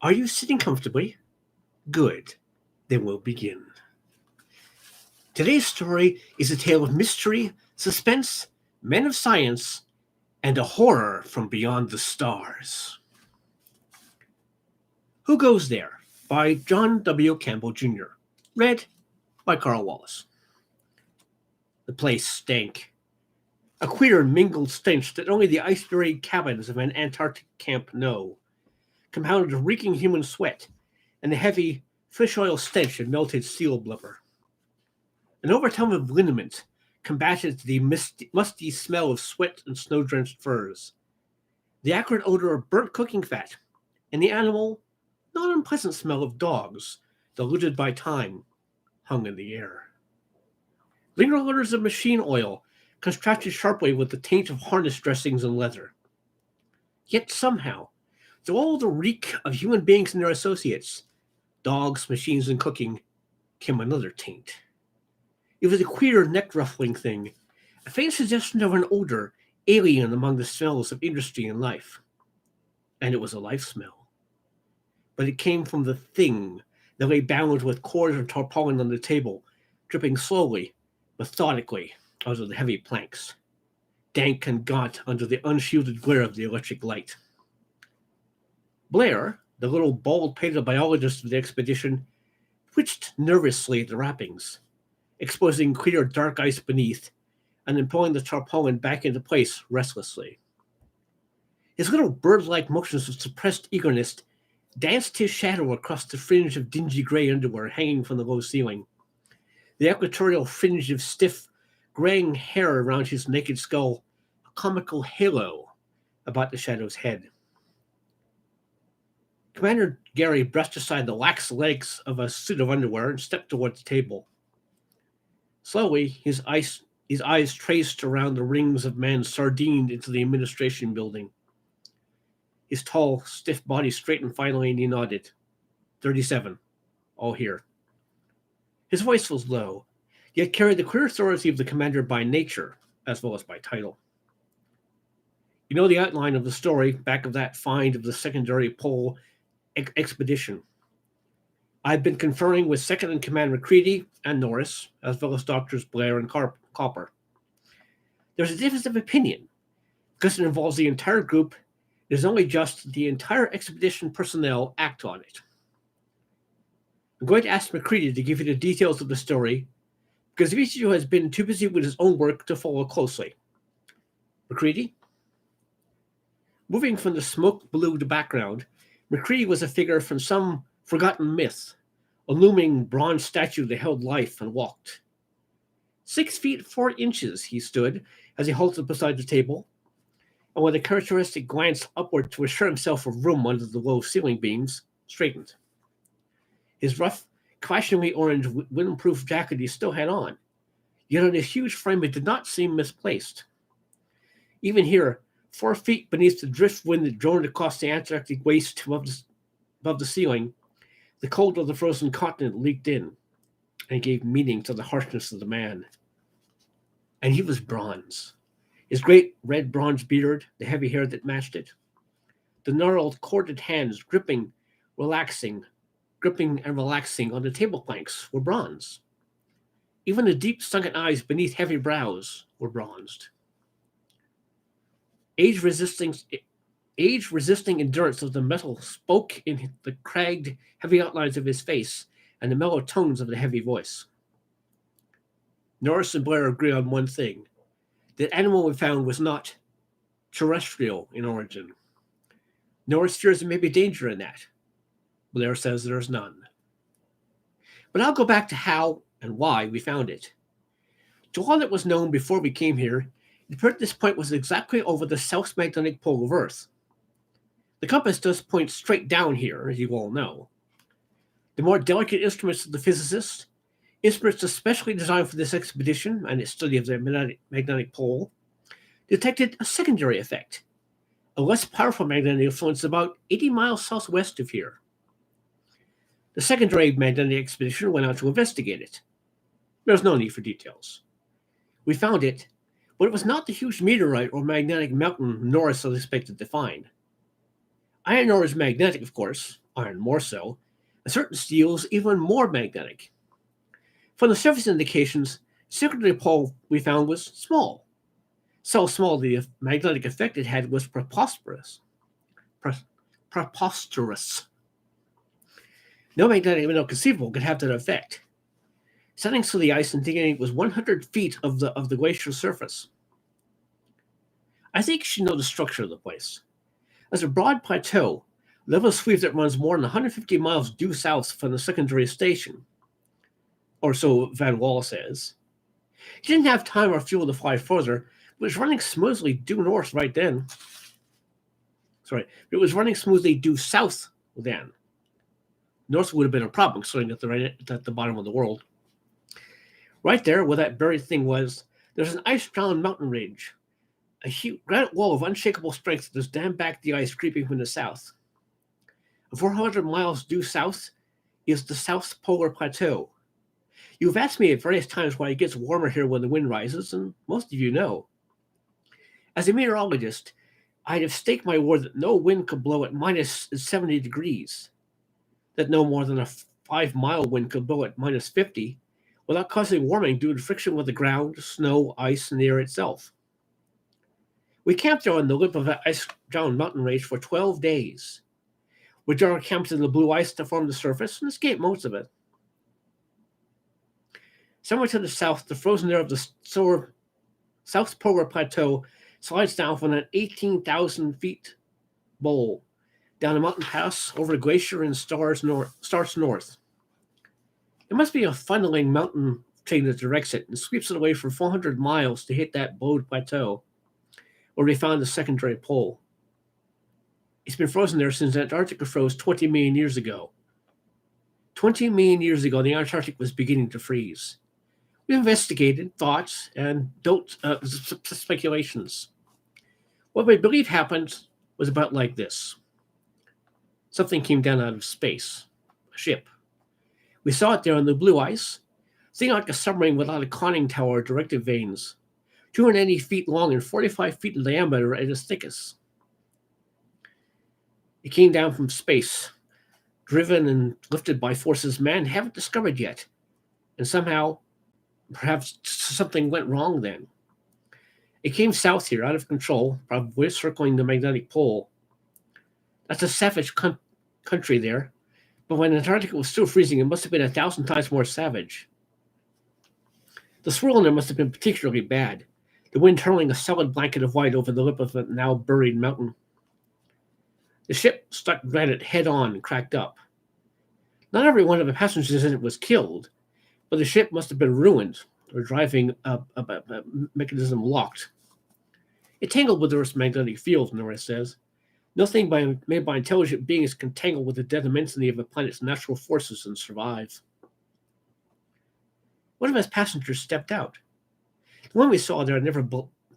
Are you sitting comfortably? Good. Then we'll begin. Today's story is a tale of mystery, suspense, men of science, and a horror from beyond the stars. Who Goes There? By John W. Campbell Jr. Read by Carl. The place stank. A queer mingled stench that only the ice-buried cabins of an Antarctic camp know, compounded of reeking human sweat and the heavy fish oil stench of melted seal blubber. An overtone of liniment combated the musty smell of sweat and snow-drenched furs, the acrid odor of burnt cooking fat, and the animal, not unpleasant smell of dogs, diluted by time, hung in the air. Lingering odors of machine oil contrasted sharply with the taint of harness dressings and leather. Yet somehow, through all the reek of human beings and their associates, dogs, machines, and cooking, came another taint. It was a queer, neck-ruffling thing, a faint suggestion of an odor alien among the smells of industry and life. And it was a life smell. But it came from the thing that lay bound with cords of tarpaulin on the table, dripping slowly, methodically, out of the heavy planks, dank and gaunt under the unshielded glare of the electric light. Blair, the little bald-pated biologist of the expedition, twitched nervously at the wrappings, exposing clear dark ice beneath, and then pulling the tarpaulin back into place restlessly. His little bird-like motions of suppressed eagerness danced his shadow across the fringe of dingy gray underwear hanging from the low ceiling, the equatorial fringe of stiff, graying hair around his naked skull, a comical halo about the shadow's head. Commander Gary brushed aside the lax legs of a suit of underwear and stepped toward the table. Slowly, his eyes traced around the rings of men sardined into the administration building. His tall, stiff body straightened finally, and he nodded. 37. All here. His voice was low, yet carried the clear authority of the commander by nature, as well as by title. You know the outline of the story back of that find of the secondary pole expedition. I've been conferring with second-in-command McCready and Norris, as well as Doctors Blair and Copper. There's a difference of opinion. Because it involves the entire group, it is only just the entire expedition personnel act on it. I'm going to ask McCready to give you the details of the story, because each of you has been too busy with his own work to follow closely. McCready? Moving from the smoke-blued background, McCready was a figure from some forgotten myth, a looming bronze statue that held life and walked. 6 feet 4 inches he stood as he halted beside the table, and with a characteristic glance upward to assure himself of room under the low ceiling beams, straightened. His rough, clashingly orange windproof jacket he still had on, yet on his huge frame it did not seem misplaced. Even here, 4 feet beneath the driftwind that droned across the Antarctic waste above the ceiling, the cold of the frozen continent leaked in and gave meaning to the harshness of the man. And he was bronze. His great red bronze beard, the heavy hair that matched it, the gnarled, corded hands gripping and relaxing on the table planks were bronze. Even the deep sunken eyes beneath heavy brows were bronzed. Age-resisting endurance of the metal spoke in the cragged, heavy outlines of his face and the mellow tones of the heavy voice. Norris and Blair agree on one thing. The animal we found was not terrestrial in origin. Norris fears there may be danger in that. Blair says there's none. But I'll go back to how and why we found it. To all that was known before we came here, it appeared this point was exactly over the south magnetic pole of Earth. The compass does point straight down here, as you all know. The more delicate instruments of the physicists, instruments especially designed for this expedition and its study of the magnetic pole, detected a secondary effect, a less powerful magnetic influence about 80 miles southwest of here. The secondary magnetic expedition went out to investigate it. There's no need for details. We found it, but it was not the huge meteorite or magnetic mountain Norris had expected to find. Iron ore is magnetic, of course, iron more so, and certain steels even more magnetic. From the surface indications, the secondary pole we found was small. So small the magnetic effect it had was preposterous. Preposterous. No magnetic window conceivable could have that effect. Setting through the ice and digging was 100 feet of the glacier surface. I think you should know the structure of the place. There's a broad plateau, level sweep that runs more than 150 miles due south from the secondary station, or so Van Wall says. He didn't have time or fuel to fly further, but was running smoothly due north right then. It was running smoothly due south then. North would have been a problem, considering at the bottom of the world. Right there, where that buried thing was, there's an ice-bound mountain ridge, a huge granite wall of unshakable strength that has dammed back the ice creeping from the south. 400 miles due south is the South Polar Plateau. You've asked me at various times why it gets warmer here when the wind rises, and most of you know. As a meteorologist, I'd have staked my word that no wind could blow at minus 70 degrees, that no more than a 5-mile wind could blow at minus 50 without causing warming due to friction with the ground, snow, ice, and the air itself. We camped there on the lip of an ice-bound mountain range for 12 days. We generally camped in the blue ice to form the surface and escaped most of it. Somewhere to the south, the frozen air of the South Polar Plateau slides down from an 18,000 feet bowl, down a mountain pass, over a glacier, and starts north. It must be a funneling mountain chain that directs it and sweeps it away for 400 miles to hit that bowed plateau, where we found the secondary pole. It's been frozen there since Antarctica froze 20 million years ago. 20 million years ago, the Antarctic was beginning to freeze. We investigated thoughts and speculations. What we believe happened was about like this. Something came down out of space, a ship. We saw it there on the blue ice, thing like a submarine without a conning tower or directive vanes, 280 feet long and 45 feet in diameter at its thickest. It came down from space, driven and lifted by forces man haven't discovered yet, and somehow, perhaps something went wrong then. It came south here, out of control, probably circling the magnetic pole. That's a savage country there, but when Antarctica was still freezing, it must have been 1,000 times more savage. The swirl in there must have been particularly bad, the wind hurling a solid blanket of white over the lip of a now buried mountain. The ship struck granite head-on and cracked up. Not every one of the passengers in it was killed, but the ship must have been ruined, or driving a mechanism locked. It tangled with Earth's magnetic field, Norris says. Nothing made by intelligent beings can tangle with the dead immensity of a planet's natural forces and survive. One of his passengers stepped out. The one we saw there never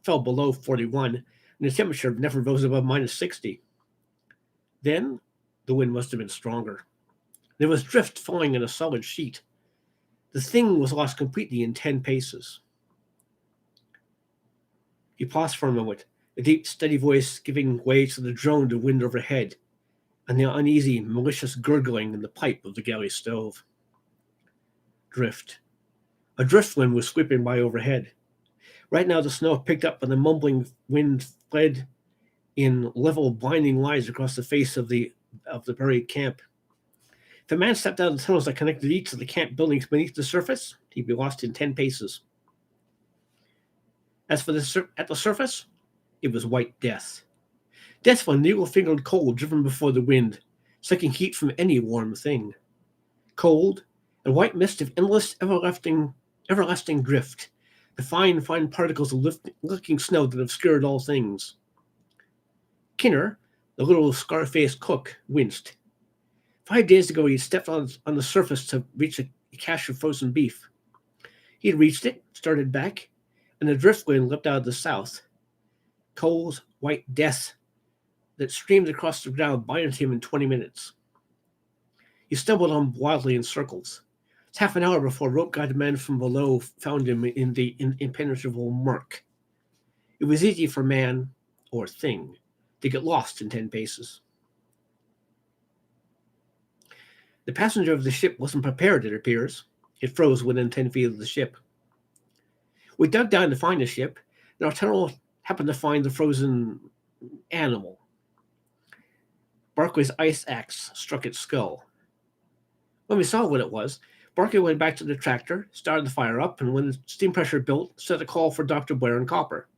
fell below 41, and the temperature never rose above minus 60. Then, the wind must have been stronger. There was drift falling in a solid sheet. The thing was lost completely in 10 paces. He paused for a moment, a deep, steady voice giving way to the drone of wind overhead and the uneasy, malicious gurgling in the pipe of the galley stove. Drift. A drift wind was sweeping by overhead. Right now the snow picked up and the mumbling wind fled in level, blinding lines across the face of the buried camp. If a man stepped out of the tunnels that connected each of the camp buildings beneath the surface, he'd be lost in 10 paces. As for at the surface, it was white death. Death from needle-fingered cold driven before the wind, sucking heat from any warm thing. Cold and white mist of endless, everlasting drift, the fine particles of licking snow that obscured all things. Kinner, the little scar-faced cook, winced. 5 days ago, he had stepped on the surface to reach a cache of frozen beef. He had reached it, started back, and the driftwind leapt out of the south. Cold, white death that streamed across the ground binded him in 20 minutes. He stumbled on wildly in circles. It's half an hour before rope-guided men from below found him in the impenetrable murk. It was easy for man, or thing, to get lost in 10 paces. The passenger of the ship wasn't prepared, it appears. It froze within 10 feet of the ship. We dug down to find the ship, and our tunnel happened to find the frozen animal. Barclay's ice axe struck its skull. When we saw what it was, Barclay went back to the tractor, started the fire up, and when the steam pressure built, set a call for Dr. Blair and Copper.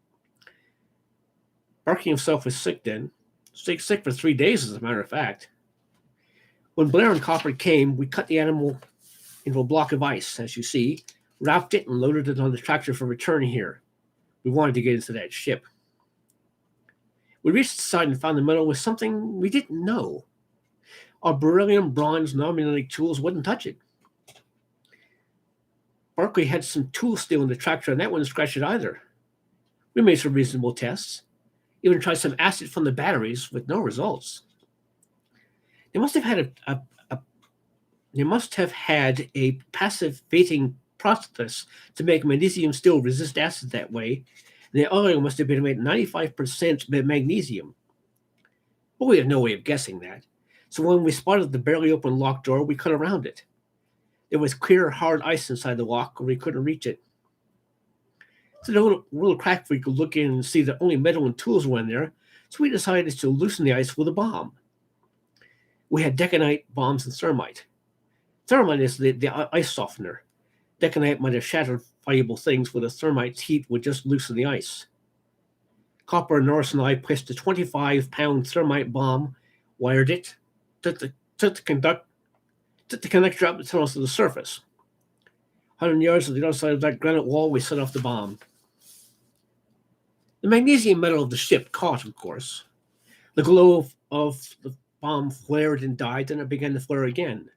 Barclay himself was sick then. Sick for 3 days, as a matter of fact. When Blair and Copper came, we cut the animal into a block of ice, as you see, wrapped it, and loaded it on the tractor for return here. We wanted to get into that ship. We reached the side and found the metal was something we didn't know. Our beryllium, bronze, non-magnetic tools wouldn't touch it. Barclay had some tool steel in the tractor, and that wouldn't scratch it either. We made some reasonable tests, even tried some acid from the batteries with no results. They must have had a passive fating process to make magnesium steel resist acid that way. And the oil must have been made 95% magnesium. But we had no way of guessing that. So when we spotted the barely open locked door, we cut around it. There was clear, hard ice inside the lock, and we couldn't reach it. So the little crack we could look in and see that only metal and tools were in there, so we decided to loosen the ice with a bomb. We had deconite, bombs, and thermite. Thermite is the ice softener. Deconite might have shattered valuable things, with a thermite's heat would just loosen the ice. Copper, Norris, and I placed a 25-pound thermite bomb, wired it, took the connector up the tunnel to the surface. 100 yards to the other side of that granite wall, we set off the bomb. The magnesium metal of the ship caught, of course. The glow of the bomb flared and died, then it began to flare again.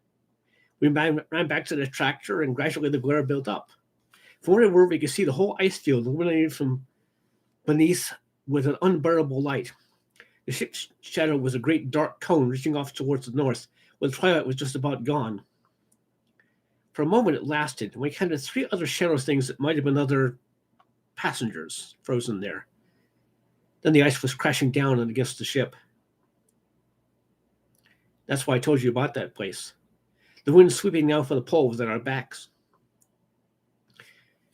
We ran back to the tractor, and gradually the glare built up. From where we were, we could see the whole ice field illuminated from beneath with an unbearable light. The ship's shadow was a great dark cone reaching off towards the north, where the twilight was just about gone. For a moment it lasted, and we counted 3 other shadow things that might have been other passengers frozen there. Then the ice was crashing down and against the ship. That's why I told you about that place. The wind sweeping now for the poles at our backs.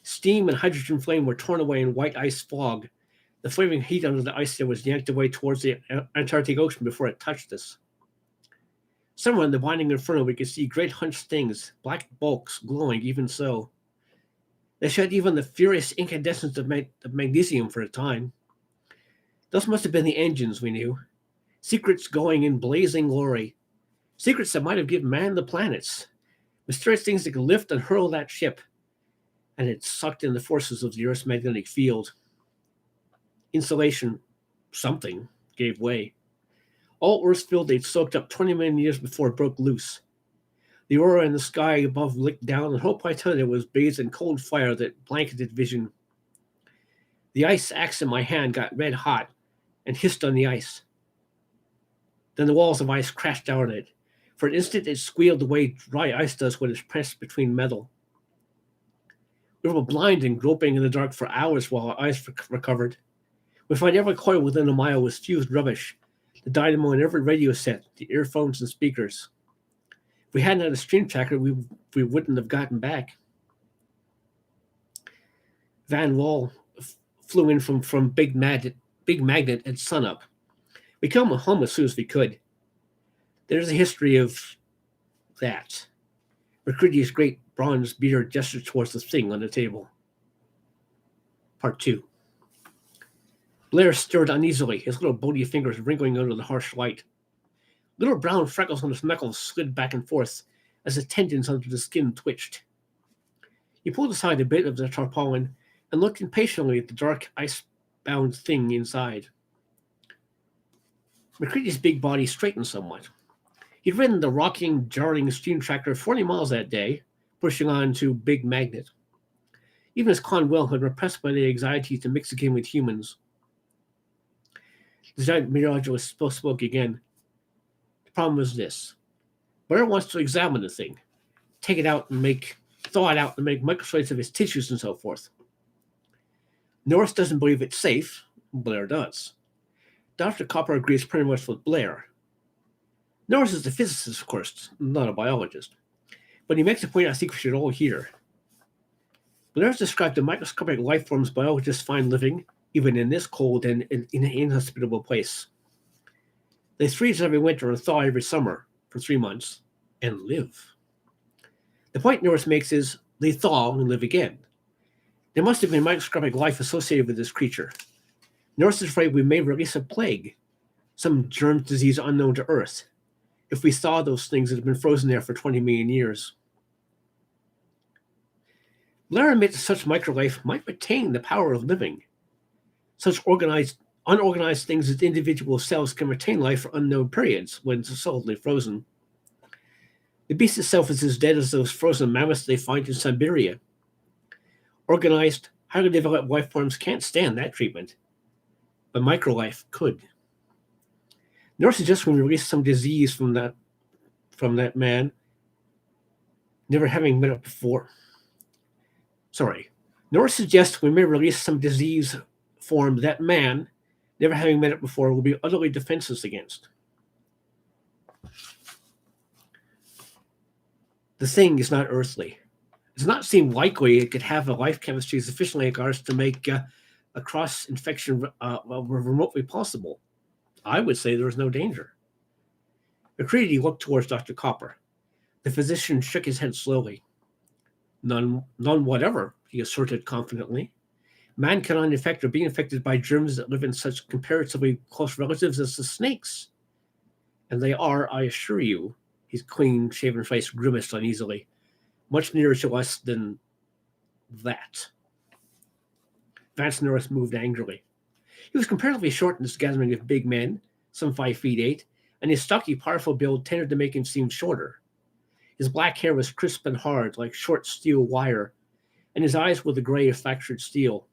Steam and hydrogen flame were torn away in white ice fog. The flaming heat under the ice there was yanked away towards the Antarctic Ocean before it touched us. Somewhere in the blinding inferno we could see great hunched things, black bulks glowing even so. They shed even the furious incandescence of magnesium for a time. Those must have been the engines, we knew. Secrets going in blazing glory. Secrets that might have given man the planets. Mysterious things that could lift and hurl that ship. And it sucked in the forces of the Earth's magnetic field. Insulation, something, gave way. All Earth's field they'd soaked up 20 million years before it broke loose. The aurora in the sky above licked down, and the whole plateau was bathed in cold fire that blanketed vision. The ice axe in my hand got red hot and hissed on the ice. Then the walls of ice crashed down it. For an instant it squealed the way dry ice does when it's pressed between metal. We were blind and groping in the dark for hours while our eyes recovered. We found every coil within a mile was fused rubbish, the dynamo in every radio set, the earphones and speakers. If we hadn't had a stream tracker, we wouldn't have gotten back. Van Wall flew in from Big Magnet at sunup. We came home as soon as we could. There's a history of that. Mercurius' great bronze beater gestured towards the thing on the table. Part 2. Blair stirred uneasily, his little bony fingers wrinkling under the harsh light. Little brown freckles on his knuckles slid back and forth as the tendons under the skin twitched. He pulled aside a bit of the tarpaulin and looked impatiently at the dark, ice-bound thing inside. McCready's big body straightened somewhat. He'd ridden the rocking, jarring steam tractor 40 miles that day, pushing on to Big Magnet. Even his Conwell had repressed by the anxiety to mix again with humans. The giant meteorologist spoke again. The problem was this. Blair wants to examine the thing, take it out and thaw it out and make microslates of its tissues and so forth. Norris doesn't believe it's safe. Blair does. Dr. Copper agrees pretty much with Blair. Norris is a physicist, of course, not a biologist, but he makes a point I think we should all hear. Blair's described the microscopic life forms biologists find living, even in this cold and inhospitable place. They freeze every winter and thaw every summer for 3 months and live. The point Norris makes is they thaw and live again. There must have been microscopic life associated with this creature. Norris is afraid we may release a plague, some germ disease unknown to Earth, if we thaw those things that have been frozen there for 20 million years. Blair admits such microlife might retain the power of living. Such unorganized things as individual cells can retain life for unknown periods when solidly frozen. The beast itself is as dead as those frozen mammoths they find in Siberia. Organized, highly developed life forms can't stand that treatment, but microlife could. Nor suggests we release some disease from that man, never having met it before. Nor suggests we may release some disease form that man, never having met it before, will be utterly defenseless against. The thing is not earthly. It does not seem likely it could have a life chemistry sufficiently like ours to make a cross-infection remotely possible. I would say there is no danger. McCready looked towards Dr. Copper. The physician shook his head slowly. None whatever, he asserted confidently. Man cannot infect or be infected by germs that live in such comparatively close relatives as the snakes. And they are, I assure you, his clean, shaven face grimaced uneasily, much nearer to us than that. Vance Norris moved angrily. He was comparatively short in this gathering of big men, some 5'8", and his stocky, powerful build tended to make him seem shorter. His black hair was crisp and hard, like short steel wire, and his eyes were the gray of fractured steel.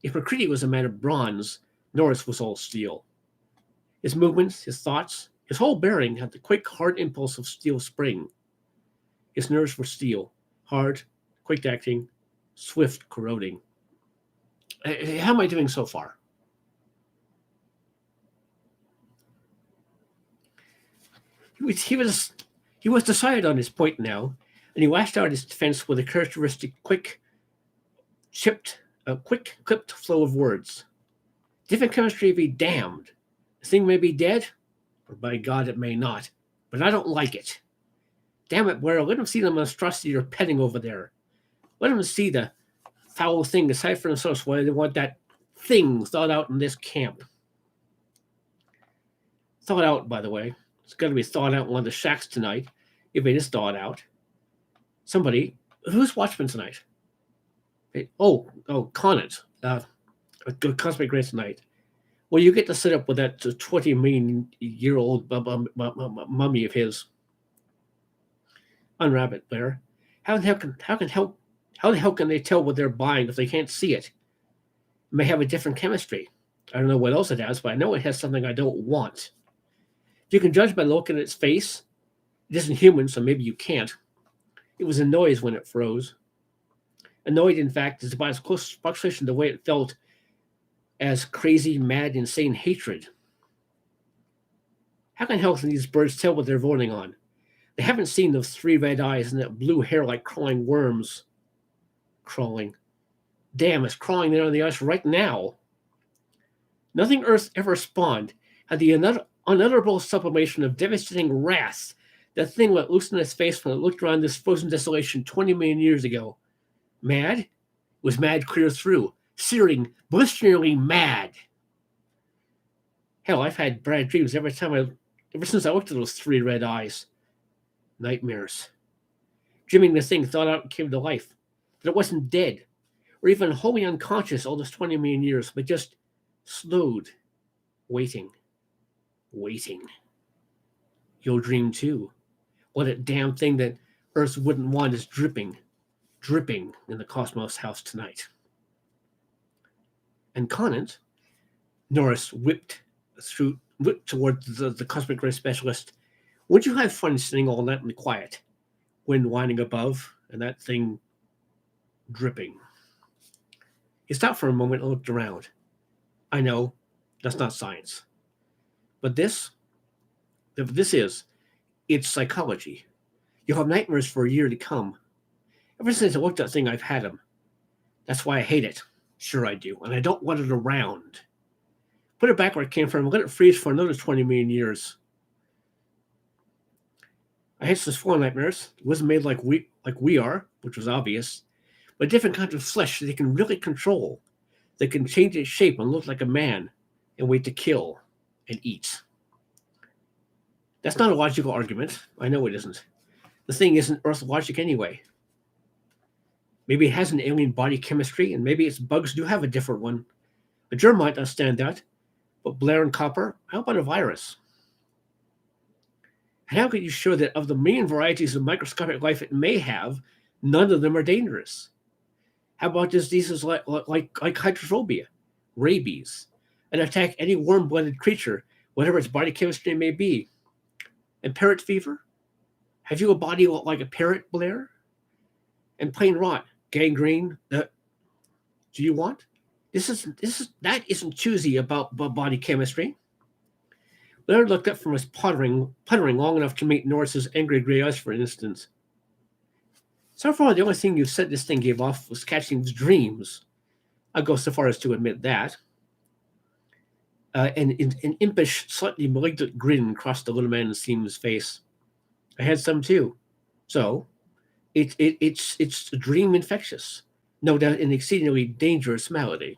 If McCready was a man of bronze, Norris was all steel. His movements, his thoughts, his whole bearing had the quick, hard impulse of steel spring. His nerves were steel, hard, quick-acting, swift, corroding. How am I doing so far? He was decided on his point now, and he lashed out his defense with a characteristic quick, clipped flow of words. Different chemistry be damned. The thing may be dead, or by God it may not, but I don't like it. Damn it, Blair, let him see the monstrosity you're petting over there. Let him see the foul thing decide for themselves why they want that thing thawed out in this camp. Thawed out, by the way. It's got to be thawed out in one of the shacks tonight, if it is thawed out. Somebody, who's watchman tonight? Conant. Cosmic Grace tonight. Well, you get to sit up with that 20 million-year-old mummy of his. Unwrap it, Blair. How the hell can they tell what they're buying if they can't see it? It may have a different chemistry. I don't know what else it has, but I know it has something I don't want. If you can judge by looking at its face, it isn't human, so maybe you can't. It was a noise when it froze. Annoyed, in fact, is about as close approximation to the way it felt as crazy, mad, insane hatred. How can hell can these birds tell what they're voting on? They haven't seen those 3 red eyes and that blue hair like crawling worms. Crawling. Damn, it's crawling there on the ice right now. Nothing Earth ever spawned had the unutterable sublimation of devastating wrath. That thing let loose in its face when it looked around this frozen desolation 20 million years ago. Mad? It was mad clear through. Searing, blisteringly mad. Hell, I've had bad dreams ever since I looked at those 3 red eyes. Nightmares. Dreaming the thing thawed out and came to life. That it wasn't dead, or even wholly unconscious all those 20 million years, but just slowed, waiting. You'll dream too. What that damn thing that Earth wouldn't want is dripping in the Cosmos house tonight. And Conant, Norris whipped toward the Cosmic Ray specialist. Would you have fun sitting all night in the quiet, wind whining above, and that thing dripping? He stopped for a moment and looked around. I know, that's not science. But this this is, it's psychology. You'll have nightmares for a year to come. Ever since I looked at that thing, I've had them. That's why I hate it. Sure I do. And I don't want it around. Put it back where it came from and let it freeze for another 20 million years. I had this full of nightmares. It wasn't made like we are, which was obvious, but different kinds of flesh that they can really control. They can change its shape and look like a man and wait to kill and eat. That's not a logical argument. I know it isn't. The thing isn't Earth logic anyway. Maybe it has an alien body chemistry, and maybe its bugs do have a different one. A germ might not stand that, but Blair and copper, how about a virus? And how could you show that of the million varieties of microscopic life it may have, none of them are dangerous? How about diseases like hydrophobia, rabies, and attack any warm-blooded creature, whatever its body chemistry may be? And parrot fever? Have you a body like a parrot, Blair? And plain rot, gangrene, do you want? That isn't choosy about body chemistry. Blair looked up from his puttering long enough to meet Norris's angry gray eyes for an instant. So far, the only thing you said this thing gave off was catching dreams. I'll go so far as to admit that. An impish, slightly malignant grin crossed the little man's seam's face. I had some too. So, it's dream infectious. No doubt an exceedingly dangerous malady.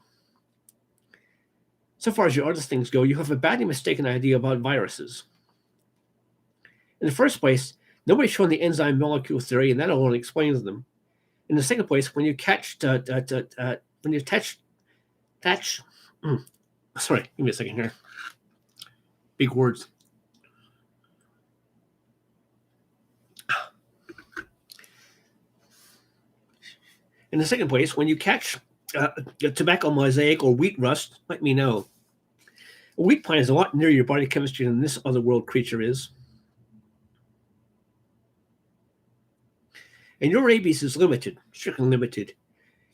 So far as your other things go, you have a badly mistaken idea about viruses. In the first place, nobody's shown the enzyme molecule theory, and that alone explains them. In the second place, when you sorry, give me a second here. Big words. In the second place, when you catch tobacco mosaic or wheat rust, let me know. A wheat plant is a lot nearer your body chemistry than this otherworld creature is. And your rabies is limited, strictly limited.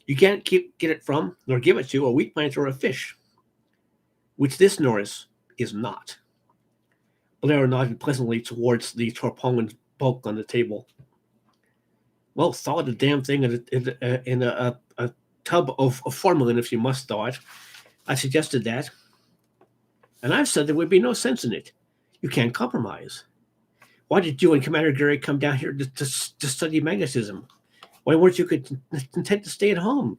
You can't get it from, nor give it to, a wheat plant or a fish, which this Norris is not. Blair nodded pleasantly towards the tarpaulin bulk on the table. Well, thaw the damn thing in a tub of formalin if you must thaw it. I suggested that. And I've said there would be no sense in it. You can't compromise. Why did you and Commander Gary come down here to study magnetism? Why weren't you content to stay at home?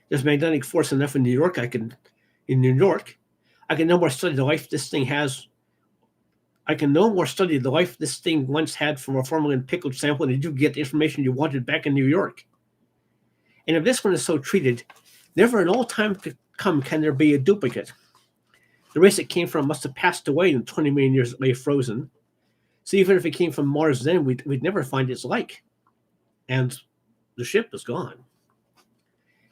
There's magnetic force enough in New York. I can no more study the life this thing has. I can no more study the life this thing once had from a formalin pickled sample than you get the information you wanted back in New York. And if this one is so treated, never in all time to come can there be a duplicate. The race it came from must have passed away in 20 million years it lay frozen. So even if it came from Mars then, we'd never find its like. And the ship is gone.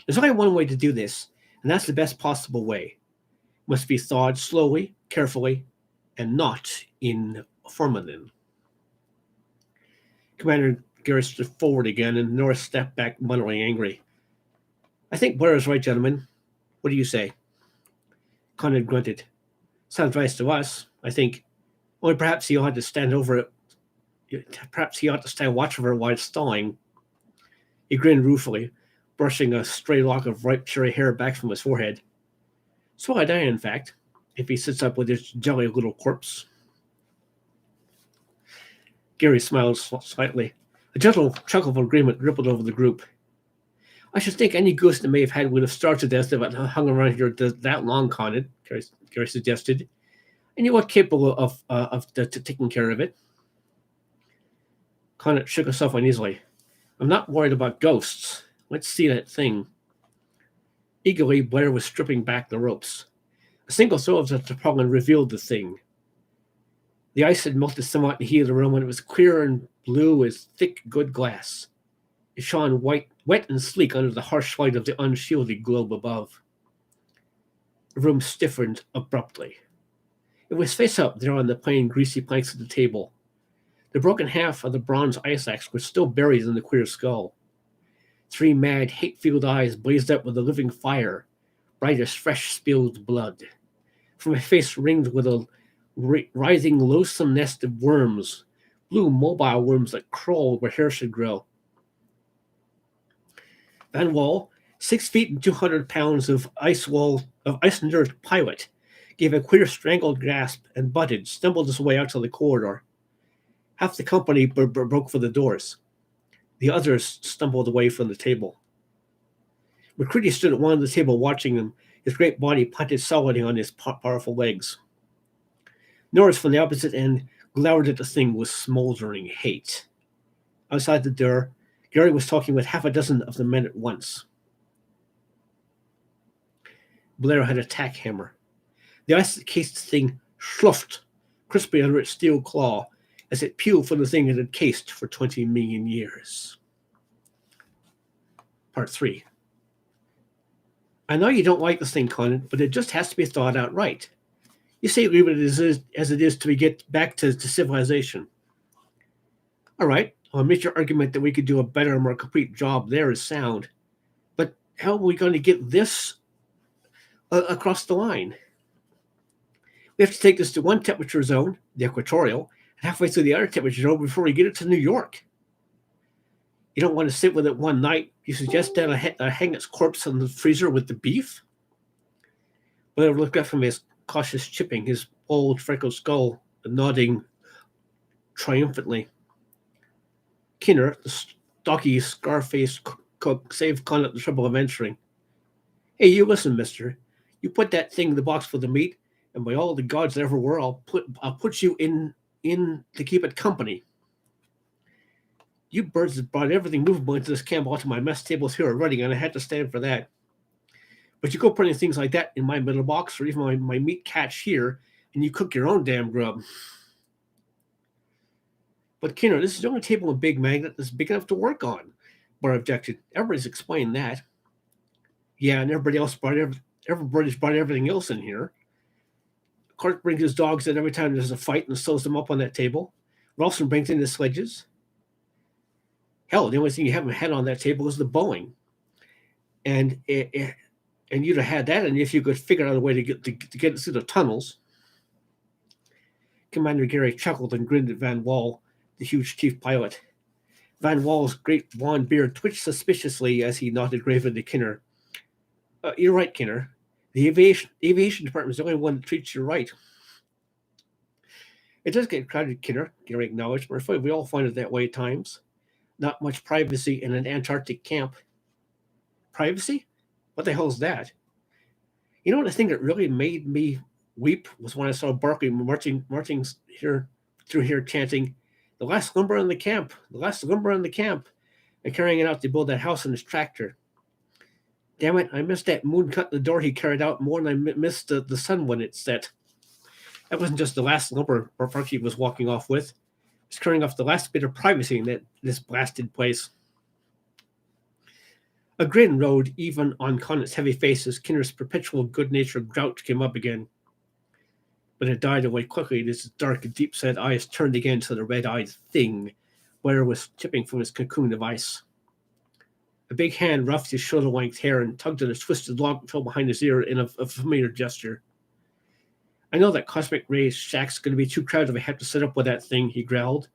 There's only one way to do this, and that's the best possible way. It must be thawed slowly, carefully, and not in formalin. Commander Gary stood forward again, and Norris stepped back, muttering angry. I think Blair is right, gentlemen. What do you say? Conrad grunted. Sounds right to us, I think. Only perhaps he ought to stand over it. Perhaps he ought to stand watch over it while it's thawing. He grinned ruefully, brushing a stray lock of ripe cherry hair back from his forehead. So I'd die, in fact, if he sits up with his jolly little corpse. Gary smiled slightly. A gentle chuckle of agreement rippled over the group. I should think any goose that may have had would have starved to death if it hung around here that long, Conrad, Gary suggested. And you are capable of taking care of it. Conrad shook himself uneasily. I'm not worried about ghosts. Let's see that thing. Eagerly, Blair was stripping back the ropes. A single throw of the tarpaulin revealed the thing. The ice had melted somewhat in the heat of the room, and it was clear and blue as thick, good glass. It shone wet and sleek under the harsh light of the unshielded globe above. The room stiffened abruptly. It was face up there on the plain, greasy planks of the table. The broken half of the bronze ice axe was still buried in the queer skull. 3 mad, hate-filled eyes blazed up with a living fire, bright as fresh spilled blood. from a face ringed with a writhing, loathsome nest of worms, blue mobile worms that crawl where hair should grow. Van Wall, 6 feet and 200 pounds of ice-nerved pilot, gave a queer strangled grasp and butted, stumbled his way out to the corridor. Half the company broke for the doors. The others stumbled away from the table. McCready stood at one end of the table watching them, his great body punted solidly on his powerful legs. Norris, from the opposite end, glowered at the thing with smoldering hate. Outside the door, Gary was talking with half a dozen of the men at once. Blair had a tack hammer. The ice-cased thing sloughed crisply under its steel claw as it peeled from the thing it had cased for 20 million years. Part 3. I know you don't like this thing, Conan, but it just has to be thought out right. You say leave it as it is till we get back to civilization. All right, I'll admit your argument that we could do a better, more complete job there is sound. But how are we going to get this across the line? We have to take this to one temperature zone, the equatorial, and halfway through the other temperature zone before we get it to New York. You don't want to sit with it one night. You suggest that I hang its corpse in the freezer with the beef? Blair looked up from his cautious chipping, his old freckled skull nodding triumphantly. Kinner, the stocky, scar-faced cook, saved Conant the trouble of entering. Hey, you listen, mister. You put that thing in the box for the meat, and by all the gods that ever were, I'll put you in to keep it company. You birds that brought everything movable into this camp onto my mess tables here already, and I had to stand for that. But you go putting things like that in my middle box, or even my meat catch here, and you cook your own damn grub. But Kinner, this is the only table in Big Magnet that's big enough to work on. Bar objected. Everybody's explained that. Yeah, and everybody's brought everything else in here. Clark brings his dogs in every time there's a fight and sews them up on that table. Ralston brings in his sledges. Hell, the only thing you haven't had on that table is the Boeing. And you'd have had that, and if you could figure out a way to get it through the tunnels. Commander Gary chuckled and grinned at Van Wall, the huge chief pilot. Van Wall's great blond beard twitched suspiciously as he nodded gravely to Kinner. You're right, Kinner. The aviation department is the only one that treats you right. It does get crowded, Kinner, Gary acknowledged, but I'm afraid we all find it that way at times. Not much privacy in an Antarctic camp. Privacy? What the hell is that? You know, the thing that really made me weep was when I saw Barkley marching here through here chanting, "The last lumber in the camp, the last lumber in the camp," and carrying it out to build that house in his tractor. Damn it, I missed that moon cut in the door he carried out more than I missed the sun when it set. That wasn't just the last lumber Barkley was walking off with. He was carrying off the last bit of privacy in this blasted place. A grin rode even on Conant's heavy face as Kinner's perpetual good-natured grouch came up again. But it died away quickly as his dark, deep-set eyes turned again to the red-eyed thing Blair was chipping from his cocoon of ice. A big hand ruffed his shoulder-length hair and tugged at a twisted lock fell behind his ear in a familiar gesture. I know that Cosmic Ray's shack's going to be too crowded if I have to sit up with that thing, he growled.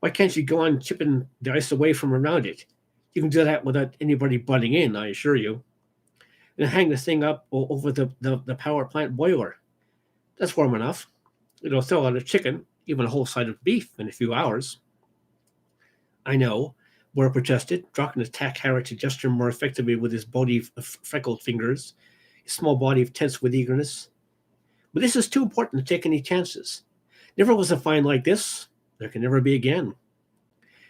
Why can't you go on chipping the ice away from around it? You can do that without anybody butting in, I assure you. And hang the thing up over the power plant boiler. That's warm enough. It'll thaw out a chicken, even a whole side of beef, in a few hours. I know, Boyer protested, dropping his tack hammer to gesture more effectively with his bony, freckled fingers, his small body tense with eagerness. But this is too important to take any chances. Never was a find like this. There can never be again.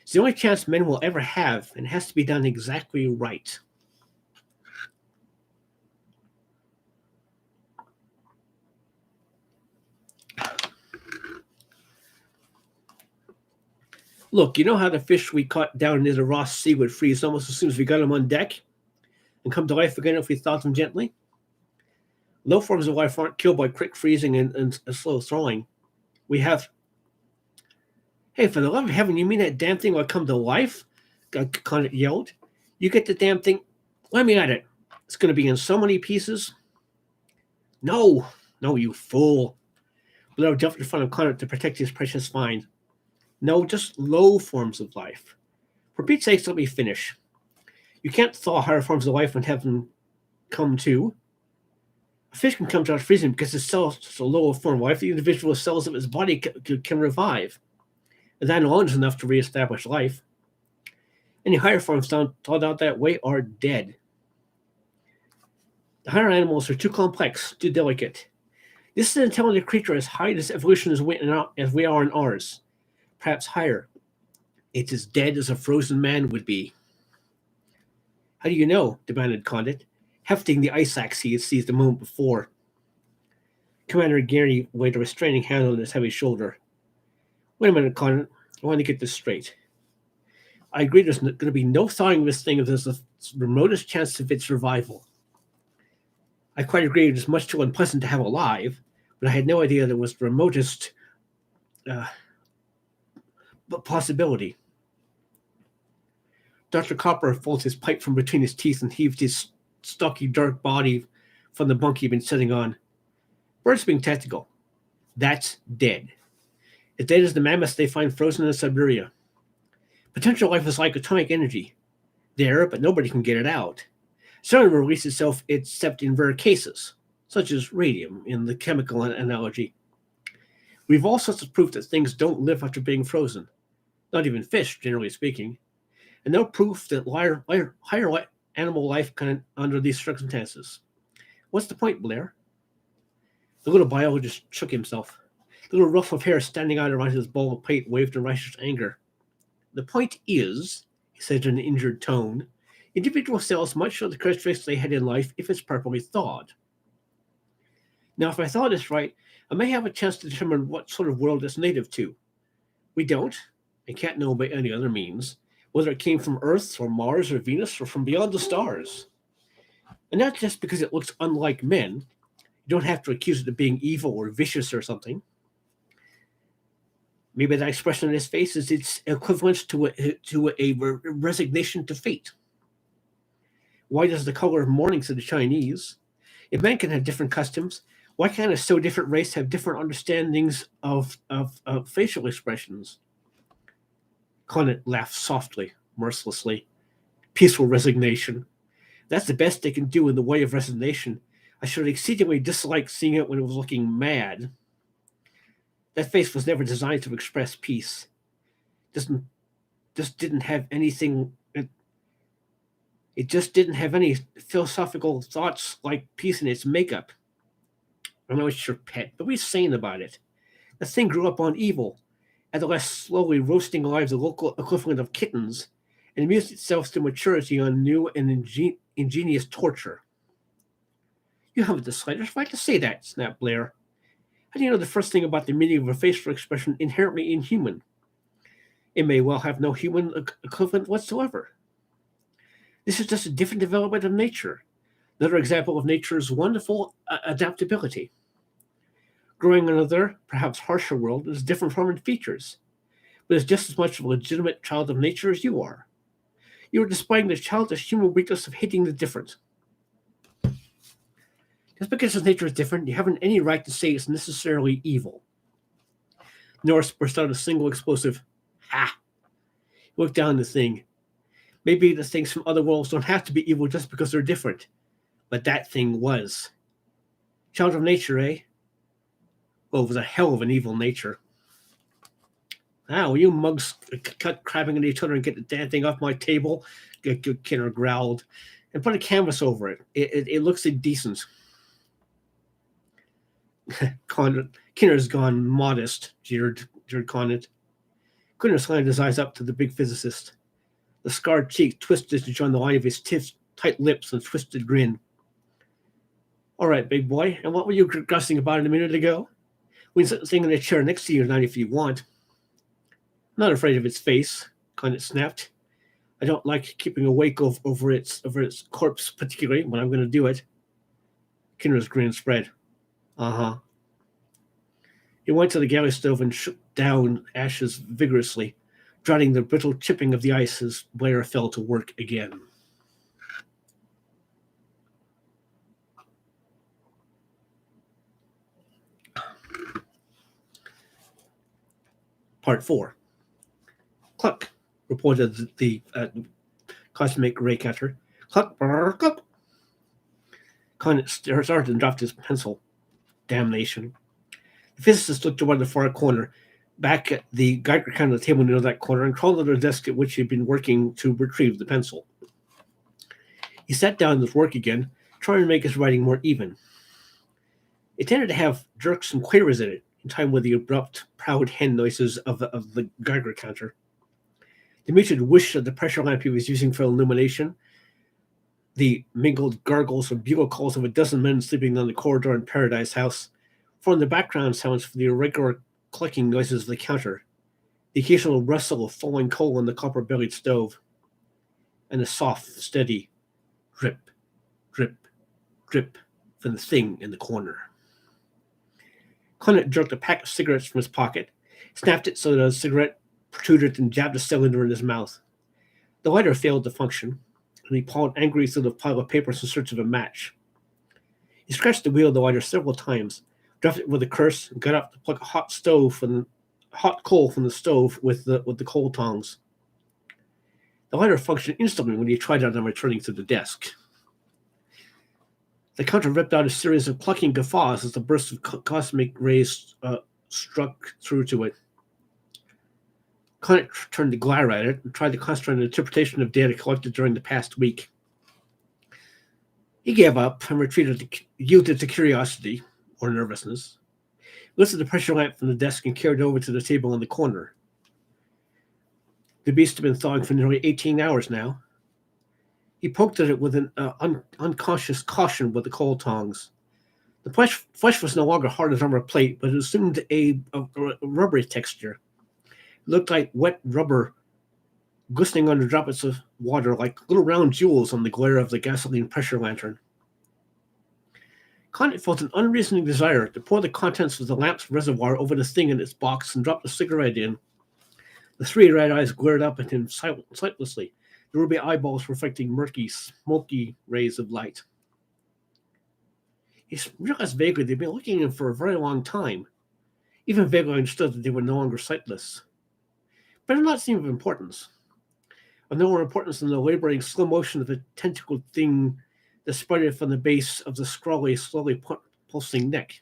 It's the only chance men will ever have, and it has to be done exactly right. Look, you know how the fish we caught down near the Ross Sea would freeze almost as soon as we got them on deck and come to life again if we thawed them gently? Low forms of life aren't killed by quick freezing and slow thawing. We have... Hey, for the love of heaven, you mean that damn thing will come to life? Conant yelled. You get the damn thing... Let me at it. It's going to be in so many pieces. No, No, you fool. Blair jumped in front of Connor to protect his precious find. No, just low forms of life. For Pete's sake, let me finish. You can't thaw higher forms of life and have them come too. A fish can come to out freezing because its cells is a lower form of life. The individual cells of its body can revive. And that alone is enough to reestablish life. Any higher forms thawed out that way are dead. The higher animals are too complex, too delicate. This is an intelligent creature as high as evolution as we are in ours. Perhaps higher. It's as dead as a frozen man would be. How do you know? Demanded Condit, hefting the ice axe he had seized a moment before. Commander Gary laid a restraining hand on his heavy shoulder. Wait a minute, Condit. I want to get this straight. I agree there's going to be no thawing this thing if there's the remotest chance of its survival. I quite agree it is much too unpleasant to have alive, but I had no idea there was the remotest possibility. Dr. Copper folds his pipe from between his teeth and heaved his stocky, dark body from the bunk he'd been sitting on. Birds being tactical. That's dead. As dead as the mammoths they find frozen in Siberia. Potential life is like atomic energy. There, but nobody can get it out. Seldom release itself except in rare cases, such as radium in the chemical analogy. We've all sorts of proof that things don't live after being frozen. Not even fish, generally speaking. And no proof that higher animal life can under these circumstances. What's the point, Blair? The little biologist shook himself. The little ruff of hair standing out around his bald pate waved in righteous anger. The point is, he said in an injured tone, individual cells might show the characteristics they had in life if it's properly thawed. Now, if I thought this right, I may have a chance to determine what sort of world it's native to. We don't, and can't know by any other means, whether it came from Earth or Mars or Venus or from beyond the stars. And not just because it looks unlike men. You don't have to accuse it of being evil or vicious or something. Maybe that expression on his face is its equivalent to a resignation to fate. White is the color of mourning to the Chinese. If men can have different customs, why can't a so different race have different understandings of facial expressions? Conant laughed softly, mercilessly. Peaceful resignation. That's the best they can do in the way of resignation. I should exceedingly dislike seeing it when it was looking mad. That face was never designed to express peace. Just didn't have anything. It just didn't have any philosophical thoughts like peace in its makeup. I know it's your pet, but be sane about it. The thing grew up on evil, at the less slowly roasting alive the local equivalent of kittens, and amused itself to maturity on new and ingenious torture. You haven't the slightest right to say that, snapped Blair. How do you know the first thing about the meaning of a facial expression inherently inhuman? It may well have no human equivalent whatsoever. This is just a different development of nature, another example of nature's wonderful adaptability. Growing in another, perhaps harsher world is different from in features, but is just as much a legitimate child of nature as you are. You are displaying the childish human weakness of hating the different. Just because its nature is different, you haven't any right to say it's necessarily evil. Norris burst out a single explosive ha. He looked down the thing. Maybe the things from other worlds don't have to be evil just because they're different. But that thing was. Child of nature, eh? Well, it was a hell of an evil nature. Now, you mugs cut crabbing at each other and get the damn thing off my table, Kinner growled, and put a canvas over it. It looks indecent. Kinner's gone modest, jeered Conant. Kinner slanted his eyes up to the big physicist. The scarred cheek twisted to join the line of his tight lips and twisted grin. All right, big boy, and what were you guessing about a minute ago? We can sit in the chair next to you tonight if you want. I'm not afraid of its face, Conant snapped. I don't like keeping awake over its corpse, particularly when I'm going to do it. Kinner's grin spread. Uh-huh. He went to the galley stove and shook down ashes vigorously, drowning the brittle chipping of the ice as Blair fell to work again. Part 4. Cluck, reported the cosmic ray catcher. Cluck, brr, cluck. Conant started and dropped his pencil. Damnation. The physicist looked toward the far corner, back at the Geiger counter on the table near that corner, and crawled under the desk at which he had been working to retrieve the pencil. He sat down with work again, trying to make his writing more even. It tended to have jerks and quavers in it, in time with the abrupt, proud hen noises of the Geiger counter. The muted whoosh of the pressure lamp he was using for illumination, the mingled gargles and bugle calls of a dozen men sleeping on the corridor in Paradise House, formed the background sounds for the irregular clicking noises of the counter, the occasional rustle of falling coal on the copper-bellied stove, and the soft, steady drip, drip, drip from the thing in the corner. Conant jerked a pack of cigarettes from his pocket, snapped it so that a cigarette protruded, and jabbed a cylinder in his mouth. The lighter failed to function, and he pawed angrily through the pile of papers in search of a match. He scratched the wheel of the lighter several times, dropped it with a curse, and got up to pluck a hot coal from the stove with the coal tongs. The lighter functioned instantly when he tried it on returning to the desk. The counter ripped out a series of clucking guffaws as the burst of cosmic rays struck through to it. Conant turned to glare at it and tried to concentrate on an interpretation of data collected during the past week. He gave up and yielded to curiosity, or nervousness, lifted the pressure lamp from the desk and carried it over to the table in the corner. The beast had been thawing for nearly 18 hours now. He poked at it with an unconscious caution with the coal tongs. The flesh was no longer hard as armor plate, but it assumed a rubbery texture. It looked like wet rubber glistening under droplets of water, like little round jewels on the glare of the gasoline pressure lantern. Conant felt an unreasoning desire to pour the contents of the lamp's reservoir over the thing in its box and drop the cigarette in. The three red eyes glared up at him sightlessly, the ruby eyeballs reflecting murky, smoky rays of light. He realized vaguely they'd been looking at him for a very long time. Even vaguely understood that they were no longer sightless. But it did not seem of importance. Of no more importance than the laboring slow motion of the tentacled thing that spread from the base of the slowly pulsing neck.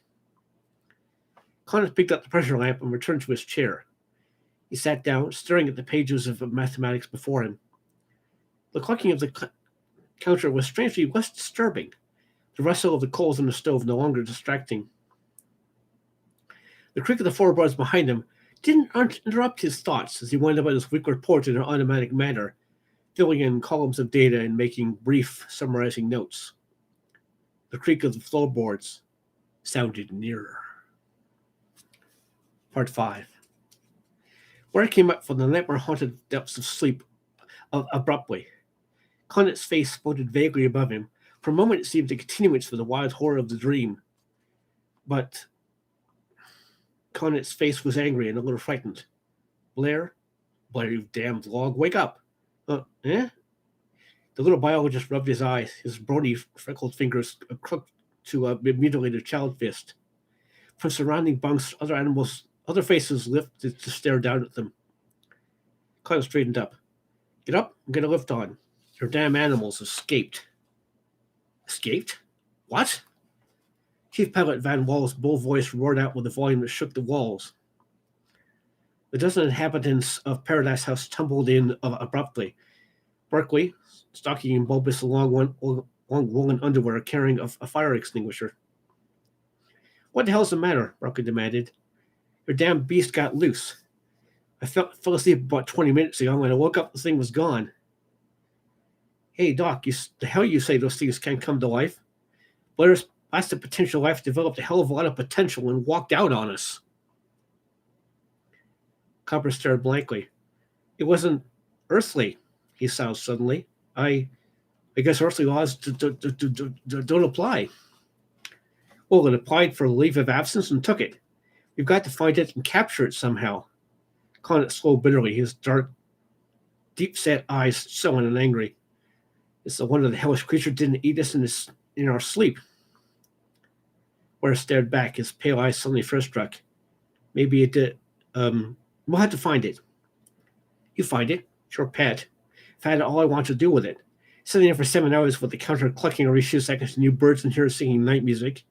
Conant picked up the pressure lamp and returned to his chair. He sat down, staring at the pages of mathematics before him. The clucking of the counter was strangely less disturbing, the rustle of the coals in the stove no longer distracting. The creak of the floorboards behind him didn't interrupt his thoughts as he went about his weekly report in an automatic manner, filling in columns of data and making brief, summarizing notes. The creak of the floorboards sounded nearer. Part 5. Where came up from the nightmare-haunted depths of sleep abruptly. Conant's face floated vaguely above him. For a moment it seemed a continuance of the wild horror of the dream. But Conant's face was angry and a little frightened. Blair, you damned log, wake up. The little biologist rubbed his eyes, his brawny, freckled fingers crooked to a mutilated child fist. From surrounding bunks, other faces lifted to stare down at them. Kyle straightened up. Get up and get a lift on. Your damn animals escaped. Escaped? What? Chief Pilot Van Wall's bull voice roared out with a volume that shook the walls. The dozen inhabitants of Paradise House tumbled in abruptly. Berkeley, stocky and bulbous, long woolen underwear, carrying a fire extinguisher. What the hell's the matter? Berkeley demanded. Your damn beast got loose. I fell asleep about 20 minutes ago, and when I woke up, the thing was gone. Hey, Doc, the hell you say those things can't come to life? Blair's plastic potential life developed a hell of a lot of potential and walked out on us. Copper stared blankly. It wasn't earthly, he soused suddenly. I guess earthly laws don't apply. Well, it applied for leave of absence and took it. We've got to find it and capture it somehow. Conant swallowed bitterly, his dark, deep-set eyes sullen and angry. It's the wonder the hellish creature didn't eat us in our sleep. Ware stared back, his pale eyes suddenly first struck. Maybe it did. We'll have to find it. You find it. It's your pet. If I had all I want to do with it. Sitting there for 7 hours with the counter clucking every few seconds to new birds and here singing night music.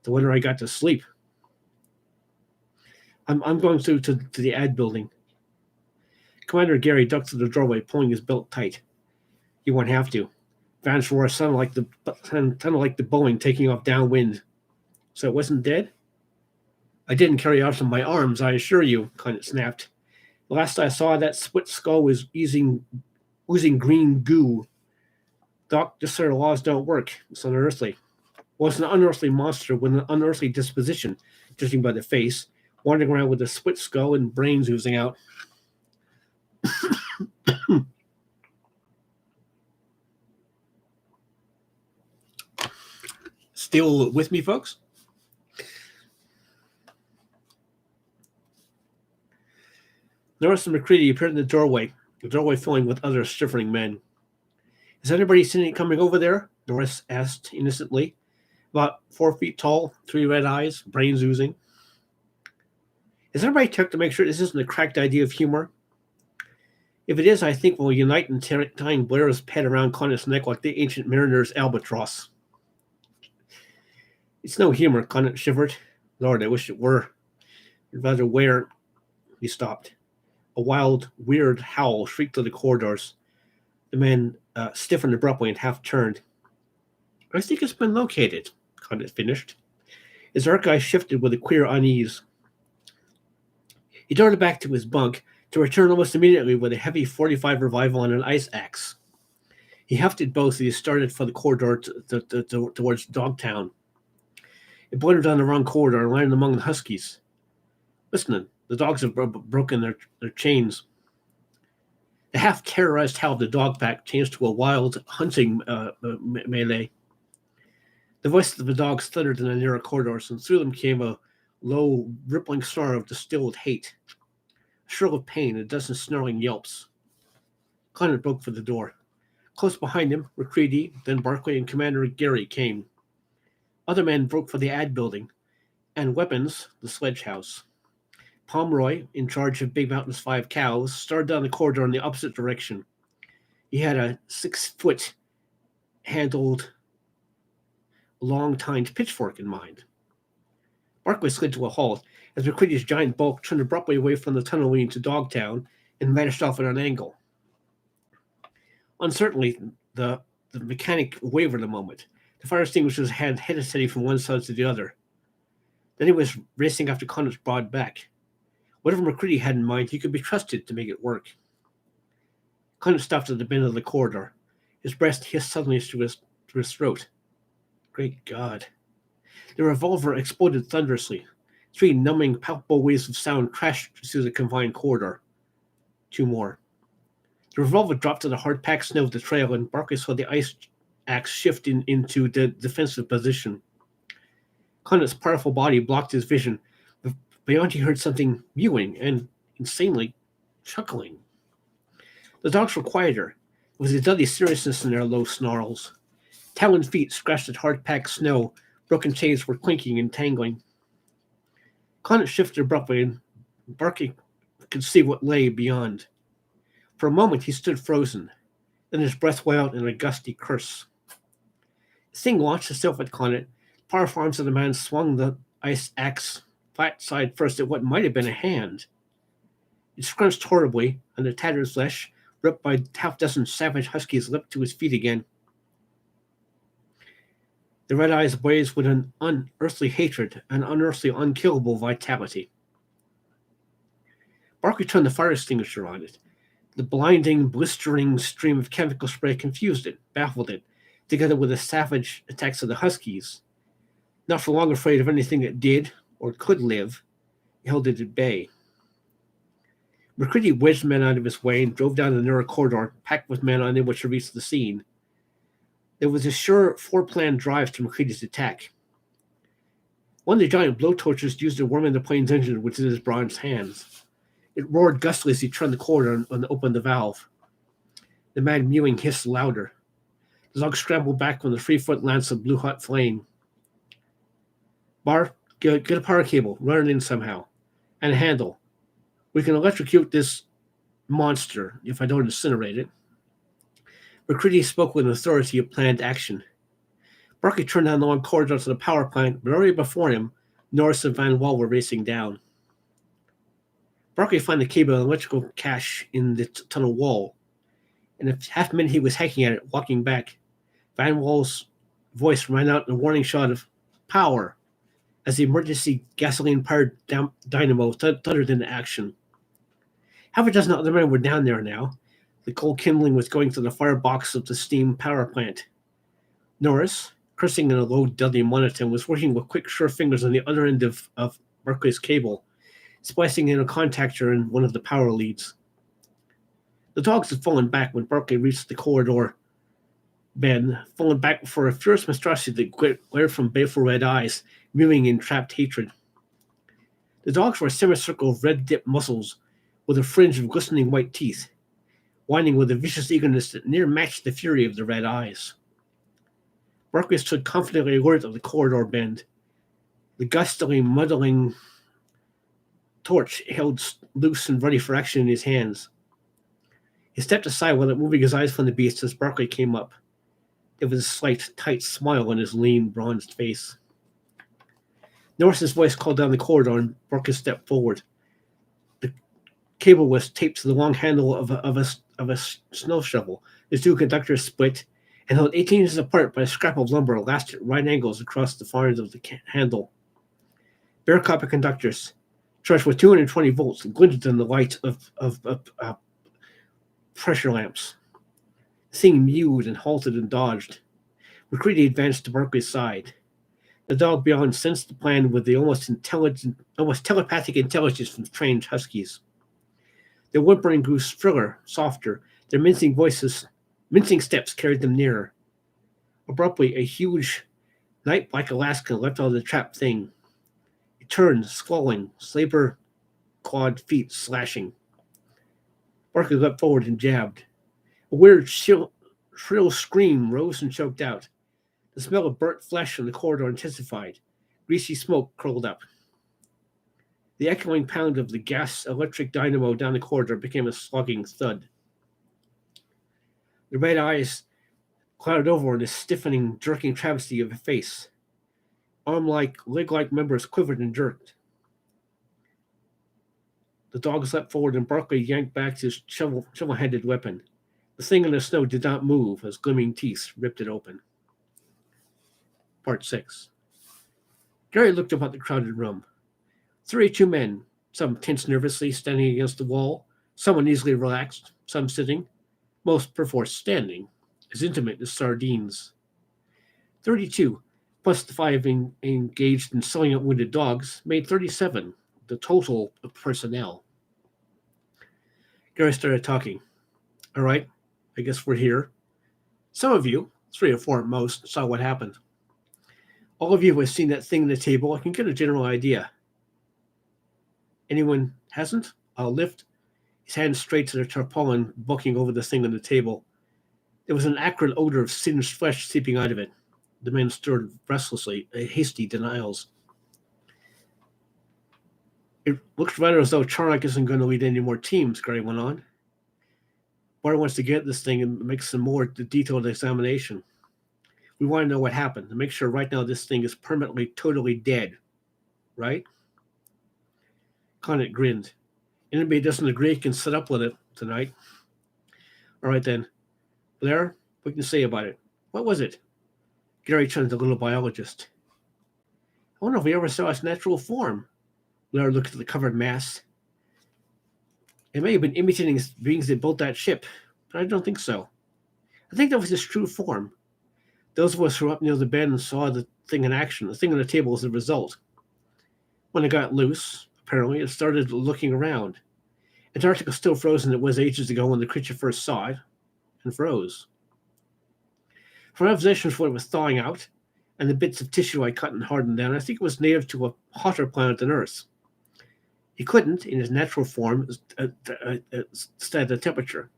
The wonder I got to sleep. I'm going to the ad building. Commander Gary ducked through the doorway, pulling his belt tight. You won't have to. Van's roar sounded like the Boeing taking off downwind. So it wasn't dead? I didn't carry out on my arms, I assure you, Conant snapped. The last I saw, that split skull was oozing green goo. Doc, this sort of laws don't work. It's unearthly. Well, it's an unearthly monster with an unearthly disposition, judging by the face, wandering around with a split skull and brains oozing out. Still with me, folks? Norris and McCready appeared in the doorway filling with other shivering men. Has anybody seen it coming over there? Norris asked innocently. About 4 feet tall, 3 red eyes, brains oozing. Has everybody checked to make sure this isn't a cracked idea of humor? If it is, I think we'll unite in tying Blair's pet around Conant's neck like the ancient mariner's albatross. It's no humor, Conant shivered. Lord, I wish it were. I'd rather wear... He stopped. A wild, weird howl shrieked through the corridors. The man stiffened abruptly and half turned. I think it's been located, Conant finished. His dark eyes shifted with a queer unease. He darted back to his bunk, to return almost immediately with a heavy 45 revival and an ice axe. He hefted both as he started for the corridor towards Dogtown. It blundered down the wrong corridor and landed among the huskies. Listening, the dogs have broken their chains. The half-terrorized howl of the dog pack changed to a wild hunting melee. The voices of the dogs thundered in the nearer corridors, and through them came a low, rippling snarl of distilled hate. A shrill of pain, a dozen snarling yelps. Conant broke for the door. Close behind him, McCready, then Barclay, and Commander Gary came. Other men broke for the ad building, and weapons, the sledge house. Pomeroy, in charge of Big Mountain's 5 cows, started down the corridor in the opposite direction. He had a 6-foot handled, long-tined pitchfork in mind. Barclay slid to a halt as McCready's giant bulk turned abruptly away from the tunnel leading to Dogtown and vanished off at an angle. Uncertainly, the mechanic wavered a moment. The fire extinguishers had headed steady from one side to the other. Then he was racing after Conant's broad back. Whatever McCready had in mind, he could be trusted to make it work. Conant stopped at the bend of the corridor. His breast hissed suddenly to his throat. Great God. The revolver exploded thunderously. 3 numbing, palpable waves of sound crashed through the confined corridor. 2 more. The revolver dropped to the hard-packed snow of the trail, and Barclay saw the ice axe shift into the defensive position. Conant's powerful body blocked his vision. Beyond, he heard something mewing and insanely chuckling. The dogs were quieter. There was a deadly seriousness in their low snarls. Taloned feet scratched at hard-packed snow. Broken chains were clinking and tangling. Conant shifted abruptly, and Barclay could see what lay beyond. For a moment, he stood frozen. Then his breath wailed in a gusty curse. The thing launched itself at Conant. The powerful arms of the man swung the ice axe flat side first at what might have been a hand. It scrunched horribly, and the tattered flesh, ripped by half-dozen savage huskies, leapt to his feet again. The red eyes blazed with an unearthly hatred, an unearthly, unkillable vitality. Barclay turned the fire extinguisher on it. The blinding, blistering stream of chemical spray confused it, baffled it, together with the savage attacks of the huskies. Not for long afraid of anything that did or could live, he held it at bay. McCready wedged men out of his way and drove down the narrow corridor, packed with men unable to reach the scene. There was a sure foreplanned drive to McCready's attack. One of the giant blowtorches used to warm the plane's engine within his bronze hands. It roared gustily as he turned the corridor and opened the valve. The mad mewing hissed louder. The dog scrambled back from the 3-foot lance of blue-hot flame. Bar, get a power cable, run it in somehow. And a handle. We can electrocute this monster if I don't incinerate it. McCready spoke with authority of planned action. Barkley turned down the long corridor to the power plant, but already before him, Norris and Van Wall were racing down. Barkley found the cable and electrical cache in the tunnel wall, and a half minute he was hacking at it, walking back. Van Wall's voice ran out in a warning shot of power as the emergency gasoline-powered dynamo thundered into action. Half a dozen other men were down there now. The coal kindling was going to the firebox of the steam power plant. Norris, cursing in a low, deadly monotone, was working with quick, sure fingers on the other end of Barkley's cable, splicing in a contactor in one of the power leads. The dogs had fallen back when Barkley reached the corridor bend, fallen back for a fierce monstrosity that glared from baleful red eyes, mewing in trapped hatred. The dogs were a semicircle of red-dipped muscles with a fringe of glistening white teeth, whining with a vicious eagerness that near matched the fury of the red eyes. Barkley stood confidently alert of the corridor bend, the gustily muddling torch held loose and ready for action in his hands. He stepped aside without moving his eyes from the beast as Barkley came up. There was a slight, tight smile on his lean, bronzed face. Norris's voice called down the corridor, and Barkley stepped forward. The cable was taped to the long handle of a snow shovel. The two conductors split and held 18 inches apart by a scrap of lumber lashed at right angles across the far end of the handle. Bare copper conductors, charged with 220 volts, glinted in the light of pressure lamps. The thing mewed and halted and dodged. McCready advanced to Barkley's side. The dog beyond sensed the plan with the almost telepathic intelligence from trained huskies. Their whimpering grew shriller, softer. Their mincing steps carried them nearer. Abruptly, a huge, night-black Alaskan leapt out of the trapped thing. It turned, squalling, saber-clawed feet slashing. Barkley leapt forward and jabbed. A weird, shrill scream rose and choked out. The smell of burnt flesh in the corridor intensified. Greasy smoke curled up. The echoing pound of the gas-electric dynamo down the corridor became a slugging thud. The red eyes clouded over in a stiffening, jerking travesty of a face. Arm-like, leg-like members quivered and jerked. The dog leapt forward and Barkley yanked back his shovel-handed weapon. The thing in the snow did not move as gleaming teeth ripped it open. Part 6. Gary looked about the crowded room. 32 men, some tense nervously, standing against the wall, some uneasily relaxed, some sitting, most perforce standing, as intimate as sardines. 32, plus the 5 engaged in sewing up wounded dogs, made 37, the total of personnel. Gary started talking. All right, I guess we're here. Some of you, 3 or 4 at most, saw what happened. All of you who have seen that thing on the table, I can get a general idea. Anyone hasn't? I'll lift his hand straight to the tarpaulin bulking over the thing on the table. There was an acrid odor of singed flesh seeping out of it. The man stirred restlessly, hasty denials. It looks rather as though Charnock isn't going to lead any more teams, Gary went on. Bart wants to get this thing and make some more detailed examination. We want to know what happened to make sure right now this thing is permanently, totally dead. Right? Conant grinned. Anybody doesn't agree can sit up with it tonight. All right then. Blair, what can you say about it? What was it? Gary turned to the little biologist. I wonder if we ever saw its natural form. Blair looked at the covered mass. It may have been imitating beings that built that ship, but I don't think so. I think that was its true form. Those of us who were up near the bend and saw the thing in action, the thing on the table was the result. When it got loose, apparently, it started looking around. Antarctica still frozen it was ages ago when the creature first saw it, and froze. From observations when it was thawing out, and the bits of tissue I cut and hardened down, I think it was native to a hotter planet than Earth. He couldn't, in his natural form, stand the temperature.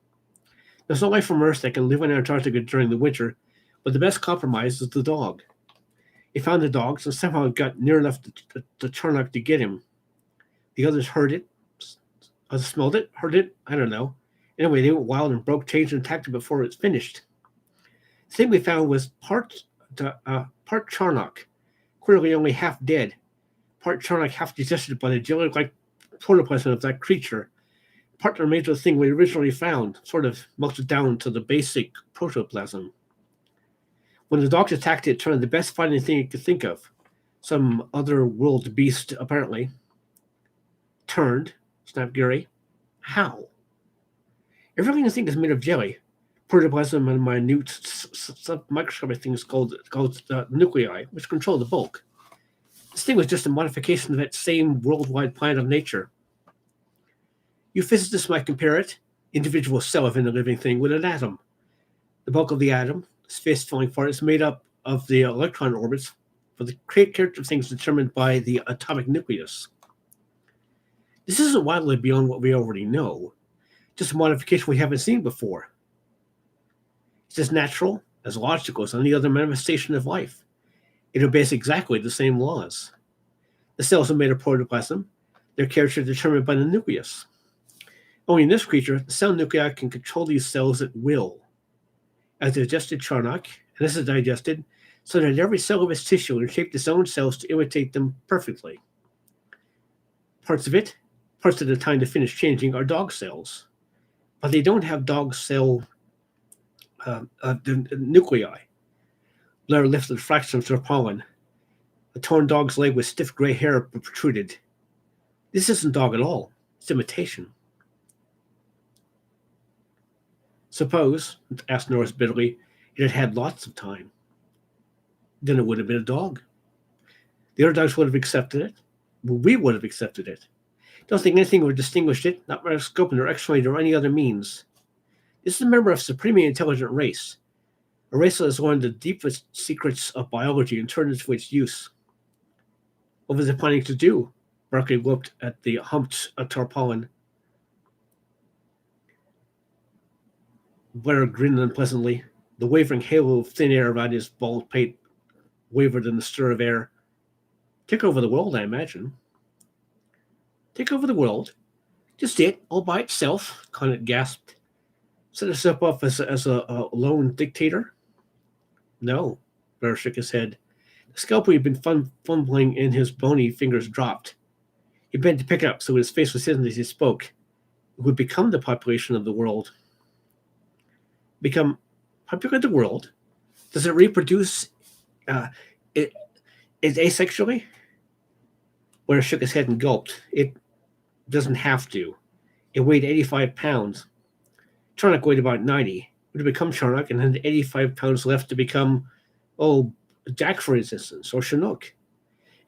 There's no life from Earth that can live in Antarctica during the winter, but the best compromise is the dog. He found the dogs and somehow got near enough to Charnock to get him. The others heard it, smelled it, heard it, I don't know. Anyway, they went wild and broke, changed, and attacked it before it was finished. The thing we found was part charnock, clearly only half dead, part charnock half digested by the jelly-like protoplasm of that creature. Part the remains of the thing we originally found, sort of melted down to the basic protoplasm. When the dogs attacked it, it turned the best fighting thing it could think of. Some other world beast, apparently. Turned, snapped Gary. How? Everything I think is made of jelly. Protoplasm and minute microscopic things called nuclei, which control the bulk. This thing was just a modification of that same worldwide plan of nature. You physicists might compare it, individual cell of any living thing, with an atom. The bulk of the atom, this fist-filling part, is made up of the electron orbits for the character of things determined by the atomic nucleus. This isn't wildly beyond what we already know, just a modification we haven't seen before. It's as natural, as logical as any other manifestation of life. It obeys exactly the same laws. The cells are made of protoplasm, their character determined by the nucleus. Only in this creature, the cell nuclei can control these cells at will. As digested charnock, and as is digested, so that every cell of its tissue can shape its own cells to imitate them perfectly. Parts of the time to finish changing, are dog cells, but they don't have dog cell nuclei. Blair lifted fractions of pollen. A torn dog's leg with stiff gray hair protruded. This isn't dog at all. It's imitation. Suppose, asked Norris bitterly, it had had lots of time. Then it would have been a dog. The other dogs would have accepted it. We would have accepted it. Don't think anything would have distinguished it, not microscope or X-ray or any other means. This is a member of a supremely intelligent race, a race that has learned the deepest secrets of biology and turned it to its use. What was it planning to do? Berkeley looked at the humped tarpaulin. Blair grinned unpleasantly. The wavering halo of thin air around his bald pate wavered in the stir of air. Take over the world, I imagine. Take over the world? Just it, all by itself, Conant gasped. Set itself up as a lone dictator? No, Blair shook his head. The scalpel he'd been fumbling in his bony fingers dropped. He bent to pick it up, so his face was hidden as he spoke. It would become the population of the world. Become popular of the world? Does it reproduce asexually? Blair shook his head and gulped. It doesn't have to. It weighed 85 pounds. Charnock weighed about 90. It would have become Charnock and had 85 pounds left to become, Jack, for instance, or Chinook.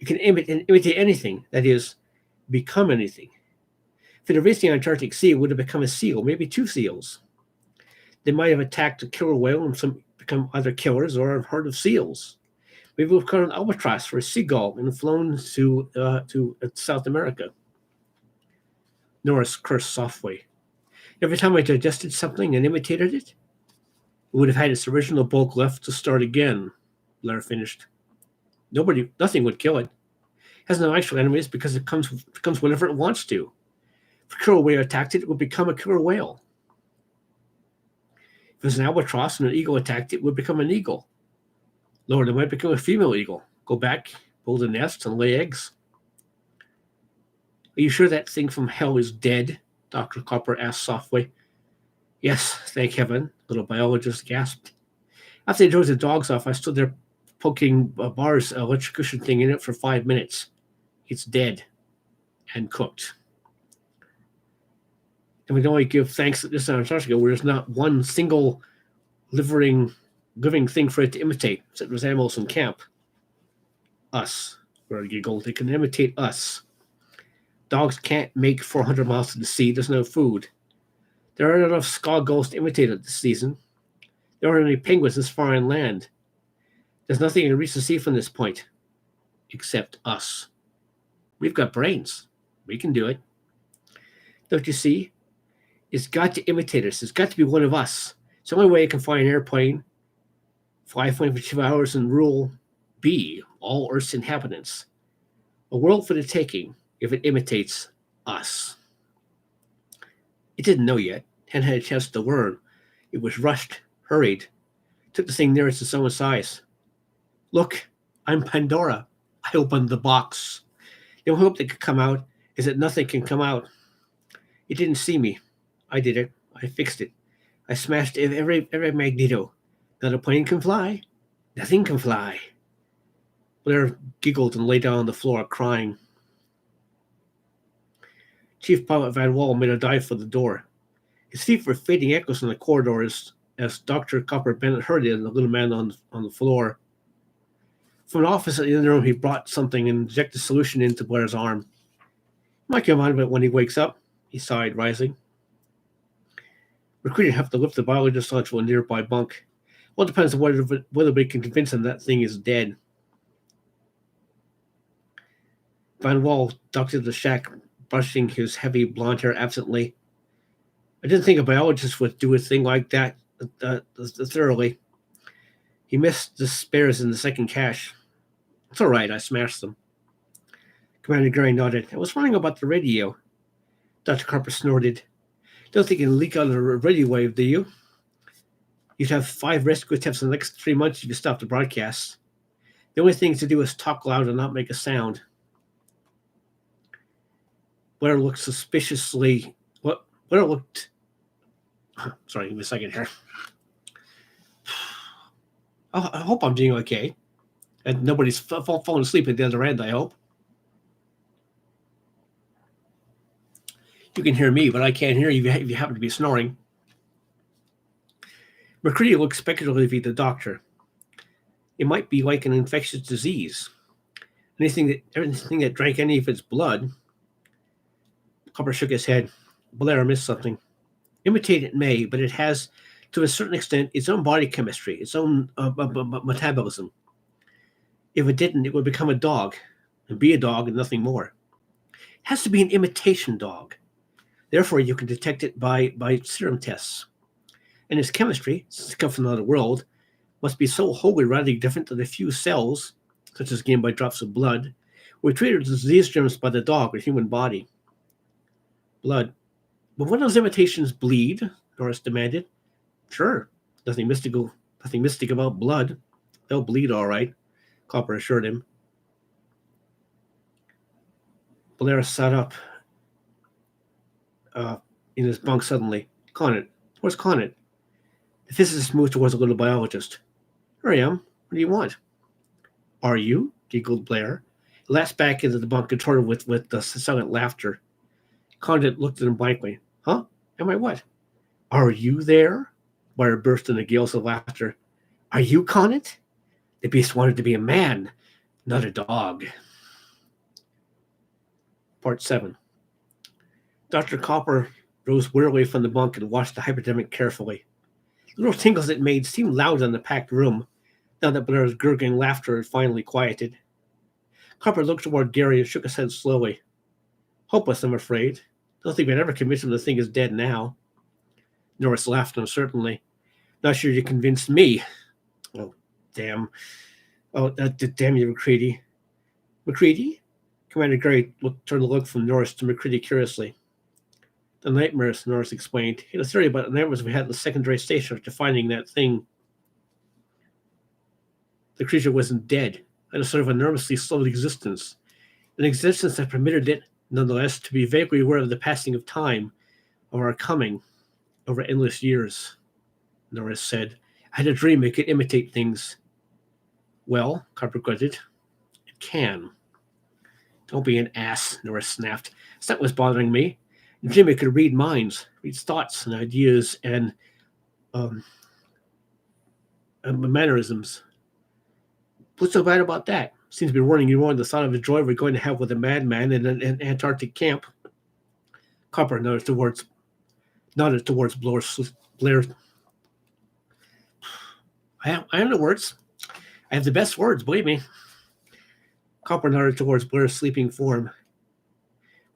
It can imitate anything, that is, become anything. If it had reached the Antarctic Sea, it would have become a seal, maybe two seals. They might have attacked a killer whale and become either killers or a herd of seals. Maybe we've caught an albatross or a seagull and flown to South America. Norris cursed softly. Every time I digested something and imitated it, it would have had its original bulk left to start again, Blair finished. Nothing would kill it. It has no actual enemies because it becomes whatever it wants to. If a killer whale attacked it, it would become a killer whale. If it was an albatross and an eagle attacked it, it would become an eagle. Lord, it might become a female eagle. Go back, build a nest, and lay eggs. Are you sure that thing from hell is dead? Dr. Copper asked softly. Yes, thank heaven, the little biologist gasped. After they drove the dogs off, I stood there poking Bar's electrocution thing in it for 5 minutes. It's dead and cooked. And we can only give thanks that this is Antarctica, where there's not one single living thing for it to imitate, except there's animals in camp. Us, Barr giggled. They can imitate us. Dogs can't make 400 miles to the sea. There's no food. There aren't enough ska gulls to imitate it this season. There aren't any penguins this far inland. There's nothing to reach the sea from this point, except us. We've got brains. We can do it. Don't you see? It's got to imitate us. It's got to be one of us. It's the only way it can fly an airplane, fly for 2 hours, and rule all Earth's inhabitants. A world for the taking if it imitates us. It didn't know yet, hadn't had a chance to learn. It was rushed, hurried, took the thing nearest its own size. Look, I'm Pandora. I opened the box. The only hope that could come out is that nothing can come out. It didn't see me. I did it. I fixed it. I smashed every magneto. Not a plane can fly. Nothing can fly. Blair giggled and lay down on the floor, crying. Chief Pilot Van Wall made a dive for the door. His feet were fading echoes in the corridor as Dr. Copper Bennett heard it and the little man on the floor. From an office in the other room, he brought something and injected solution into Blair's arm. Might come out of it when he wakes up, he sighed, rising. McCready have to lift the biologist onto a nearby bunk. Well, it depends on whether we can convince him that thing is dead. Van Wall ducked into the shack, brushing his heavy blonde hair absently. I didn't think a biologist would do a thing like that thoroughly. He missed the spares in the second cache. It's all right, I smashed them. Commander Gary nodded. I was wondering about the radio. Dr. Carper snorted. Don't think it can leak out of a radio wave, do you? You'd have 5 rescue attempts in the next 3 months if you stopped the broadcast. The only thing to do is talk loud and not make a sound. Blair looked suspiciously. Blair looked. Sorry, give me a second here. I hope I'm doing okay. And nobody's falling asleep at the other end, I hope. You can hear me, but I can't hear you if you happen to be snoring. McCready looked speculatively at the doctor. It might be like an infectious disease. Anything that drank any of its blood. Copper shook his head. Blair missed something. Imitate it may, but it has, to a certain extent, its own body chemistry, its own metabolism. If it didn't, it would become a dog, and be a dog and nothing more. It has to be an imitation dog. Therefore, you can detect it by serum tests. And its chemistry, since it comes from another world, must be so wholly radically different that a few cells, such as gained by drops of blood, were treated as disease germs by the dog or human body. Blood. But when those imitations bleed, Norris demanded. Sure, nothing mystic about blood. They'll bleed all right, Copper assured him. Blair sat up in his bunk suddenly. Conant. Where's Conant? The physicist moved towards the little biologist. Here I am. What do you want? Are you? Giggled Blair. He lapsed back into the bunk, contorted with the silent laughter. Condit looked at him blankly. Huh? Am I what? Are you there? Blair burst into gales of laughter. Are you Condit? The beast wanted to be a man, not a dog. Part 7. Dr. Copper rose wearily from the bunk and watched the hypodermic carefully. The little tingles it made seemed loud in the packed room, now that Blair's gurgling laughter had finally quieted. Copper looked toward Gary and shook his head slowly. Hopeless, I'm afraid. Don't think we'd ever convince him the thing is dead now. Norris laughed uncertainly. Not sure you convinced me. Oh, damn. Oh, damn you, McCready. McCready? Commander Gray turned to look from Norris to McCready curiously. The nightmares, Norris explained. He had a theory about the nightmares we had at the secondary station after finding that thing. The creature wasn't dead, had a sort of enormously slow existence. An existence that permitted it, nonetheless, to be vaguely aware of the passing of time, of our coming, over endless years. Norris said, I had a dream it could imitate things. Well, Copper grunted, it can. Don't be an ass, Norris snapped. That's not what's bothering me. The dream it could read minds, read thoughts and ideas and mannerisms. What's so bad about that? Seems to be warning you more than the thought of a joy we're going to have with a madman in an Antarctic camp. Copper nodded towards Blair. I have the words. I have the best words, believe me. Copper nodded towards Blair's sleeping form.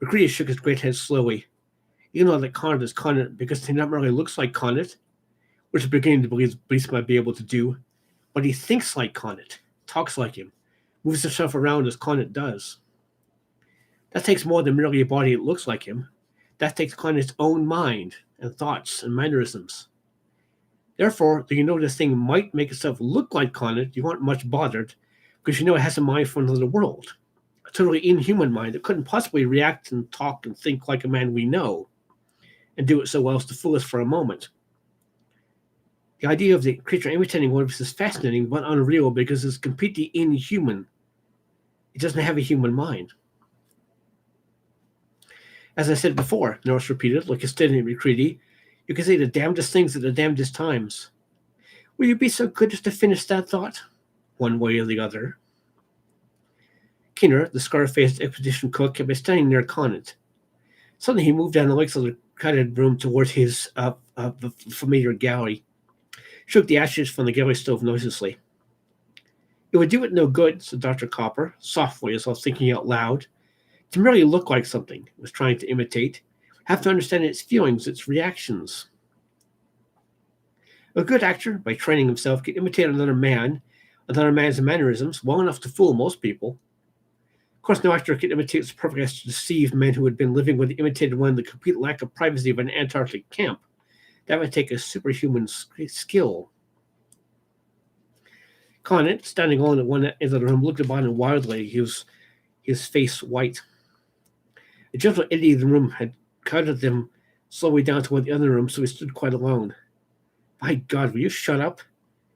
McCready shook his great head slowly. You know that Condit is Condit because he not merely looks like Condit, which is beginning to believe the police might be able to do, but he thinks like Condit, talks like him, moves himself around as Condit does. That takes more than merely a body that looks like him. That takes Conant's own mind and thoughts and mannerisms. Therefore, though you know this thing might make itself look like Conant, you aren't much bothered because you know it has a mind for another world, a totally inhuman mind that couldn't possibly react and talk and think like a man we know and do it so well as to fool us for a moment. The idea of the creature imitating one of us is fascinating but unreal because it's completely inhuman. It doesn't have a human mind. As I said before, Norris repeated, like a steady McCready, you can say the damnedest things at the damnedest times. Will you be so good as to finish that thought? One way or the other. Kinner, the scar-faced expedition cook, had been standing near Conant. Suddenly he moved down the length of the crowded room towards his the familiar galley, shook the ashes from the galley stove noiselessly. It would do it no good, said Dr. Copper, softly as though thinking out loud, to merely look like something it was trying to imitate, have to understand its feelings, its reactions. A good actor, by training himself, can imitate another man's mannerisms, well enough to fool most people. Of course, no actor could imitate so perfectly as to deceive men who had been living with the imitated one in the complete lack of privacy of an Antarctic camp. That would take a superhuman skill. Conant, standing alone at one end of the room, looked about him wildly, his face white. A gentle eddy in the room had crowded them slowly down toward the other room, so he stood quite alone. My God, will you shut up?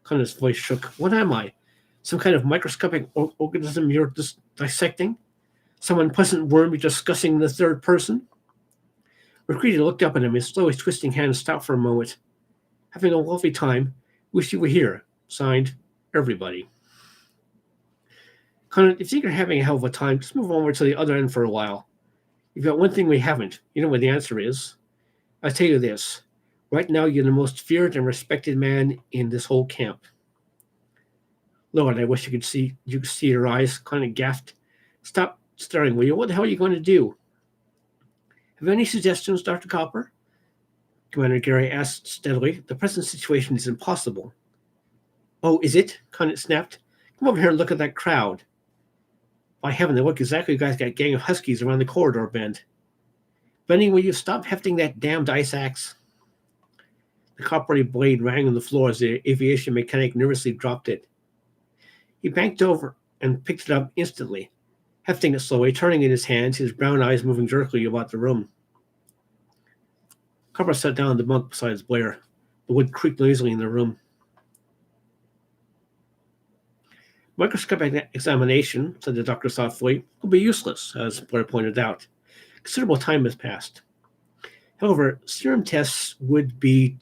Conant's voice shook. What am I? Some kind of microscopic organism you're dissecting? Some unpleasant worm you're discussing in the third person? McCready looked up at him, his slowly twisting hand stopped for a moment. Having a lovely time. Wish you were here. Signed, Everybody. Conant, if you think you're having a hell of a time, just move over to the other end for a while. You've got one thing we haven't. You know what the answer is. I'll tell you this. Right now, you're the most feared and respected man in this whole camp. Lord, I wish you could see your eyes. Conant gasped. Stop staring, will you? What the hell are you going to do? Have you any suggestions, Dr. Copper? Commander Gary asked steadily. The present situation is impossible. Oh, is it? Conant snapped. Come over here and look at that crowd. By heaven, they look exactly like that gang of huskies around the corridor bend. Benny, will you stop hefting that damned ice axe? The coppery blade rang on the floor as the aviation mechanic nervously dropped it. He banked over and picked it up instantly, hefting it slowly, turning in his hands, his brown eyes moving jerkily about the room. Copper sat down on the bunk beside Blair. The wood creaked noisily in the room. Microscopic examination, said the doctor thoughtfully, will be useless, as Blair pointed out. Considerable time has passed. However, serum tests would be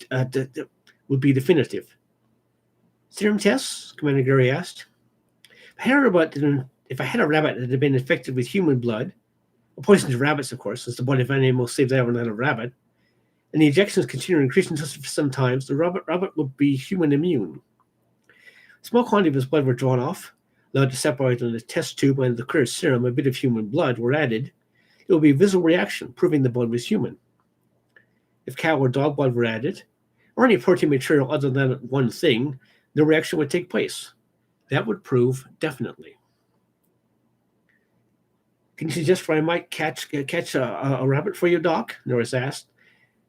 definitive. Serum tests? Commander Gary asked. If I had a rabbit that had been infected with human blood, a poison to rabbits, of course, since the blood of animals saves out a rabbit, and the injections continue increasing for some time, the rabbit would be human immune. A small quantity of his blood were drawn off, allowed to separate in the test tube, and the clear serum, a bit of human blood, were added. It would be a visible reaction, proving the blood was human. If cow or dog blood were added, or any protein material other than one thing, no reaction would take place. That would prove definitely. Can you suggest where I might catch a rabbit for you, Doc? Norris asked.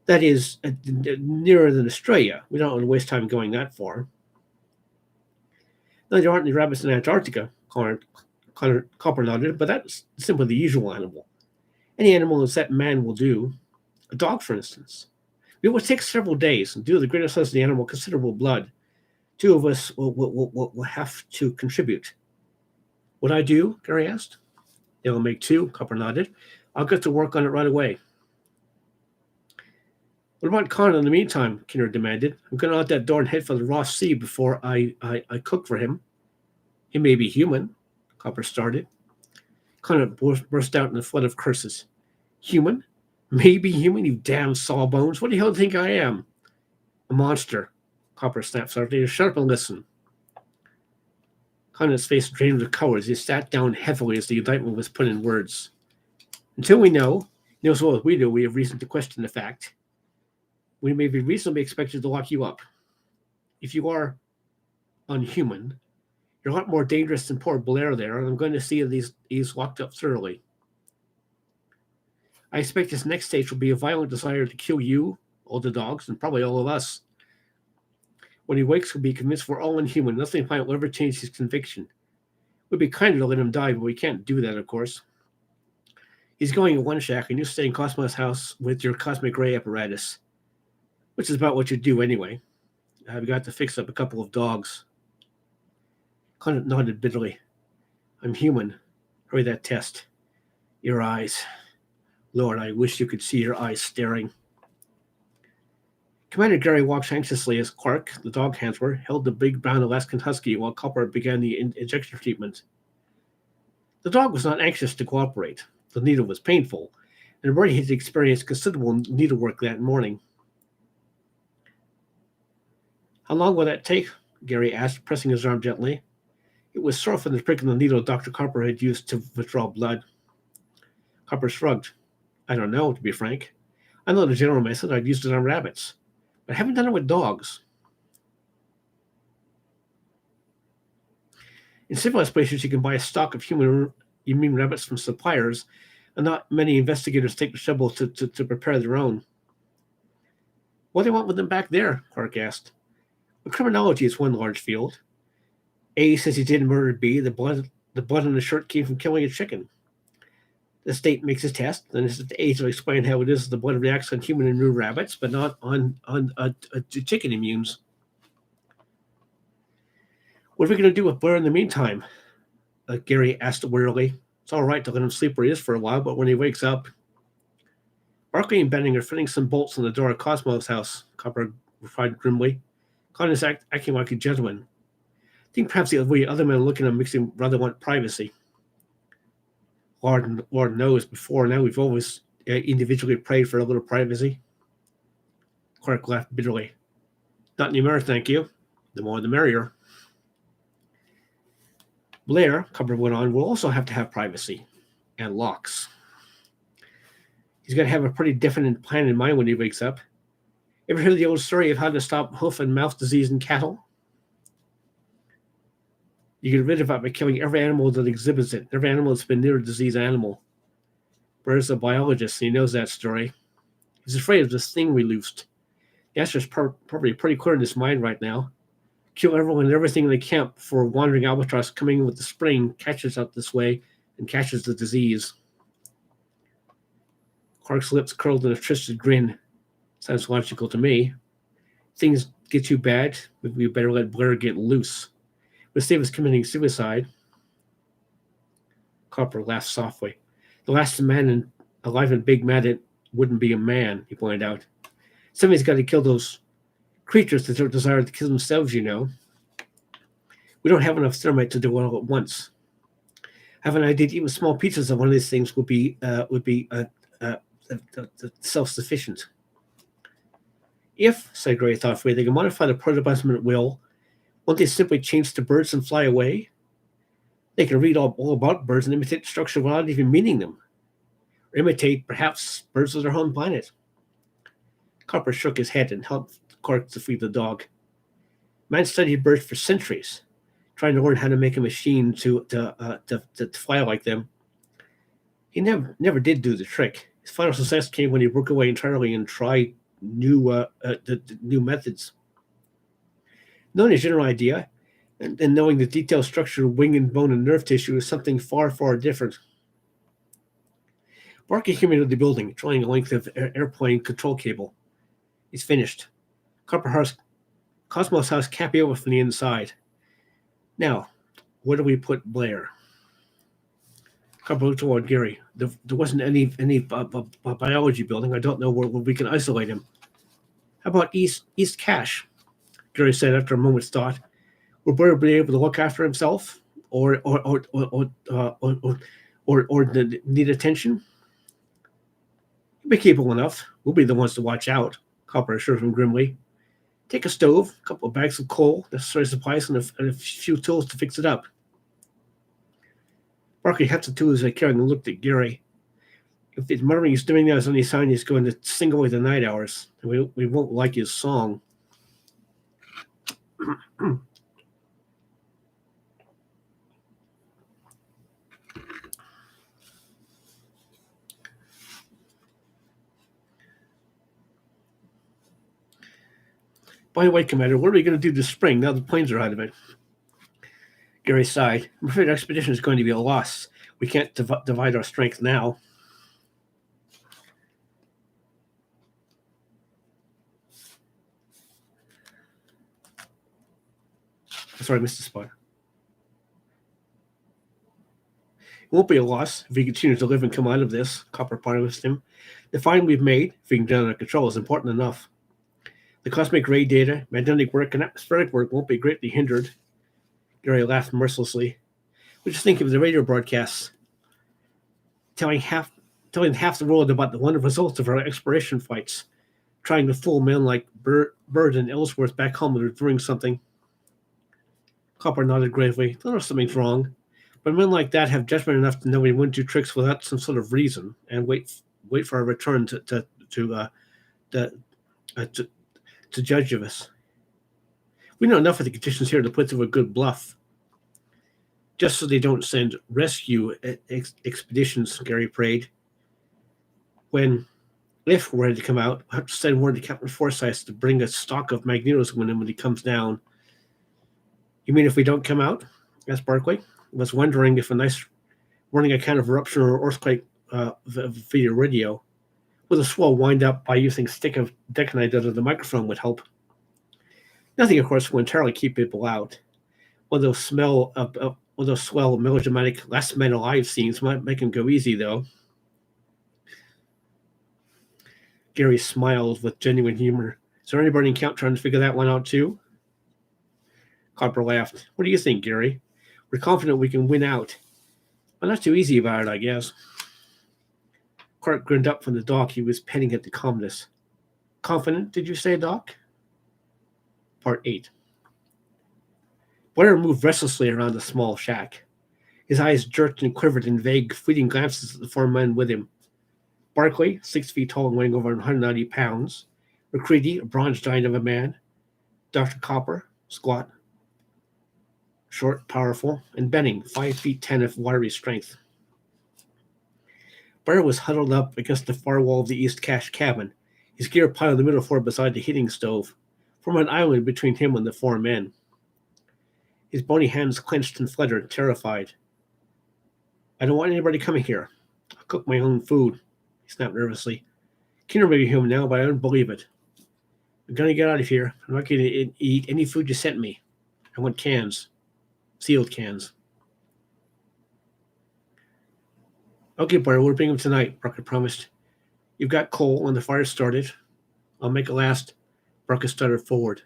That is, nearer than Australia. We don't want to waste time going that far. No, there aren't any rabbits in Antarctica, Copper nodded, but that's simply the usual animal. Any animal except man will do. A dog, for instance. It will take several days and due to the greater size of the animal, considerable blood. Two of us will have to contribute. What I do? Gary asked. They will make two, Copper nodded. I'll get to work on it right away. What about Con in the meantime? Kinner demanded. I'm going out that door and head for the Ross Sea before I cook for him. He may be human, Copper started. Connor burst out in a flood of curses. Human? Maybe human, you damn sawbones. What do you think I am? A monster, Copper snapped sharply. Shut up and listen. Connor's face drained with color as he sat down heavily as the indictment was put in words. Until we know as well as we do, we have reason to question the fact. We may be reasonably expected to lock you up. If you are unhuman, you're a lot more dangerous than poor Blair there, and I'm going to see that he's locked up thoroughly. I expect his next stage will be a violent desire to kill you, all the dogs, and probably all of us. When he wakes, he'll be convinced we're all inhuman. Nothing planet will ever change his conviction. It would be kinder to let him die, but we can't do that, of course. He's going in one shack, and you stay in Cosmos House with your cosmic ray apparatus, which is about what you do anyway. I've got to fix up a couple of dogs. Conant nodded bitterly. I'm human. Hurry that test. Your eyes. Lord, I wish you could see your eyes staring. Commander Gary walked anxiously as Quark, the dog handler, held the big brown Alaskan husky while Copper began the injection treatment. The dog was not anxious to cooperate. The needle was painful, and already had experienced considerable needlework that morning. How long will that take? Gary asked, pressing his arm gently. It was sore from the prick of the needle Dr. Copper had used to withdraw blood. Copper shrugged. I don't know, to be frank. I know the general method. I've used it on rabbits. But I haven't done it with dogs. In civilized places, you can buy a stock of human immune rabbits from suppliers, and not many investigators take the trouble to prepare their own. What do they want with them back there? Quark asked. Well, criminology is one large field. A says he didn't murder B. The blood on the shirt came from killing a chicken. The state makes a test, and it's the A to explain how it is the blood reacts on human immune rabbits, but not on chicken immunes. What are we going to do with Blair in the meantime? Gary asked wearily. It's all right to let him sleep where he is for a while, but when he wakes up... Barkley and Benning are fitting some bolts on the door of Cosmos House, Copper replied grimly. Conant is acting like a gentleman. I think perhaps the way other men look at him makes him rather want privacy. Lord knows, before now we've always individually prayed for a little privacy. Quark laughed bitterly. Not anymore, thank you. The more the merrier. Blair, Copper went on, will also have to have privacy. And locks. He's got to have a pretty definite plan in mind when he wakes up. Ever heard the old story of how to stop hoof and mouth disease in cattle? You get rid of it by killing every animal that exhibits it, every animal that's been near a diseased animal. Blair's a biologist, and he knows that story. He's afraid of this thing we loosed. The answer is probably pretty clear in his mind right now. Kill everyone and everything in the camp before wandering albatross coming in with the spring catches up this way and catches the disease. Quark's lips curled in a twisted grin. Sounds logical to me. Things get too bad, we better let Blair get loose. We'll save us committing suicide. Copper laughed softly. The last man alive and big mad wouldn't be a man, he pointed out. Somebody's got to kill those creatures that don't desire to kill themselves, you know. We don't have enough thermite to do it all at once. I have an idea that even small pieces of one of these things would be self-sufficient. If, said Gray thoughtfully, they can modify the protoplasm at will, won't they simply change to birds and fly away? They can read all about birds and imitate structure without even meaning them. Or imitate, perhaps, birds of their home planet. Copper shook his head and helped Quark to feed the dog. Man studied birds for centuries, trying to learn how to make a machine to fly like them. He never did do the trick. His final success came when he broke away entirely and tried new methods. Knowing a general idea and knowing the detailed structure of wing and bone and nerve tissue is something far, far different. Barkley came into the building, drawing a length of airplane control cable. He's finished. Cosmos House can't be over from the inside. Now, where do we put Blair? Copper looked toward Gary. There wasn't any biology building. I don't know where we can isolate him. How about East Cache? Gary said after a moment's thought. Will Blair be able to look after himself, or need attention? He'll be capable enough. We'll be the ones to watch out. Copper assured him grimly. Take a stove, a couple of bags of coal, necessary supplies, and a few tools to fix it up. Barkley had the tools he carried and looked at Gary. If the muttering he's doing now is any sign he's going to sing away the night hours, and we won't like his song. By the way, Commander, what are we going to do this spring now the planes are out of it? Gary sighed. I'm afraid our expedition is going to be a loss. We can't divide our strength now. Sorry, I missed the spot. It won't be a loss if we continue to live and come out of this, Copper promised him. The find we've made, if we can get under control, is important enough. The cosmic ray data, magnetic work, and atmospheric work won't be greatly hindered. Gary laughed mercilessly. We just think of the radio broadcasts telling half the world about the wonderful results of our exploration flights, trying to fool men like Bird and Ellsworth back home that are doing something. Copper nodded gravely. Don't know if something's wrong, but men like that have judgment enough to know we wouldn't do tricks without some sort of reason and wait for our return to judge of us. We know enough of the conditions here to put through a good bluff. Just so they don't send rescue expeditions, Gary prayed. If we're ready to come out, we'll have to send word to Captain Forsyth to bring a stock of magnetos when he comes down. You mean if we don't come out? Asked Barclay. I was wondering if a nice running account of eruption or earthquake via radio with a swell wind up by using stick of decanite under the microphone would help. Nothing, of course, will entirely keep people out. One of those swell melodramatic last man alive scenes might make him go easy, though. Gary smiled with genuine humor. Is there anybody in camp trying to figure that one out, too? Copper laughed. What do you think, Gary? We're confident we can win out. Well, not too easy about it, I guess. Clark grinned up from the dock. He was penning at the calmness. Confident, did you say, Doc? Part 8. Blair moved restlessly around the small shack. His eyes jerked and quivered in vague, fleeting glances at the four men with him. Barclay, 6 feet tall and weighing over 190 pounds. McCready, a bronze giant of a man. Dr. Copper, squat, short, powerful. And Benning, 5 feet 10 of wiry strength. Blair was huddled up against the far wall of the East Cache cabin, his gear piled on the middle floor beside the heating stove, forming an island between him and the four men. His bony hands clenched and fluttered, terrified. I don't want anybody coming here. I'll cook my own food, he snapped nervously. Keener may be home now, but I don't believe it. I'm going to get out of here. I'm not going to eat any food you sent me. I want cans. Sealed cans. Okay, Blair, we'll bring them tonight, Brucker promised. You've got coal and the fire started. I'll make it last. Brucker stuttered forward.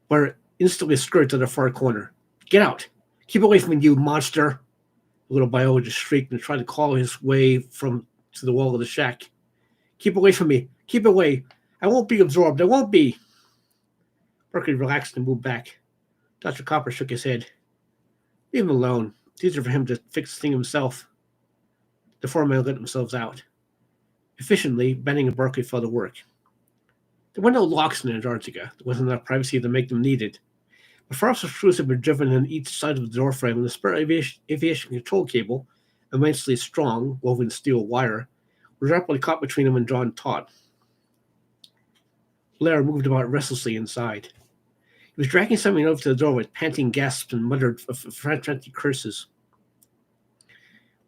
Blair instantly skirted to the far corner. Get out! Keep away from me, you monster! The little biologist shrieked and tried to claw his way to the wall of the shack. Keep away from me! Keep away! I won't be absorbed! I won't be! Berkeley relaxed and moved back. Dr. Copper shook his head. Leave him alone. It's easier for him to fix the thing himself. The four men let themselves out. Efficiently, Benning and Berkeley fell to work. There were no locks in Antarctica. There wasn't enough privacy to make them needed. But fossil screws had been driven on each side of the doorframe, and the spare aviation control cable, immensely strong, woven steel wire, was rapidly caught between them and drawn taut. Blair moved about restlessly inside. He was dragging something over to the door with panting gasps and muttered frantic curses.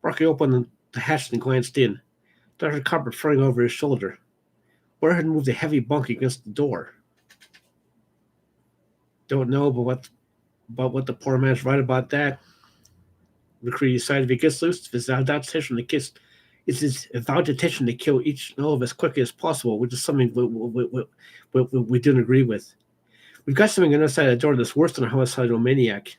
Berkeley opened the hatch and glanced in. Dr. Copper throwing over his shoulder. Blair had moved a heavy bunk against the door. Don't know but what the poor man's right about that. McCready decided if he gets loose, it's his avowed intention to kill each and all of us as quickly as possible, which is something we didn't agree with. We've got something on the other side of the door that's worse than a homicidal maniac.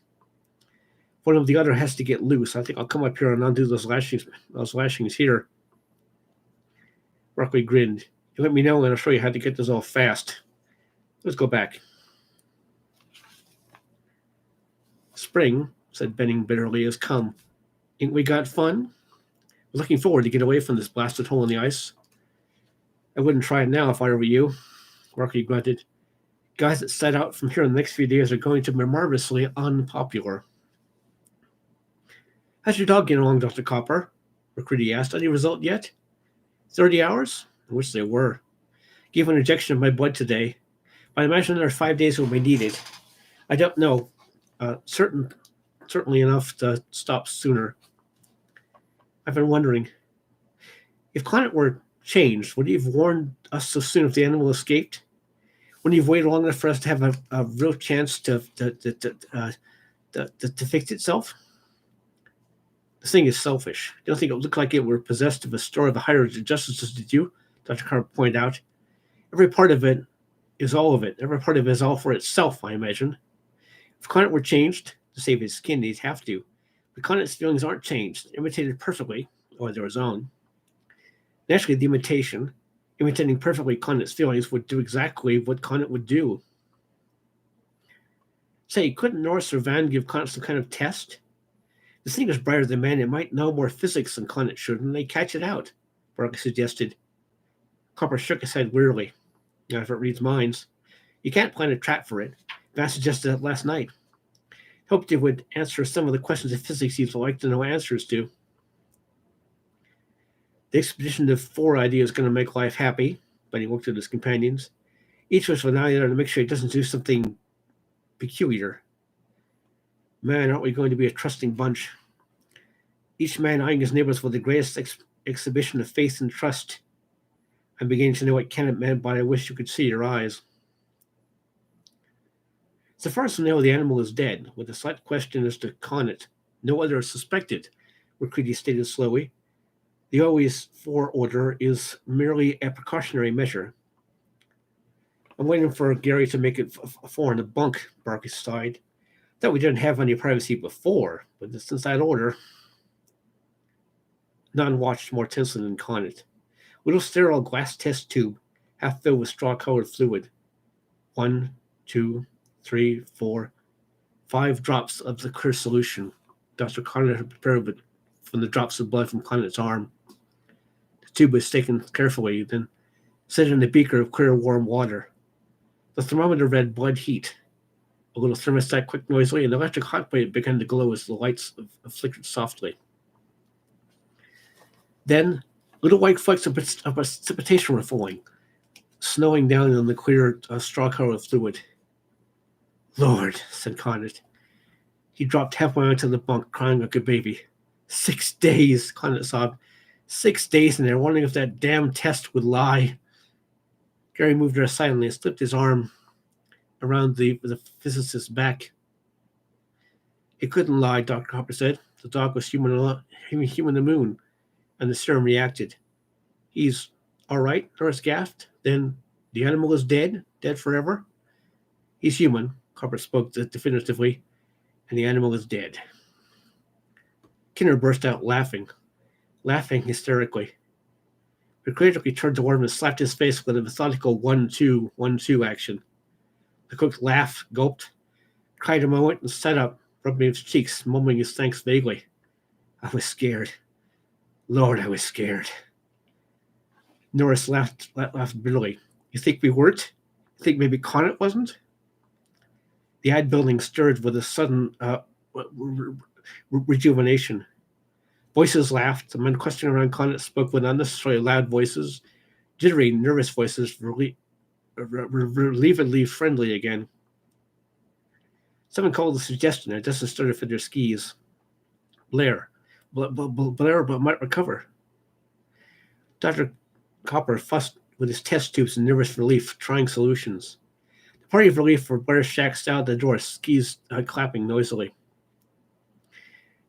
One of the other has to get loose. I think I'll come up here and undo those lashings here. Berkeley grinned. You let me know and I'll show you how to get this off fast. Let's go back. Spring, said Benning bitterly, has come. Ain't we got fun? We're looking forward to get away from this blasted hole in the ice. I wouldn't try it now if I were you. Berkeley grunted. Guys that set out from here in the next few days are going to be marvelously unpopular. How's your dog getting along, Dr. Copper? McCready asked. Any result yet? 30 hours? I wish there were. Gave an injection of my blood today. I imagine there are 5 days when we need it. I don't know. Certainly enough to stop sooner. I've been wondering, if climate were changed, would he have warned us so soon if the animal escaped? Wouldn't he have waited long enough for us to have a real chance to fix itself? This thing is selfish. I don't think it looked like it were possessed of a store of the higher injustices, did you? Dr. Carr pointed out. Every part of it is all of it. Every part of it is all for itself, I imagine. If Conant were changed to save his skin, he'd have to. But Conant's feelings aren't changed, imitated perfectly, or they're his own. Naturally, the imitating perfectly Conant's feelings, would do exactly what Conant would do. Say, couldn't Norris or Van give Conant some kind of test? This thing is brighter than man. It might know more physics than Conant should, and they catch it out, Barker suggested. Copper shook his head wearily. Not if it reads minds. You can't plan a trap for it. Van suggested that last night. Hoped it would answer some of the questions of physics he'd like to know answers to. The expedition to 4 idea is going to make life happy, but he looked at his companions. Each was relying on to make sure he doesn't do something peculiar. Man, aren't we going to be a trusting bunch? Each man eyeing his neighbors with the greatest exhibition of faith and trust. I'm beginning to know what Kenneth meant, but I wish you could see your eyes. So far as we know, the animal is dead, with a slight question as to Conant. No other is suspected, Recready stated slowly. The always for order is merely a precautionary measure. I'm waiting for Gary to make it 4 in the bunk, Barker sighed. Thought we didn't have any privacy before, but since that order. None watched more tensely than Conant. Little sterile glass test tube, half filled with straw-colored fluid. 1, 2, 3, 4, 5 drops of the clear solution. Dr. Conant had prepared from the drops of blood from Conant's arm. The tube was taken carefully, then set in a beaker of clear, warm water. The thermometer read blood heat. A little thermostat clicked noisily, and the electric hot plate began to glow as the lights flickered softly. Then, little white flecks of precipitation were falling, snowing down on the clear straw-colored fluid. Lord, said Conant. He dropped halfway onto the bunk, crying like a baby. 6 days, Conant sobbed. 6 days, and they're wondering if that damn test would lie. Gary moved her silently and slipped his arm around the physicist's back. It couldn't lie, Dr. Copper said. The dog was human the moon, and the serum reacted. He's all right, Norris gasped. Then the animal is dead? Dead forever? He's human, Copper spoke definitively, and the animal is dead. Kinner burst out laughing hysterically. He critically turned toward him and slapped his face with a methodical 1-2, 1-2 action. The cook laughed, gulped, cried a moment, and sat up, rubbing his cheeks, mumbling his thanks vaguely. I was scared. Lord, I was scared. Norris laughed bitterly. You think we weren't? You think maybe Conant wasn't? The ad building stirred with a sudden rejuvenation. Voices laughed. The men questioning around Conant spoke with unnecessarily loud voices, jittery, nervous voices, relievedly friendly again. Someone called the suggestion that Dustin started for their skis. Blair but might recover. Dr. Copper fussed with his test tubes in nervous relief, trying solutions. The party of relief for Blair shacked out the door, skis clapping noisily.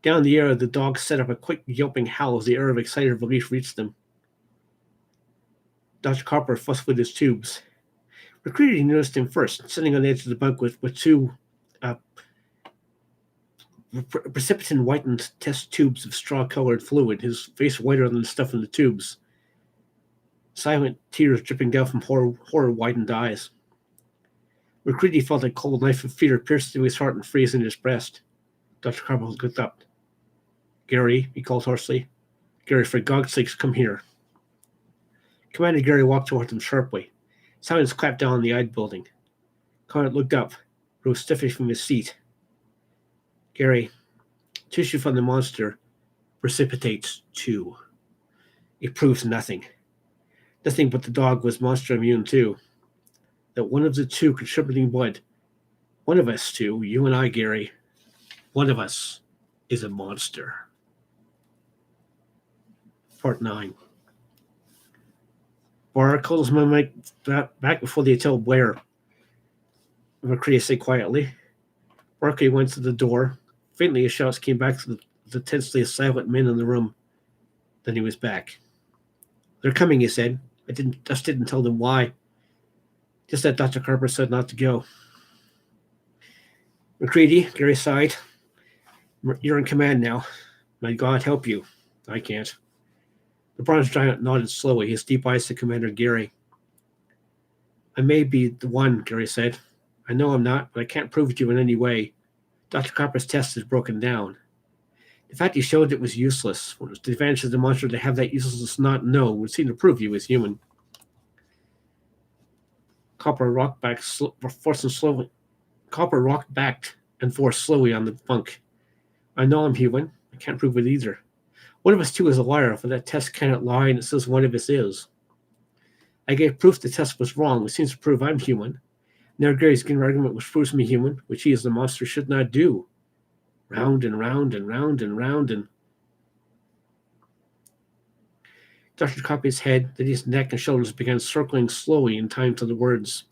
Down in the air, the dogs set up a quick yelping howl as the air of excited relief reached them. Dr. Copper fussed with his tubes. Recready noticed him first, sitting on the edge of the bunk with 2 precipitin whitened test tubes of straw-colored fluid, his face whiter than the stuff in the tubes. Silent tears dripping down from horror-widened eyes. Recready felt a cold knife of fear pierce through his heart and freeze in his breast. Dr. Carmel looked up. Gary, he called hoarsely. Gary, for God's sakes, come here. Commander Gary walked toward him sharply. Silence clapped down on the eye building. Conant looked up, rose stiffly from his seat. Gary, tissue from the monster precipitates 2. It proves nothing. Nothing but the dog was monster immune too. that one of the two contributing blood, one of us two, you and I, Gary, one of us is a monster. Part 9. Barr called his mimic back before they tell Blair. McCready said quietly. Barkley went to the door. Faintly, his shouts came back to the tensely silent men in the room. Then he was back. They're coming, he said. I just didn't tell them why. Just that Dr. Carper said not to go. McCready, Gary sighed. You're in command now. May God help you. I can't. The bronze giant nodded slowly, his deep eyes to Commander Gary. I may be the one, Gary said. I know I'm not, but I can't prove it to you in any way. Dr. Copper's test is broken down. In fact, he showed it was useless. It was the advantage of the monster to have that uselessness not know would seem to prove he was human. Copper rocked back, Copper rocked back and forth slowly on the bunk. I know I'm human. I can't prove it either. One of us two is a liar, for that test cannot lie, and it says one of us is. I gave proof the test was wrong, which seems to prove I'm human. Now Gary's getting an argument which proves me human, which he as the monster should not do. Round and round and round and round and... Dr. Copper's head, then his neck and shoulders began circling slowly in time to the words.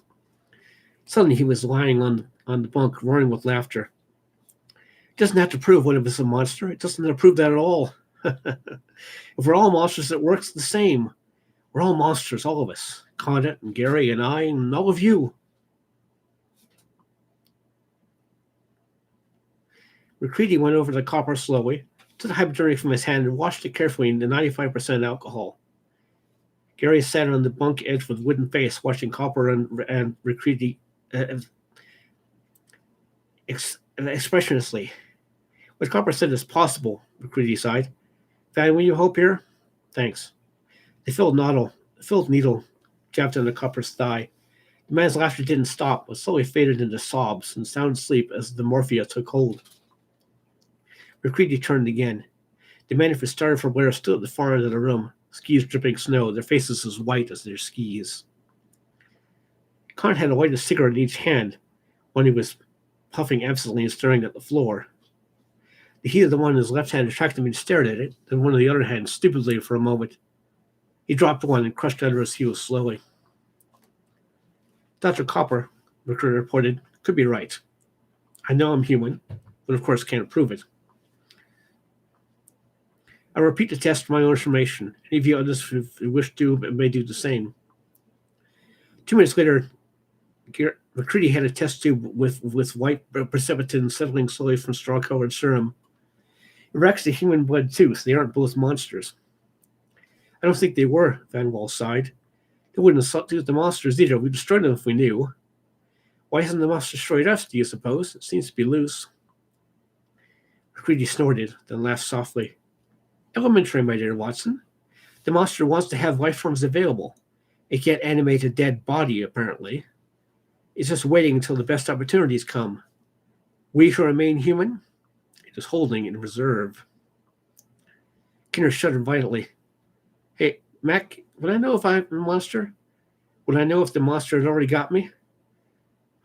Suddenly he was lying on the bunk, roaring with laughter. It doesn't have to prove one of us is a monster. It doesn't have to prove that at all. If we're all monsters, it works the same. We're all monsters, all of us. Condit and Gary and I and all of you. McCready went over to the copper slowly, took the hypodermic from his hand and washed it carefully in the 95% alcohol. Gary sat on the bunk edge with wooden face, watching Copper and McCready expressionlessly. What Copper said is possible, McCready sighed. Value you hope here? Thanks. The filled needle jabbed into Copper's thigh. The man's laughter didn't stop, but slowly faded into sobs and sound asleep as the morphia took hold. McCready turned again. The men who started for Blair stood at the far end of the room, skis dripping snow, their faces as white as their skis. Con had a lighted cigarette in each hand when he was puffing absently and staring at the floor. The heat of the one in his left hand attracted him and stared at it, then one of the other hand stupidly for a moment. He dropped one and crushed under his heels slowly. Dr. Copper, McCready reported, could be right. I know I'm human, but of course can't prove it. I repeat the test for my own information. Any of you others who wish to may do the same. 2 minutes later, McCready had a test tube with white precipitin settling slowly from straw-colored serum. It reacts to human blood too, so they aren't both monsters. I don't think they were, Van Wall sighed. They wouldn't have sought to use the monsters either. We'd destroy them if we knew. Why hasn't the monster destroyed us, do you suppose? It seems to be loose. McCready snorted, then laughed softly. Elementary, my dear Watson. The monster wants to have life forms available. It can't animate a dead body, apparently. It's just waiting until the best opportunities come. We who remain human, it is holding in reserve. Kinner shuddered violently. Hey, Mac, would I know if I'm a monster? Would I know if the monster had already got me?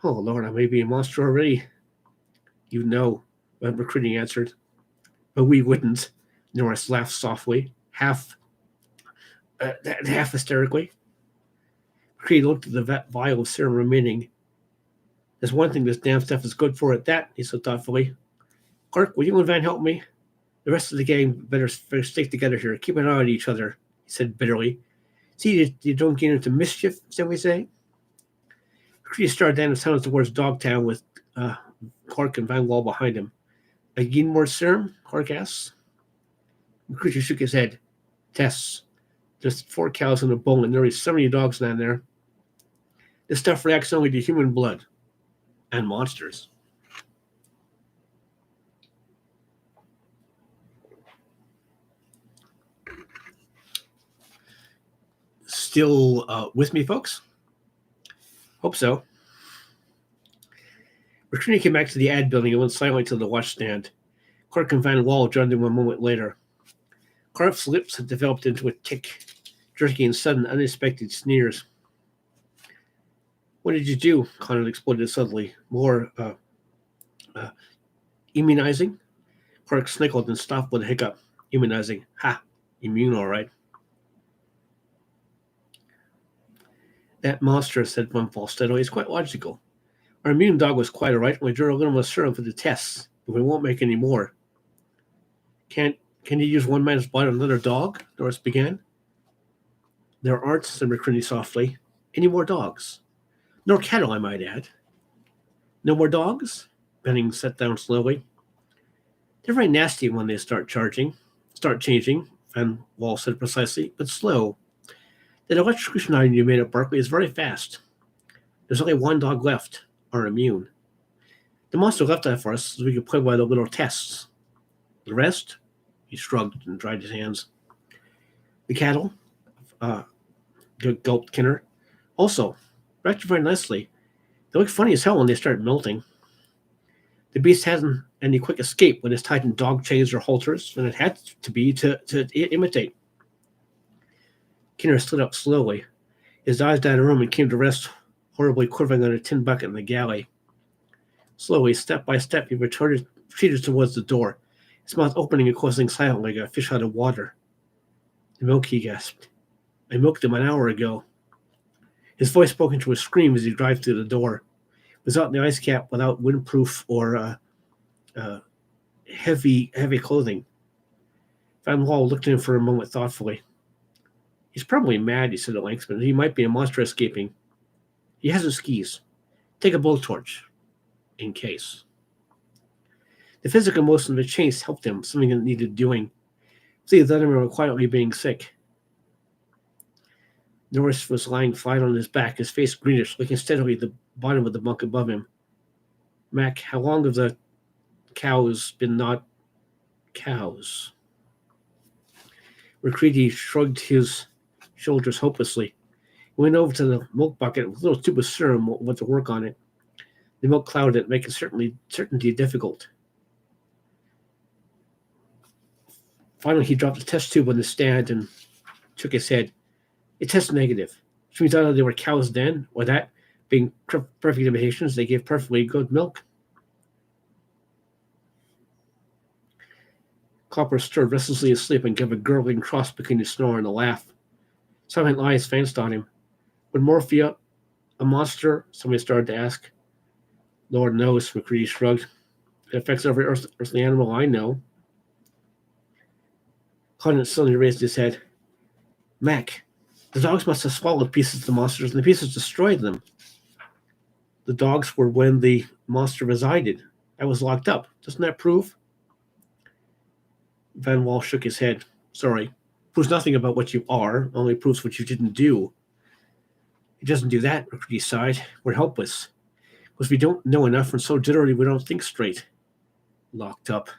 Oh, Lord, I may be a monster already. You know, McCready answered. But we wouldn't. Norris laughed softly, half hysterically. McCready looked at the vial of serum remaining. There's one thing this damn stuff is good for at that, he said thoughtfully. Clark, will you and Van help me? The rest of the gang better stick together here. Keep an eye on each other, he said bitterly. See, you don't get into mischief, shall we say? McCready started down the tunnel towards Dogtown with Clark and Van Wall behind him. Again more serum? Clark asked. McCready shook his head. Tests. There's 4 cows in a bowl and nearly 70 dogs down there. This stuff reacts only to human blood. And monsters. Still with me, folks? Hope so. McCready came back to the ad building and went silently to the washstand. Clark and Van Wall joined him a moment later. Clark's lips had developed into a tick, jerky and sudden, unexpected sneers. What did you do? Connor exploded suddenly. More uh, immunizing? Clark snickled and stopped with a hiccup. Immunizing. Ha! Immune, all right. That monster, said Von Fall steadily, is quite logical. Our immune dog was quite all right. We drew a little serum for the tests, but we won't make any more. Can you use one man's blood on another dog? Doris began. There aren't, said McCrinny softly, any more dogs. Nor cattle, I might add. No more dogs? Benning sat down slowly. They're very nasty when they start changing, Van Wall said precisely, but slow. That electrocution iron you made at Berkeley is very fast. There's only one dog left, our immune. The monster left that for us so we could play by the little tests. The rest? He shrugged and dried his hands. The cattle? Gulped Kinner. Also, reacted very nicely. They look funny as hell when they start melting. The beast hasn't any quick escape when it's tied in dog chains or halters, and it had to be to imitate. Kinner stood up slowly. His eyes down the room and came to rest, horribly quivering on a tin bucket in the galley. Slowly, step by step, he retreated towards the door, his mouth opening and closing silently like a fish out of water. The milk, he gasped. I milked him an hour ago. His voice broke into a scream as he drove through the door. It was out in the ice cap without windproof or heavy clothing. Van Wall looked at him for a moment thoughtfully. He's probably mad, he said at length, but he might be a monster escaping. He hasn't skis. Take a blowtorch, in case. The physical motion of the chase helped him, something that needed doing. See, the other men were quietly being sick. Norris was lying flat on his back, his face greenish, looking steadily at the bottom of the bunk above him. Mac, how long have the cows been not cows? McCready shrugged his shoulders hopelessly. He went over to the milk bucket with a little tube of serum went to work on it. The milk clouded, making certainty difficult. Finally, he dropped the test tube on the stand and shook his head. It tested negative, which means either they were cows then, or that, being perfect imitations, they gave perfectly good milk. Copper stirred restlessly asleep and gave a gurgling cross between a snore and a laugh. Silent eyes fanced on him. Would Morphia, a monster? Somebody started to ask. Lord knows, McCready shrugged. It affects every earthly animal I know. Conant suddenly raised his head. Mac, the dogs must have swallowed pieces of the monsters, and the pieces destroyed them. The dogs were when the monster resided. I was locked up. Doesn't that prove? Van Wall shook his head. Sorry. Proves nothing about what you are, only proves what you didn't do. It doesn't do that, McCready sighed. We're helpless. Because we don't know enough, and so generally we don't think straight. Locked up.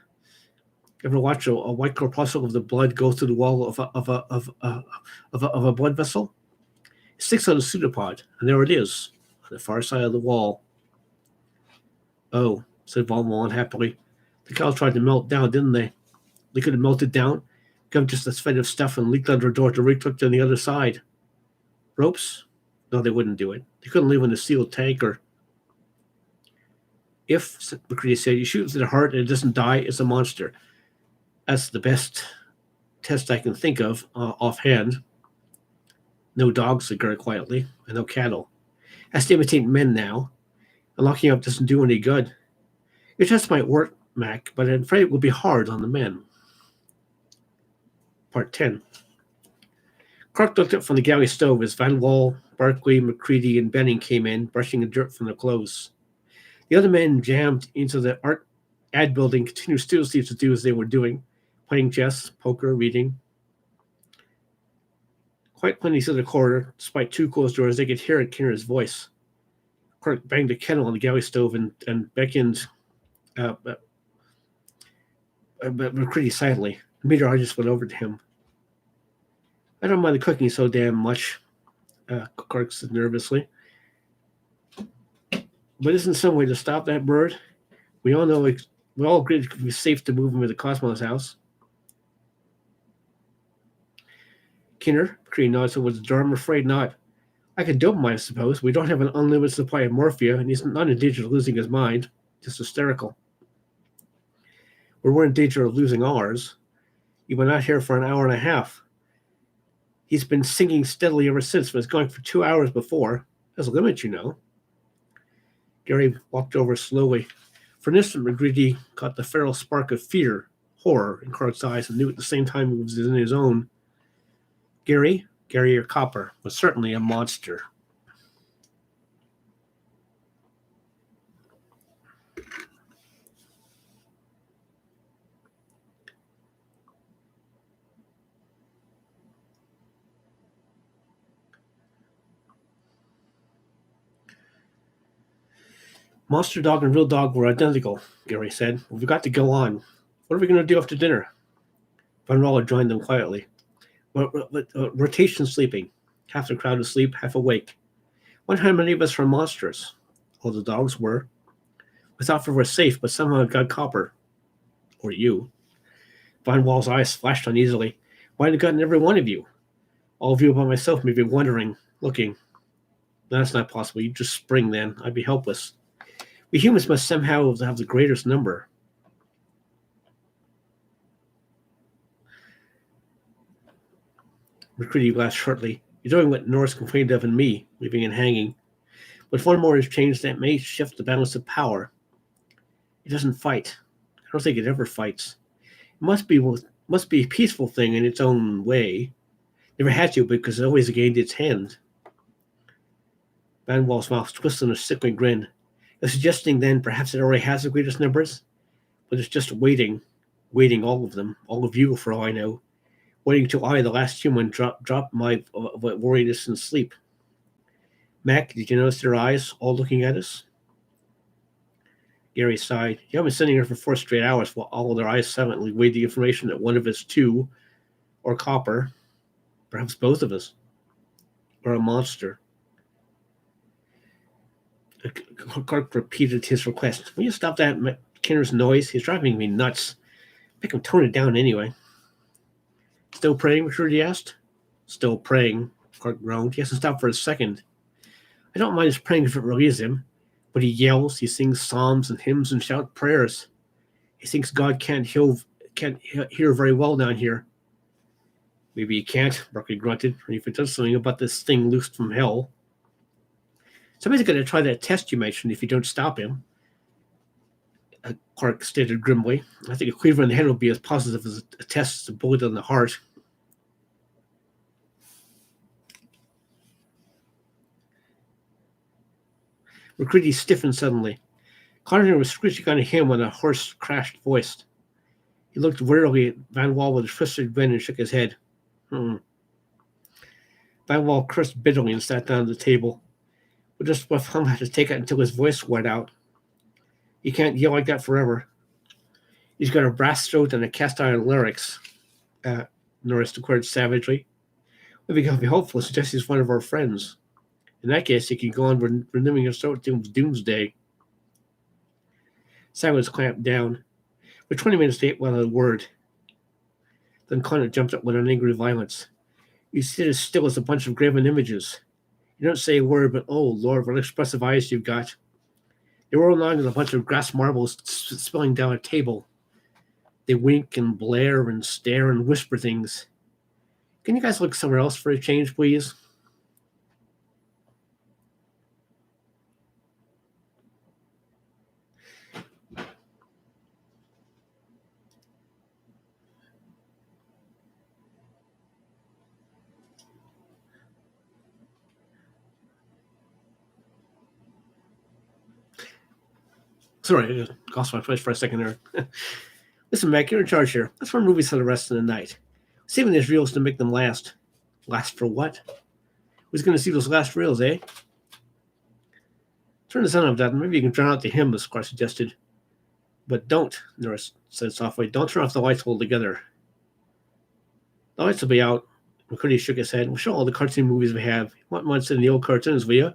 Ever watch a white corpuscle of the blood go through the wall of a blood vessel? It sticks on a pseudopod, and there it is, on the far side of the wall. Oh, said Von Wall unhappily. The cows tried to melt down, didn't they? They could have melted down, become just a thread of stuff and leaked under a door to reach on the other side. Ropes? No, they wouldn't do it. They couldn't live in a sealed tanker. If, McCready said, you shoot into the heart and it doesn't die, it's a monster. That's the best test I can think of offhand. No dogs, said Gert quietly, and no cattle. Has to imitate men now. And locking up doesn't do any good. Your test might work, Mac, but I'm afraid it will be hard on the men. Part 10. Clark looked up from the galley stove as Van Wall, Barkley, McCready, and Benning came in, brushing the dirt from their clothes. The other men jammed into the art ad building, continued studiously to do as they were doing, playing chess, poker, reading. Quite plenty to the corridor, despite two closed doors, they could hear Kinner's voice. Clark banged a kettle on the galley stove and beckoned McCready silently. The meteorologist went over to him. I don't mind the cooking so damn much, Clark said nervously. But isn't some way to stop that bird? We all agreed it could be safe to move him to the Cosmos house. Kinner, McCready nodded towards the door. I'm afraid not. I could dope him, I suppose. We don't have an unlimited supply of morphia, and he's not in danger of losing his mind. Just hysterical. We're in danger of losing ours. He went out here for an hour and a half. He's been singing steadily ever since, but it's going for 2 hours before. There's a limit, you know. Gary walked over slowly. For an instant, McGreedy caught the feral spark of fear, horror in Clark's eyes, and knew at the same time it was in his own. Gary or Copper, was certainly a monster. Monster dog and real dog were identical, Gary said. We've got to go on. What are we going to do after dinner? Von Roller joined them quietly. Rotation sleeping. Half the crowd asleep, half awake. One time many of us were monsters. All the dogs were. We thought we were safe, but somehow it got Copper. Or you. Von Wall's eyes flashed uneasily. Why had it gotten every one of you? All of you by myself may be wondering, looking. No, that's not possible. You just spring then. I'd be helpless. We humans must somehow have the greatest number. McCready laughed shortly. You're doing what Norris complained of in me, leaving and hanging. But if one more is changed, that may shift the balance of power. It doesn't fight. I don't think it ever fights. It must be a peaceful thing in its own way. Never had to because it always gained its hand. Van Wall's mouth twisted in a sickly grin. You're suggesting then perhaps it already has the greatest numbers? But it's just waiting, all of them, all of you for all I know. Waiting till I, the last human, drop my worriedness in sleep. Mac, did you notice their eyes all looking at us? Gary sighed. You haven't been sitting here for 4 straight hours while all of their eyes silently weighed the information that one of us two, or Copper, perhaps both of us, or a monster. Clark repeated his request. Will you stop that Kinner's noise? He's driving me nuts. Make him tone it down anyway. Still praying, McCready asked. Still praying, Clark groaned. He hasn't stopped for a second. I don't mind his praying if it relieves him, but he yells, he sings psalms and hymns and shouts prayers. He thinks God can't hear very well down here. Maybe he can't, Berkeley grunted, and if it does something about this thing loosed from hell. Somebody's going to try that test you mentioned if you don't stop him, Clark stated grimly. I think a cleaver in the head will be as positive as a test as a bullet in the heart. McCready stiffened suddenly. Connor was screeching on him in a hoarse, crashed voice. He looked wearily at Van Wall with a twisted grin and shook his head. Van Wall cursed bitterly and sat down at the table. But just what Hum had to take it until his voice went out. He can't yell like that forever. He's got a brass throat and a cast iron larynx, Norris declared savagely. We become hopeful and suggest he's one of our friends. In that case, he can go on renewing his throat till doomsday. Silence clamped down. For 20 minutes, they ate without a word. Then Connor jumped up with an angry violence. You sit as still as a bunch of graven images. You don't say a word, but oh, Lord, what expressive eyes you've got. They roll along with a bunch of grass marbles spilling down a table. They wink and blare and stare and whisper things. Can you guys look somewhere else for a change, please? Sorry, I just lost my place for a second there. Listen, Mac, you're in charge here. Let's run movies for the rest of the night. Saving these reels to make them last. Last for what? Who's going to see those last reels, eh? Turn the sun off, Dad. Maybe you can drown out the hymn, Clark suggested. But don't, Norris said softly. Don't turn off the lights altogether. The lights will be out. McCurdy shook his head. We'll show all the cartoon movies we have. You want one in the old cartoons, will you?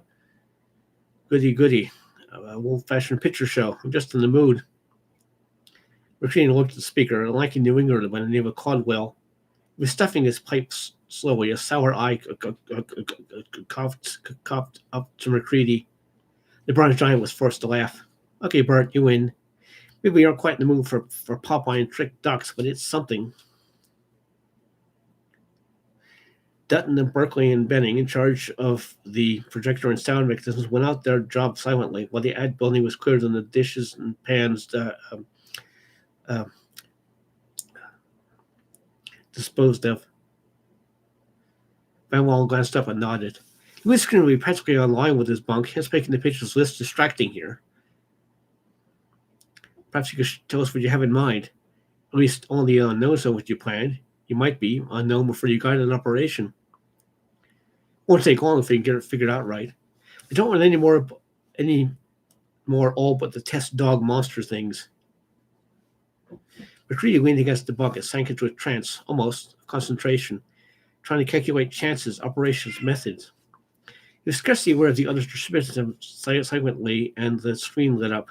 Goody, goody. Old-fashioned picture show. I'm just in the mood. McCready looked at the speaker, a lanky New Englander by the name of Caldwell. He was stuffing his pipe slowly. A sour eye coughed up to McCready. The bronze giant was forced to laugh. Okay, Bert, you win. Maybe we aren't quite in the mood for Popeye and trick ducks, but it's something. Dutton and Berkeley and Benning, in charge of the projector and sound mechanisms, went out their job silently while the ad building was cleared and the dishes and pans disposed of. Van Wall glanced up and nodded. He was going to be practically online with his bunk, hence making the pictures less distracting here. Perhaps you could tell us what you have in mind. At least all the unknowns know what you planned. You might be unknown before you got an operation. Won't take long if you can get it figured out right. I don't want any more all but the test dog monster things. McCready leaned against the bunk and sank into a trance, almost, of concentration, trying to calculate chances, operations, methods. He was scarcely aware of the others distributed him silently, and the screen lit up.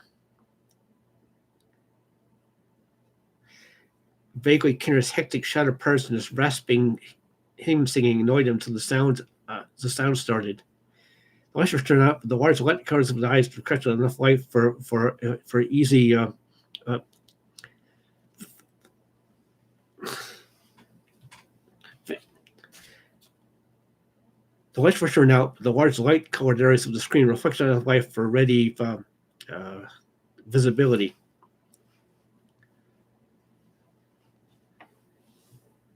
Vaguely, Kinner's hectic shout of prayers and his rasping hymn singing annoyed him till the sound started. The lights were turned up. The large light colors of the eyes projected enough light for easy. The lights were turned out. The large light-colored areas of the screen reflected enough light for ready visibility.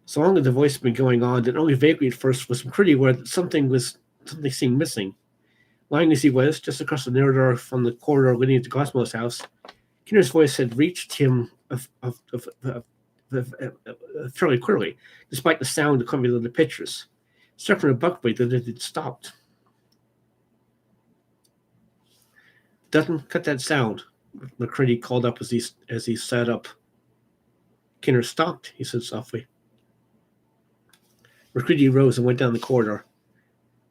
So long as the voice had been going on, and only vaguely at first, was pretty aware that something seemed missing. Lying as he was, just across the narrow door from the corridor leading to Cosmo's house, Kinner's voice had reached him fairly clearly, despite the sound accompanying the pictures. Struck from abruptly that it had stopped. Dutton, cut that sound, McCready called up as he sat up. Kinner stopped, he said softly. McCready rose and went down the corridor.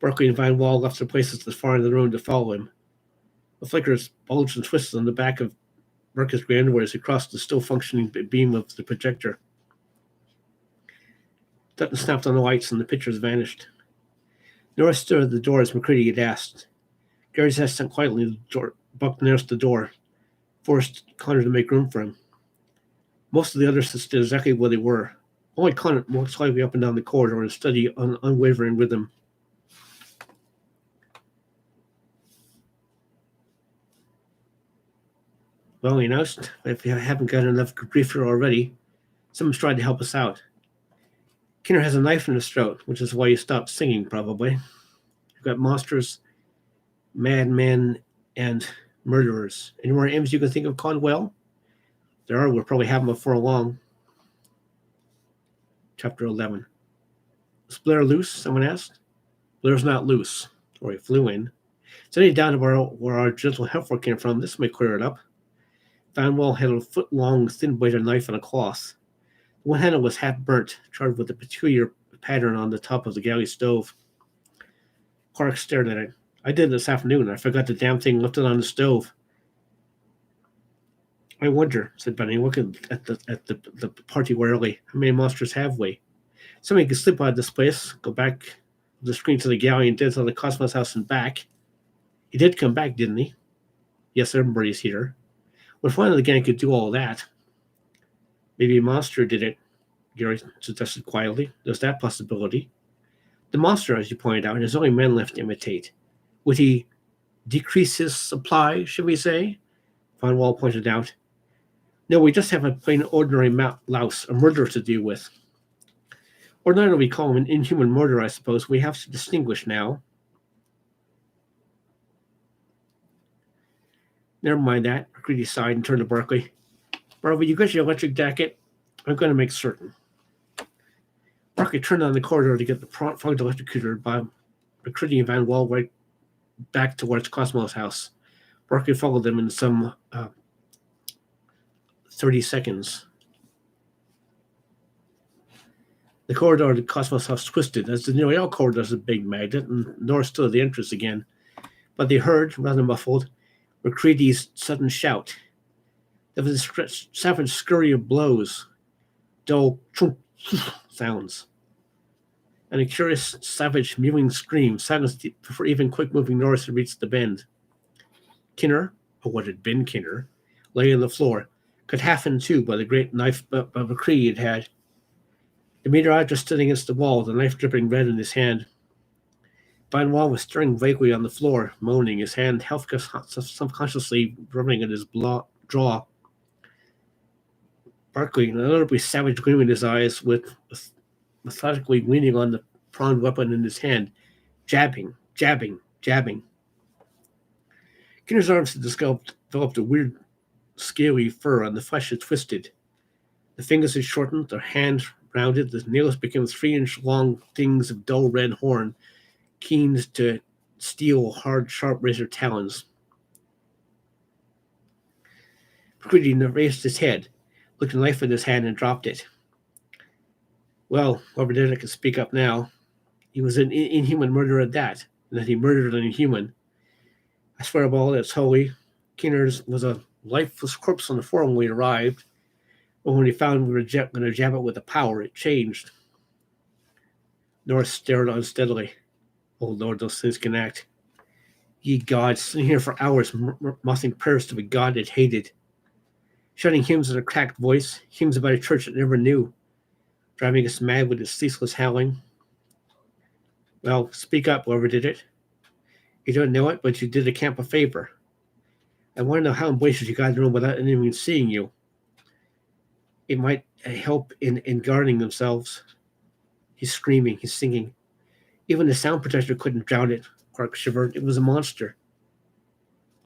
Berkeley and Van Wall left their places at the far end of the room to follow him. The flickers bulged and twisted on the back of Berkeley's gray underwear as he crossed the still functioning beam of the projector. Dutton snapped on the lights and the pictures vanished. Norris stood at the door as McCready had asked. Gary's head sat quietly in the door, bucked nearest the door, forced Connor to make room for him. Most of the others stood exactly where they were. Only Connor walked slightly up and down the corridor in a steady, unwavering rhythm. Well, he announced, if you haven't got enough grief here already, someone's tried to help us out. Kinner has a knife in his throat, which is why you stopped singing, probably. You've got monsters, madmen, and murderers. Any more names you can think of, Conwell? There are. We'll probably have them before long. Chapter 11. Is Blair loose? Someone asked. Blair's not loose, or he flew in. Is any doubt about where our gentle helper came from? This may clear it up. Van Wall had a foot-long, thin-bladed knife and a cloth. One handle was half burnt, charred with a peculiar pattern on the top of the galley stove. Clark stared at it. I did it this afternoon. I forgot the damn thing lifted on the stove. I wonder, said Benny, looking at the party warily, how many monsters have we? Somebody could slip out of this place, go back the screen to the galley and did to the Cosmos house and back. He did come back, didn't he? Yes, everybody's here. What if one of the gang could do all that? Maybe a monster did it, Gary suggested quietly. There's that possibility. The monster, as you pointed out, has only men left to imitate. Would he decrease his supply, should we say? Van Wall pointed out. No, we just have a plain ordinary louse, a murderer to deal with. Ordinarily we call him an inhuman murderer, I suppose. We have to distinguish now. Never mind that, McCready sighed and turned to Berkeley. Bartleby, you got your electric jacket? I'm going to make certain. Berkeley turned on the corridor to get the plugged electrocutor by McCready and Van Wall right back towards Cosmo's house. Berkeley followed them in some 30 seconds. The corridor to Cosmo's house twisted, as the nearly all corridors of Big Magnet, and Norris stood at the entrance again. But they heard, rather muffled, McCready's sudden shout. There was a savage scurry of blows, dull chunk sounds. and a curious, savage, mewing scream silenced before even quick-moving Norris had reached the bend. Kinner, or what had been Kinner, lay on the floor, cut half in two by the great knife of a Cree he'd had. The meteorologist stood against the wall, the knife dripping red in his hand. Benoit was stirring vaguely on the floor, moaning, his hand half subconsciously rubbing at his jaw. Barkley, an unutterably savage gleam in his eyes, with methodically leaning on the pronged weapon in his hand, jabbing. Kinner's arms had developed a weird, scaly fur, and the flesh had twisted. The fingers had shortened, their hand rounded, the nails became 3-inch long things of dull red horn, keened to steel, hard, sharp razor talons. McCready raised his head, looked a knife in his hand, and dropped it. Well, whoever did it could speak up now. He was an inhuman murderer at that, and that he murdered an inhuman. I swear by all that's holy, Kinner's was a lifeless corpse on the floor when we arrived, but when we found we were going to jab it with a power, it changed. Norris stared unsteadily. Oh Lord, those things can act. Ye gods, sitting here for hours, mouthing prayers to a God it hated, shouting hymns in a cracked voice, hymns about a church it never knew, driving us mad with his ceaseless howling. Well, speak up, whoever did it. You don't know it, but you did the camp a favor. I want to know how in blazes you got in the room without anyone seeing you. It might help in guarding themselves. He's screaming, he's singing. Even the sound protector couldn't drown it, Clark shivered. It was a monster.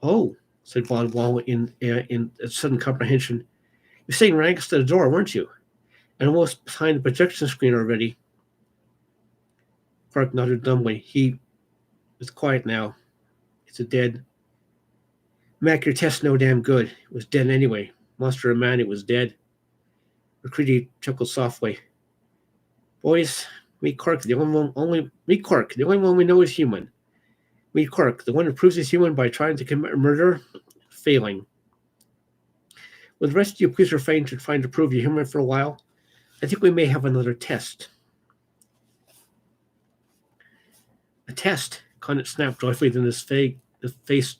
Oh, said Von Wall in sudden comprehension. You're sitting right next to the door, weren't you? And almost behind the projection screen already. Clark nodded dumbly. He was quiet now. It's a dead. Mac, your test's no damn good. It was dead anyway. Monster or man, it was dead. McCready chuckled softly. Boys, meet Clark, the only one we know is human. Meet Clark, the one who proves he's human by trying to commit murder, failing. Will the rest of you please refrain to trying to prove you're human for a while? I think we may have another test. A test? Condit snapped joyfully, then his face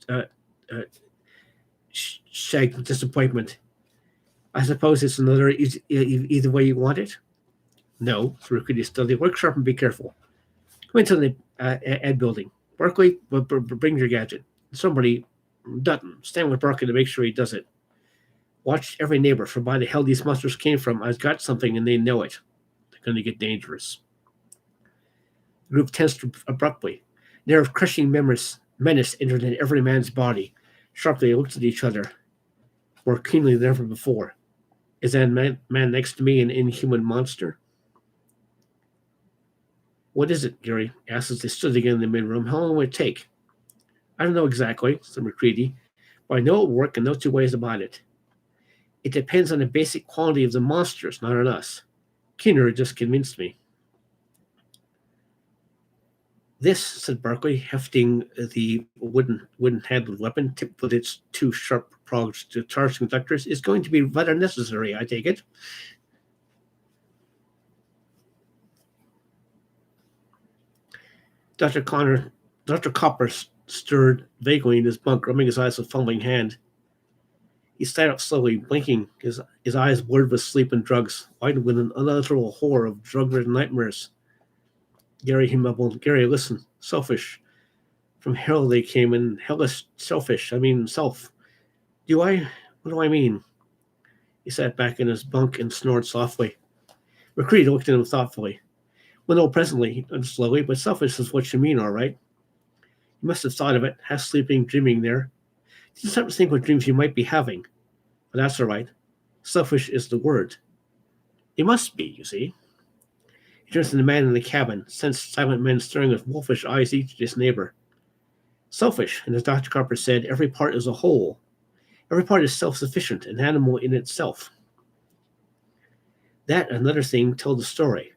shagged with disappointment. I suppose it's another either way you want it? No, through McCready steadily. Work sharp and be careful. Come into the ed building. Barkley, bring your gadget. Somebody, Dutton, stand with Barkley to make sure he does it. Watch every neighbor, for by the hell these monsters came from, I've got something and they know it. They're going to get dangerous. The group tensed abruptly. An air of crushing menace entered in every man's body. Sharply, they looked at each other, more keenly than ever before. Is that man next to me an inhuman monster? What is it, Gary asked as they stood again in the mid-room. How long will it take? I don't know exactly, said McCready, but I know it will work in no two ways about it. It depends on the basic quality of the monsters, not on us. Kinner just convinced me. This, said Barkley, hefting the wooden-handled weapon tipped with its two sharp prongs to charge conductors, is going to be rather necessary, I take it. Dr. Copper stirred vaguely in his bunk, rubbing his eyes with a fumbling hand. He sat up slowly, blinking, his eyes blurred with sleep and drugs, widened with an unutterable horror of drug-ridden nightmares. Gary, he mumbled. Gary, listen. Selfish. From hell they came, and hell is selfish. I mean, self. What do I mean? He sat back in his bunk and snored softly. McCready looked at him thoughtfully. Well, no, presently, slowly, but selfish is what you mean, all right. You must have thought of it, half sleeping, dreaming there. You just have to think what dreams you might be having. But that's all right. Selfish is the word. It must be, you see. He turns to the man in the cabin, sensed silent men staring with wolfish eyes each at his neighbor. Selfish, and as Dr. Copper said, every part is a whole. Every part is self-sufficient, an animal in itself. That, another thing, told the story.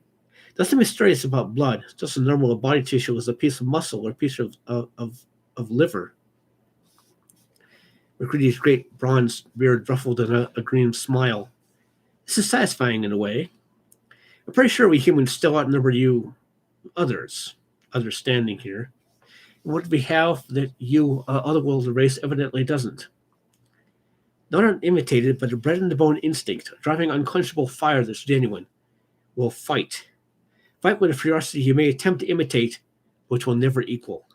Nothing mysterious about blood, just as normal body tissue as a piece of muscle or a piece of liver. McCready's great bronze beard ruffled in a green smile. This is satisfying in a way. I'm pretty sure we humans still outnumber you others, understanding here. What we have that you, otherworldly race, evidently doesn't. Not an imitated, but a bred in the bone instinct, driving unquenchable fire that's genuine, will fight. Fight with a ferocity you may attempt to imitate, which will never equal.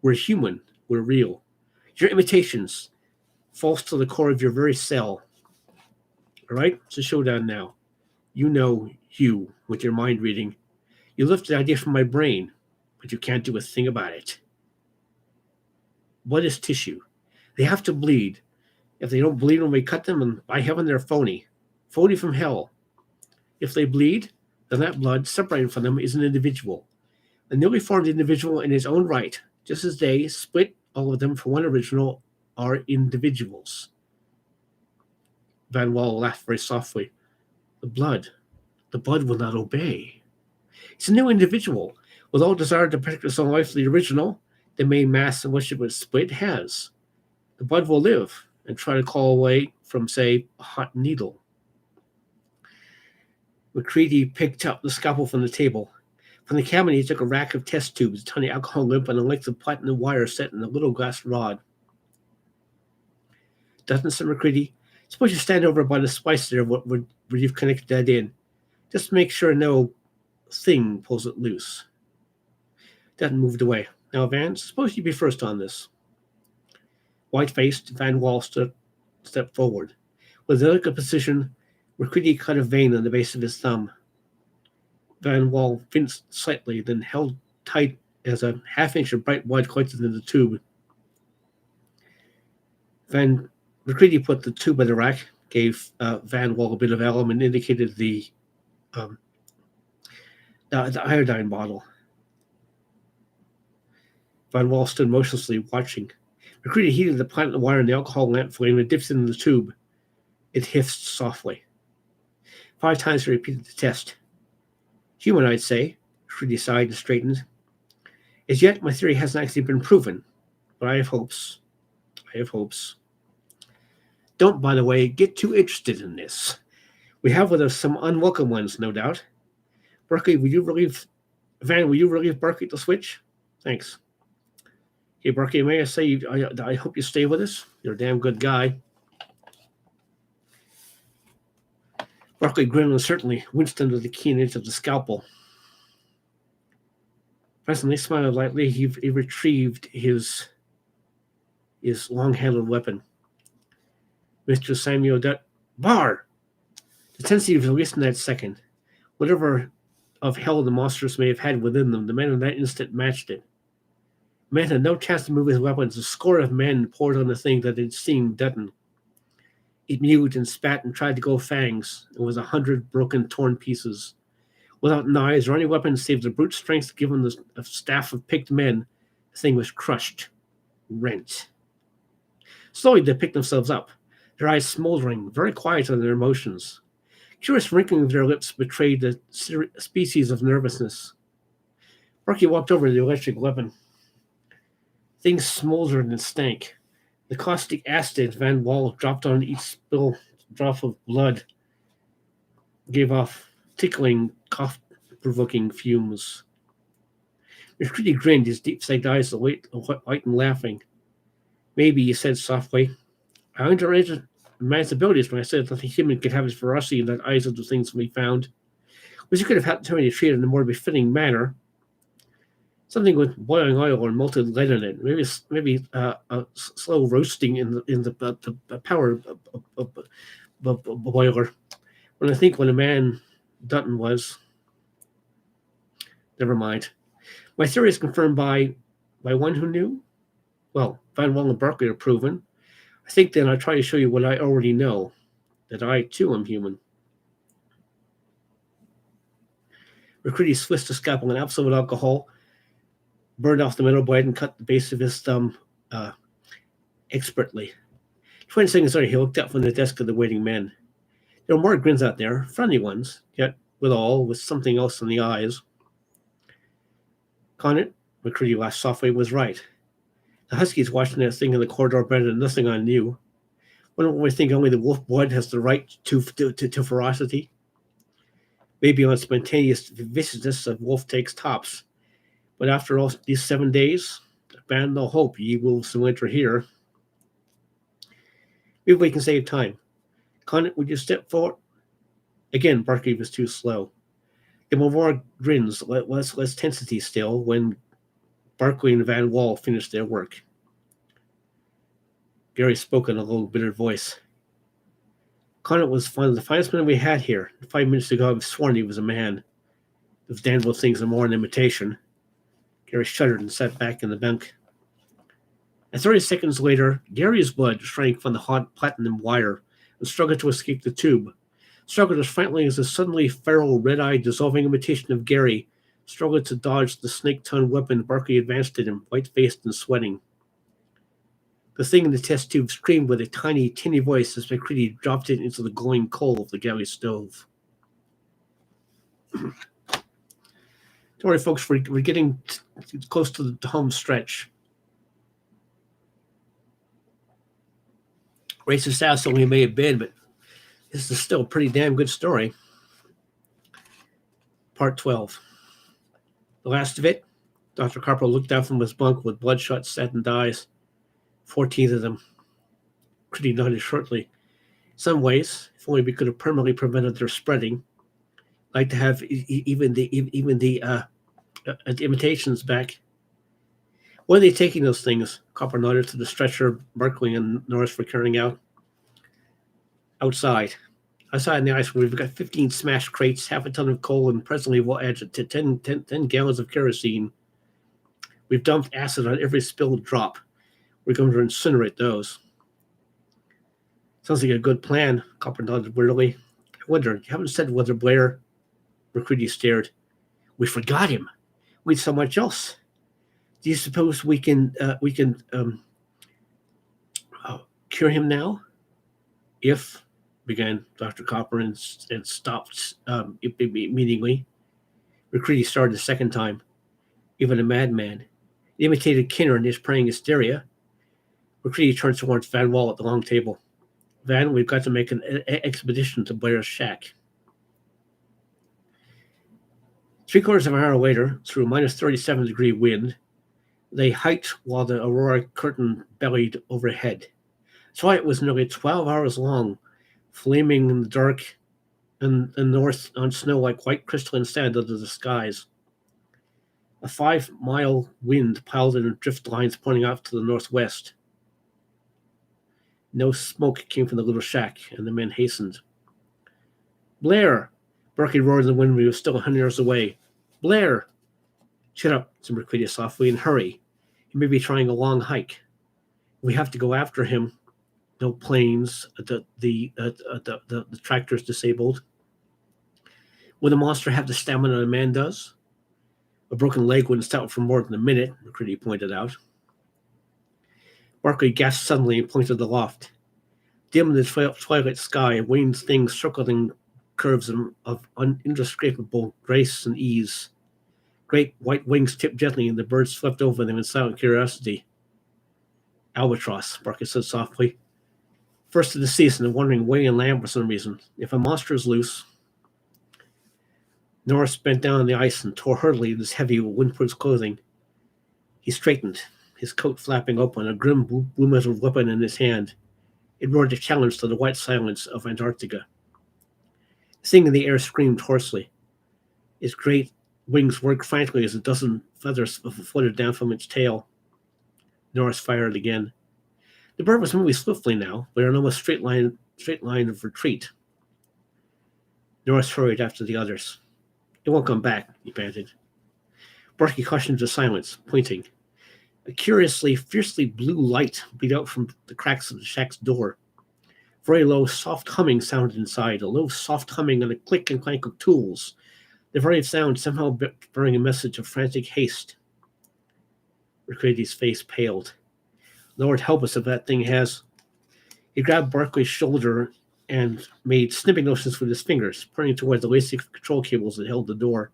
We're human, we're real. Your imitations, false to the core of your very cell. All right? It's a showdown now. You know you with your mind reading. You lifted the idea from my brain, but you can't do a thing about it. What is tissue? They have to bleed. If they don't bleed when we cut them, and by heaven, they're phony. Phony from hell. If they bleed, then that blood separated from them is an individual. A newly formed individual in his own right, just as they, split all of them from one original, are individuals. Van Wall laughed very softly. The blood will not obey. It's a new individual, with all desire to protect its own life from the original, the main mass in which it was split has. The blood will live and try to call away from, say, a hot needle. McCready picked up the scalpel from the table. From the cabinet, he took a rack of test tubes, a tiny alcohol lamp, and a length of platinum wire set in a little glass rod. Doesn't, said McCready. Suppose you stand over by the splice there where you've connected that in. Just make sure no thing pulls it loose. Dutton moved away. Now, Van, suppose you be first on this. White-faced, Van Wall stepped forward. With a delicate precision, McCready cut a vein on the base of his thumb. Van Wall winced slightly, then held tight as a half-inch of bright white collected in the tube. McCready put the tube in the rack, gave Van Wall a bit of alum, and indicated the iodine bottle. Van Wall stood motionlessly, watching. McCready heated the platinum wire in the alcohol lamp flame and dipped it into the tube. It hissed softly. 5 times he repeated the test. Human, I'd say. McCready sighed and straightened. As yet, my theory hasn't actually been proven, but I have hopes. Don't, by the way, get too interested in this. We have with us some unwelcome ones, no doubt. Berkeley, will you relieve Berkeley to switch? Thanks. Hey, Berkeley, may I say, I hope you stay with us. You're a damn good guy. Berkeley grinned and certainly winced under the keen edge of the scalpel. Presently, smiling lightly, he retrieved his long-handled weapon. Mr. Samuel Bar! The tensity was released in that second. Whatever of hell the monsters may have had within them, the men in that instant matched it. Man had no chance to move his weapons. A score of men poured on the thing that had seen Dutton. It mewed and spat and tried to go fangs. It was 100 broken, torn pieces. Without knives or any weapons save the brute strength given the staff of picked men, the thing was crushed, rent. Slowly they picked themselves up, their eyes smoldering, very quiet on their emotions. Curious wrinkling of their lips betrayed a species of nervousness. Berkey walked over to the electric weapon. Things smoldered and stank. The caustic acid Van Wall dropped on each spill drop of blood gave off tickling, cough-provoking fumes. McCready grinned, his deep-set eyes white and laughing. Maybe, he said softly. I underrated man's abilities when I said that the human could have his ferocity in the eyes of the things we found. Which you could have had to me to treat in a more befitting manner. Something with boiling oil or molten lead in it. Maybe a slow roasting in the power boiler. When I think when a man Dutton was. Never mind. My theory is confirmed by one who knew. Well, Van Wall and Berkeley are proven. I think then I'll try to show you what I already know, that I too am human. McCready swished the scalpel in absolute alcohol, burned off the middle blade, and cut the base of his thumb expertly. 20 seconds later, he looked up from the desk of the waiting men. There were more grins out there, friendly ones, yet with something else in the eyes. Conant, McCready laughed softly, was right. The huskies watching that thing in the corridor betted nothing on you. Wouldn't we think only the wolf blood has the right to ferocity? maybe on spontaneous viciousness of wolf takes tops. But after all these 7 days, abandon no hope, ye wolves in winter here. Maybe we can save time. Condit, would you step forward? Again, Barkley was too slow. There were more grins, less tensity still, when Barkley and Van Wall finished their work. Gary spoke in a low, bitter voice. Condit was one of the finest men we had here. 5 minutes ago, I've sworn he was a man. Those Danville things are more an imitation. Gary shuddered and sat back in the bunk. And 30 seconds later, Gary's blood shrank from the hot platinum wire and struggled to escape the tube. Struggled as frankly as a suddenly feral, red-eyed, dissolving imitation of Gary struggled to dodge the snake-tongued weapon Barkley advanced at him, white-faced and sweating. The thing in the test tube screamed with a tiny, tinny voice as McCready dropped it into the glowing coal of the galley stove. Don't worry, folks, we're getting close to the home stretch. Racist asshole he may have been, but this is still a pretty damn good story. Part 12. The last of it, Dr. Carper looked down from his bunk with bloodshot, saddened eyes. 14 of them. Pretty nodded shortly. In some ways, if only we could have permanently prevented their spreading. I'd like to have even the imitations back. When are they taking those things? Copper nodded to the stretcher Barkley and Norris were carrying out. Outside in the ice room, we've got 15 smashed crates, half a ton of coal, and presently we'll add to 10 gallons of kerosene. We've dumped acid on every spilled drop. We're going to incinerate those. Sounds like a good plan, Copper nodded wearily. I wonder, you haven't said whether Blair... McCready stared. We forgot him. We had so much else. Do you suppose we can cure him now? If, began Dr. Copper and stopped immediately. McCready started a second time. Even a madman. He imitated Kinner in his praying hysteria. McCready turned towards Van Wall at the long table. Van, we've got to make an expedition to Blair's shack. 3/4 of an hour later, through a minus 37-degree wind, they hiked while the aurora curtain bellied overhead. Twilight was nearly 12 hours long, flaming in the dark and the north on snow like white crystalline sand under the skies. A 5-mile wind piled in drift lines pointing off to the northwest. No smoke came from the little shack, and the men hastened. Blair! Barkley roared in the wind when he was still 100 yards away. Blair! Shut up, said McCready softly, and hurry. He may be trying a long hike. We have to go after him. No planes. The tractor's disabled. Will the monster have the stamina a man does? A broken leg wouldn't stop for more than a minute, McCready pointed out. Barkley gasped suddenly and pointed aloft. Dim in the twilight sky, winged things circled in curves of indescribable grace and ease. Great white wings tipped gently, and the birds swept over them in silent curiosity. Albatross, Barkley said softly. First of the season, a wandering way in land for some reason. If a monster is loose... Norris bent down on the ice and tore hurriedly at his heavy, windproof clothing. He straightened, his coat flapping open, a grim blue metal weapon in his hand. It roared a challenge to the white silence of Antarctica. The thing in the air screamed hoarsely. Its great wings worked frantically as a dozen feathers floated down from its tail. Norris fired again. The bird was moving swiftly now, but in almost straight line of retreat. Norris hurried after the others. It won't come back, he panted. Barkley cautioned to silence, pointing. A curiously, fiercely blue light beat out from the cracks of the shack's door. Very low, soft humming sounded inside, a low, soft humming and a click and clank of tools. The very sound somehow bearing a message of frantic haste. McCready's face paled. Lord help us if that thing has... He grabbed Barkley's shoulder and made snipping motions with his fingers, pointing towards the lacy control cables that held the door.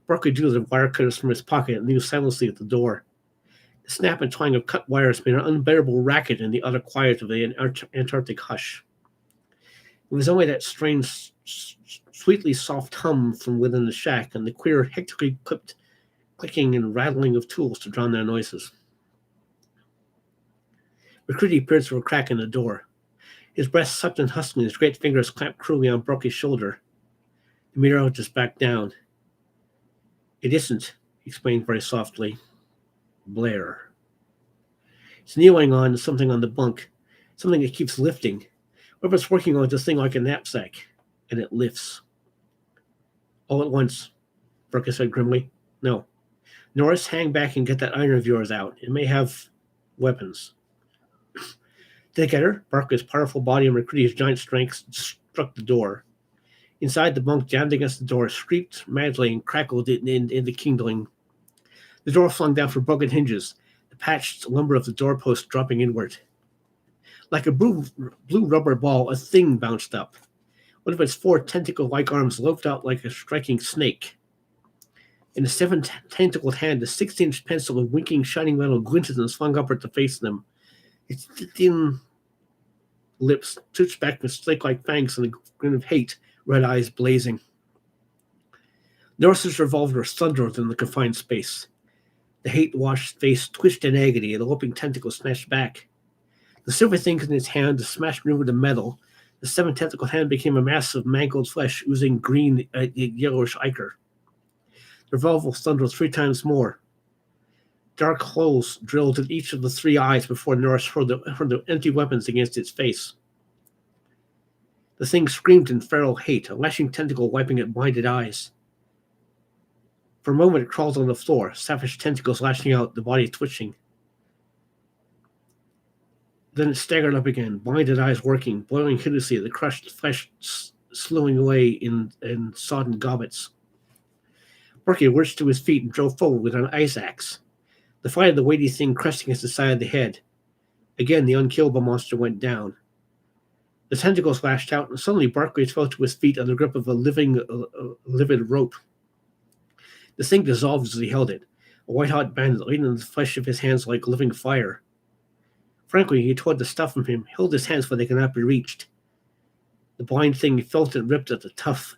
Barkley drew the wire cutters from his pocket and knew silently at the door. The snap and twang of cut wires made an unbearable racket in the utter quiet of the Antarctic hush. It was only that strange sweetly soft hum from within the shack, and the queer, hectically clipped clicking and rattling of tools to drown their noises. McCready peered through a crack in the door. His breath sucked and husked, and his great fingers clamped cruelly on Brooky's shoulder. The meteorologist backed down. "It isn't," he explained very softly. "Blair. It's kneeling on something on the bunk, something that keeps lifting. Whoever's working on this thing like a knapsack, and it lifts." "All at once," Brooky said grimly. "No. Norris, hang back and get that iron of yours out. It may have weapons." Together, Barker's powerful body and McCready's giant strength struck the door. Inside, the bunk jammed against the door, shrieked madly, and crackled in the kindling. The door flung down for broken hinges, the patched lumber of the doorpost dropping inward. Like a blue rubber ball, a thing bounced up. One of its 4 tentacle-like arms loped out like a striking snake. In a 7-tentacled hand, a 6-inch pencil of winking, shining metal glinted and swung upward to face them. Its thin lips twitched back with snake-like fangs and a grin of hate, red eyes blazing. Norris's revolver thundered in the confined space. The hate-washed face twitched in agony, and the loping tentacle snatched back. The silver thing in its hand smashed over the metal. The 7-tentacled hand became a mass of mangled flesh, oozing green, yellowish ichor. The revolver thundered 3 times more. Dark holes drilled in each of the 3 eyes before Norris hurled the empty weapons against its face. The thing screamed in feral hate, a lashing tentacle wiping at blinded eyes. For a moment it crawled on the floor, savage tentacles lashing out, the body twitching. Then it staggered up again, blinded eyes working, boiling hideously, the crushed flesh slewing away in sodden gobbets. Berkey lurched to his feet and drove forward with an ice axe. The flight of the weighty thing crushed against the side of the head. Again, the unkillable monster went down. The tentacles lashed out, and suddenly Barclay fell to his feet on the grip of a livid rope. The thing dissolved as he held it, a white-hot band that laid in the flesh of his hands like living fire. Frankly, he tore the stuff from him, held his hands where they could not be reached. The blind thing felt and ripped at the tough,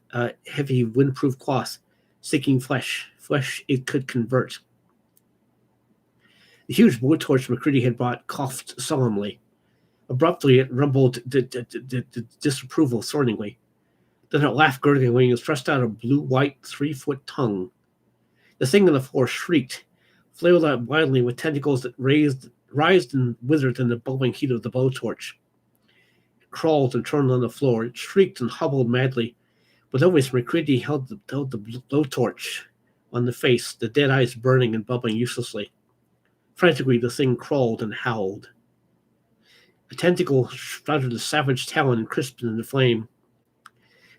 heavy, windproof cloth, seeking flesh it could convert. The huge blowtorch McCready had brought coughed solemnly. Abruptly, it rumbled disapproval threateningly. Then it laughed gurglingly and thrust out a blue-white 3-foot tongue. The thing on the floor shrieked, flailed out wildly with tentacles that writhed and withered in the bubbling heat of the blowtorch. It crawled and turned on the floor. It shrieked and hobbled madly. But always McCready held the blowtorch on the face, the dead eyes burning and bubbling uselessly. Frantically, the thing crawled and howled. A tentacle sprouted a savage talon and crisped in the flame.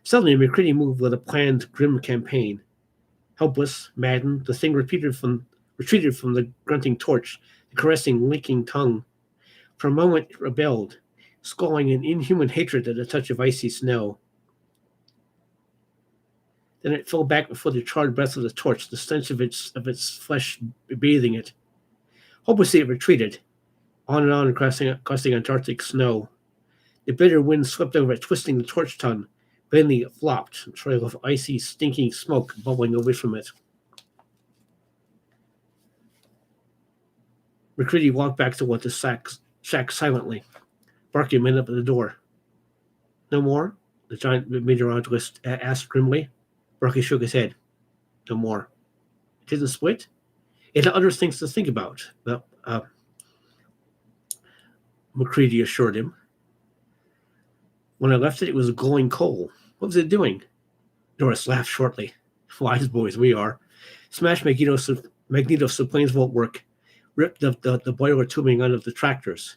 Suddenly, McCready moved with a planned, grim campaign. Helpless, maddened, the thing retreated from the grunting torch, the caressing, licking tongue. For a moment, it rebelled, sculling in inhuman hatred at a touch of icy snow. Then it fell back before the charred breath of the torch, the stench of its flesh bathing it. Hopelessly, it retreated, on and on crossing Antarctic snow. The bitter wind swept over it, twisting the torch tongue. Vainly it flopped, a trail of icy, stinking smoke bubbling away from it. McCready walked back toward the shack silently. Barkey went up at the door. "No more?" the giant meteorologist asked grimly. Barkey shook his head. "No more." "It didn't split?" "It had other things to think about," McCready assured him. "When I left it, it was a glowing coal. What was it doing?" Norris laughed shortly. "Wise boys we are. Smash magnetoplanes won't work. Rip the boiler tubing out of the tractors.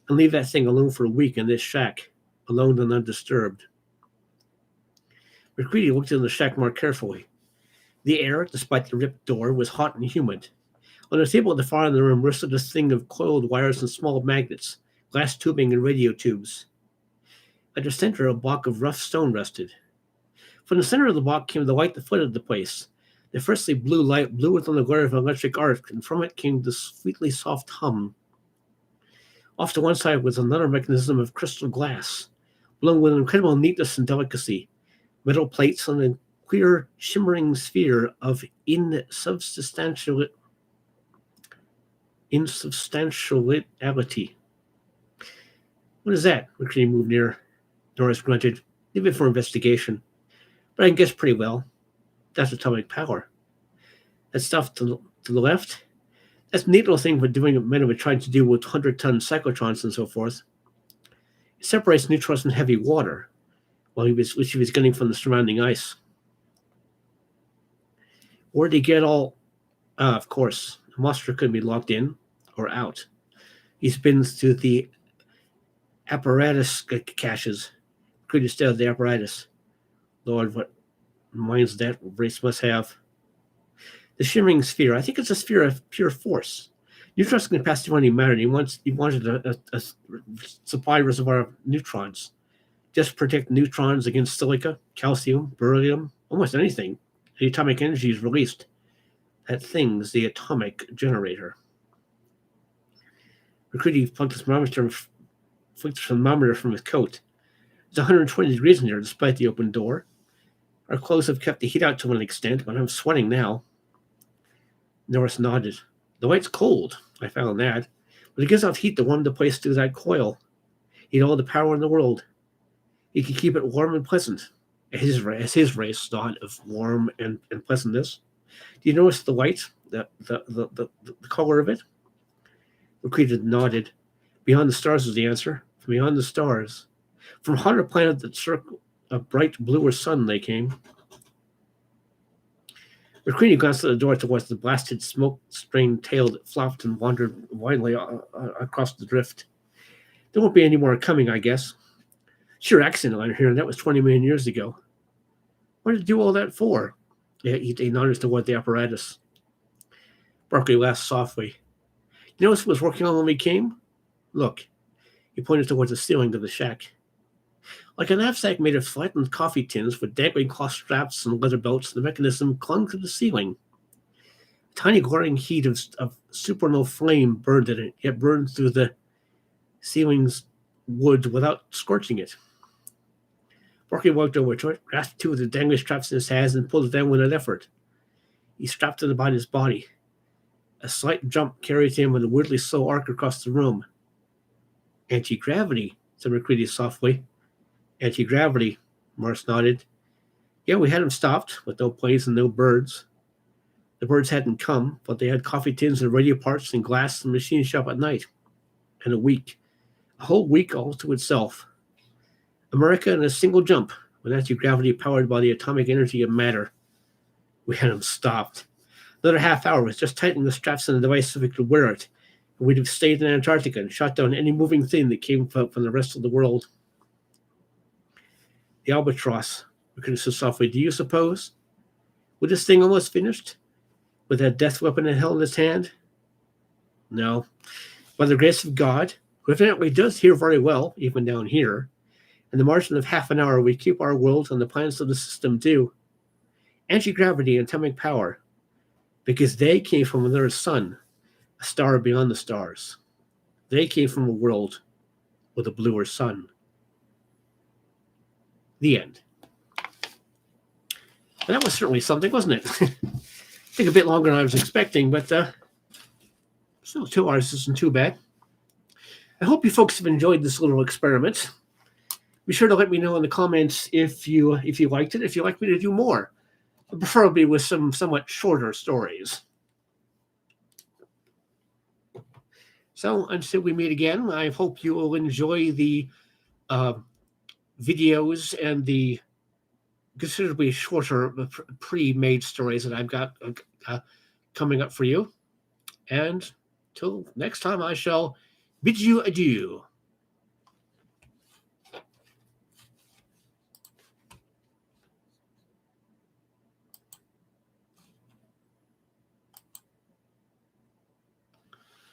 And leave that thing alone for a week in this shack, alone and undisturbed." McCready looked in the shack more carefully. The air, despite the ripped door, was hot and humid. On the table at the far end of the room rested a thing of coiled wires and small magnets, glass tubing and radio tubes. At the center, a block of rough stone rested. From the center of the block came the light that flooded the place. The freshly blue light blew within the glare of an electric arc, and from it came the sweetly soft hum. Off to one side was another mechanism of crystal glass, blown with incredible neatness and delicacy. metal plates on a clear, shimmering sphere of insubstantiality. What is that? McCready moved near. Norris grunted. Leave it for investigation. But I can guess pretty well. That's atomic power. That stuff to the left? That's a neat little thing for doing what men were trying to do with 100-ton cyclotrons and so forth. It separates neutrons from heavy water, which he was getting from the surrounding ice. Where did he get all... of course, the monster could be locked in or out. He spins through the apparatus caches. Could you stay at the apparatus? Lord, what minds that race must have. The shimmering sphere. I think it's a sphere of pure force. Neutrons can pass through any matter. He wanted a supply reservoir of neutrons. Just protect neutrons against silica, calcium, beryllium, almost anything. The atomic energy is released. That thing's the atomic generator. McCready plucked his thermometer from his coat. It's 120 degrees in here despite the open door. Our clothes have kept the heat out to an extent, but I'm sweating now. Norris nodded. The light's cold, I found that, but it gives off heat to warm the place through that coil. He had all the power in the world. He could keep it warm and pleasant, as his race thought of warm and pleasantness. Do you notice the light, the color of it? McCready nodded. Beyond the stars was the answer. From beyond the stars. From hotter planet that circled a bright bluer sun they came. McCready glanced at the door towards the blasted, smoke-strained tail that flopped and wandered widely across the drift. There won't be any more coming, I guess. Sure accident on here, and that was 20 million years ago. What did you do all that for? Yeah, he nodded toward the apparatus. Barkley laughed softly. You notice what was working on when we came? Look. He pointed towards the ceiling of the shack. Like a knapsack made of flattened coffee tins with dangling cloth straps and leather belts, the mechanism clung to the ceiling. A tiny glowing heat of supernal flame burned in it, yet burned through the ceiling's wood without scorching it. Barkley walked over to it, grasped two of the dangling straps in his hands, and pulled it down with an effort. He strapped it about his body. A slight jump carried him with a weirdly slow arc across the room. Anti-gravity, said McCready softly. Anti-gravity, Morris nodded. Yeah, we had him stopped, with no planes and no birds. The birds hadn't come, but they had coffee tins and radio parts and glass and machine shop at night. And a whole week all to itself. America in a single jump, with anti-gravity powered by the atomic energy of matter. We had him stopped. Another half hour was just tightening the straps on the device so we could wear it. And we'd have stayed in Antarctica and shot down any moving thing that came from the rest of the world. The albatross, McCready said softly, do you suppose? With this thing almost finished? With that death weapon in hell in his hand? No. By the grace of God, who evidently does hear very well, even down here, in the margin of half an hour we keep our world and the planets of the system do. Anti-gravity and atomic power. Because they came from another sun, a star beyond the stars. They came from a world with a bluer sun. The end. And that was certainly something, wasn't it? Took a bit longer than I was expecting, but still 2 hours isn't too bad. I hope you folks have enjoyed this little experiment. Be sure to let me know in the comments if you liked it, if you'd like me to do more, preferably with some somewhat shorter stories. So until we meet again, I hope you will enjoy the videos and the considerably shorter pre-made stories that I've got coming up for you. And till next time, I shall bid you adieu.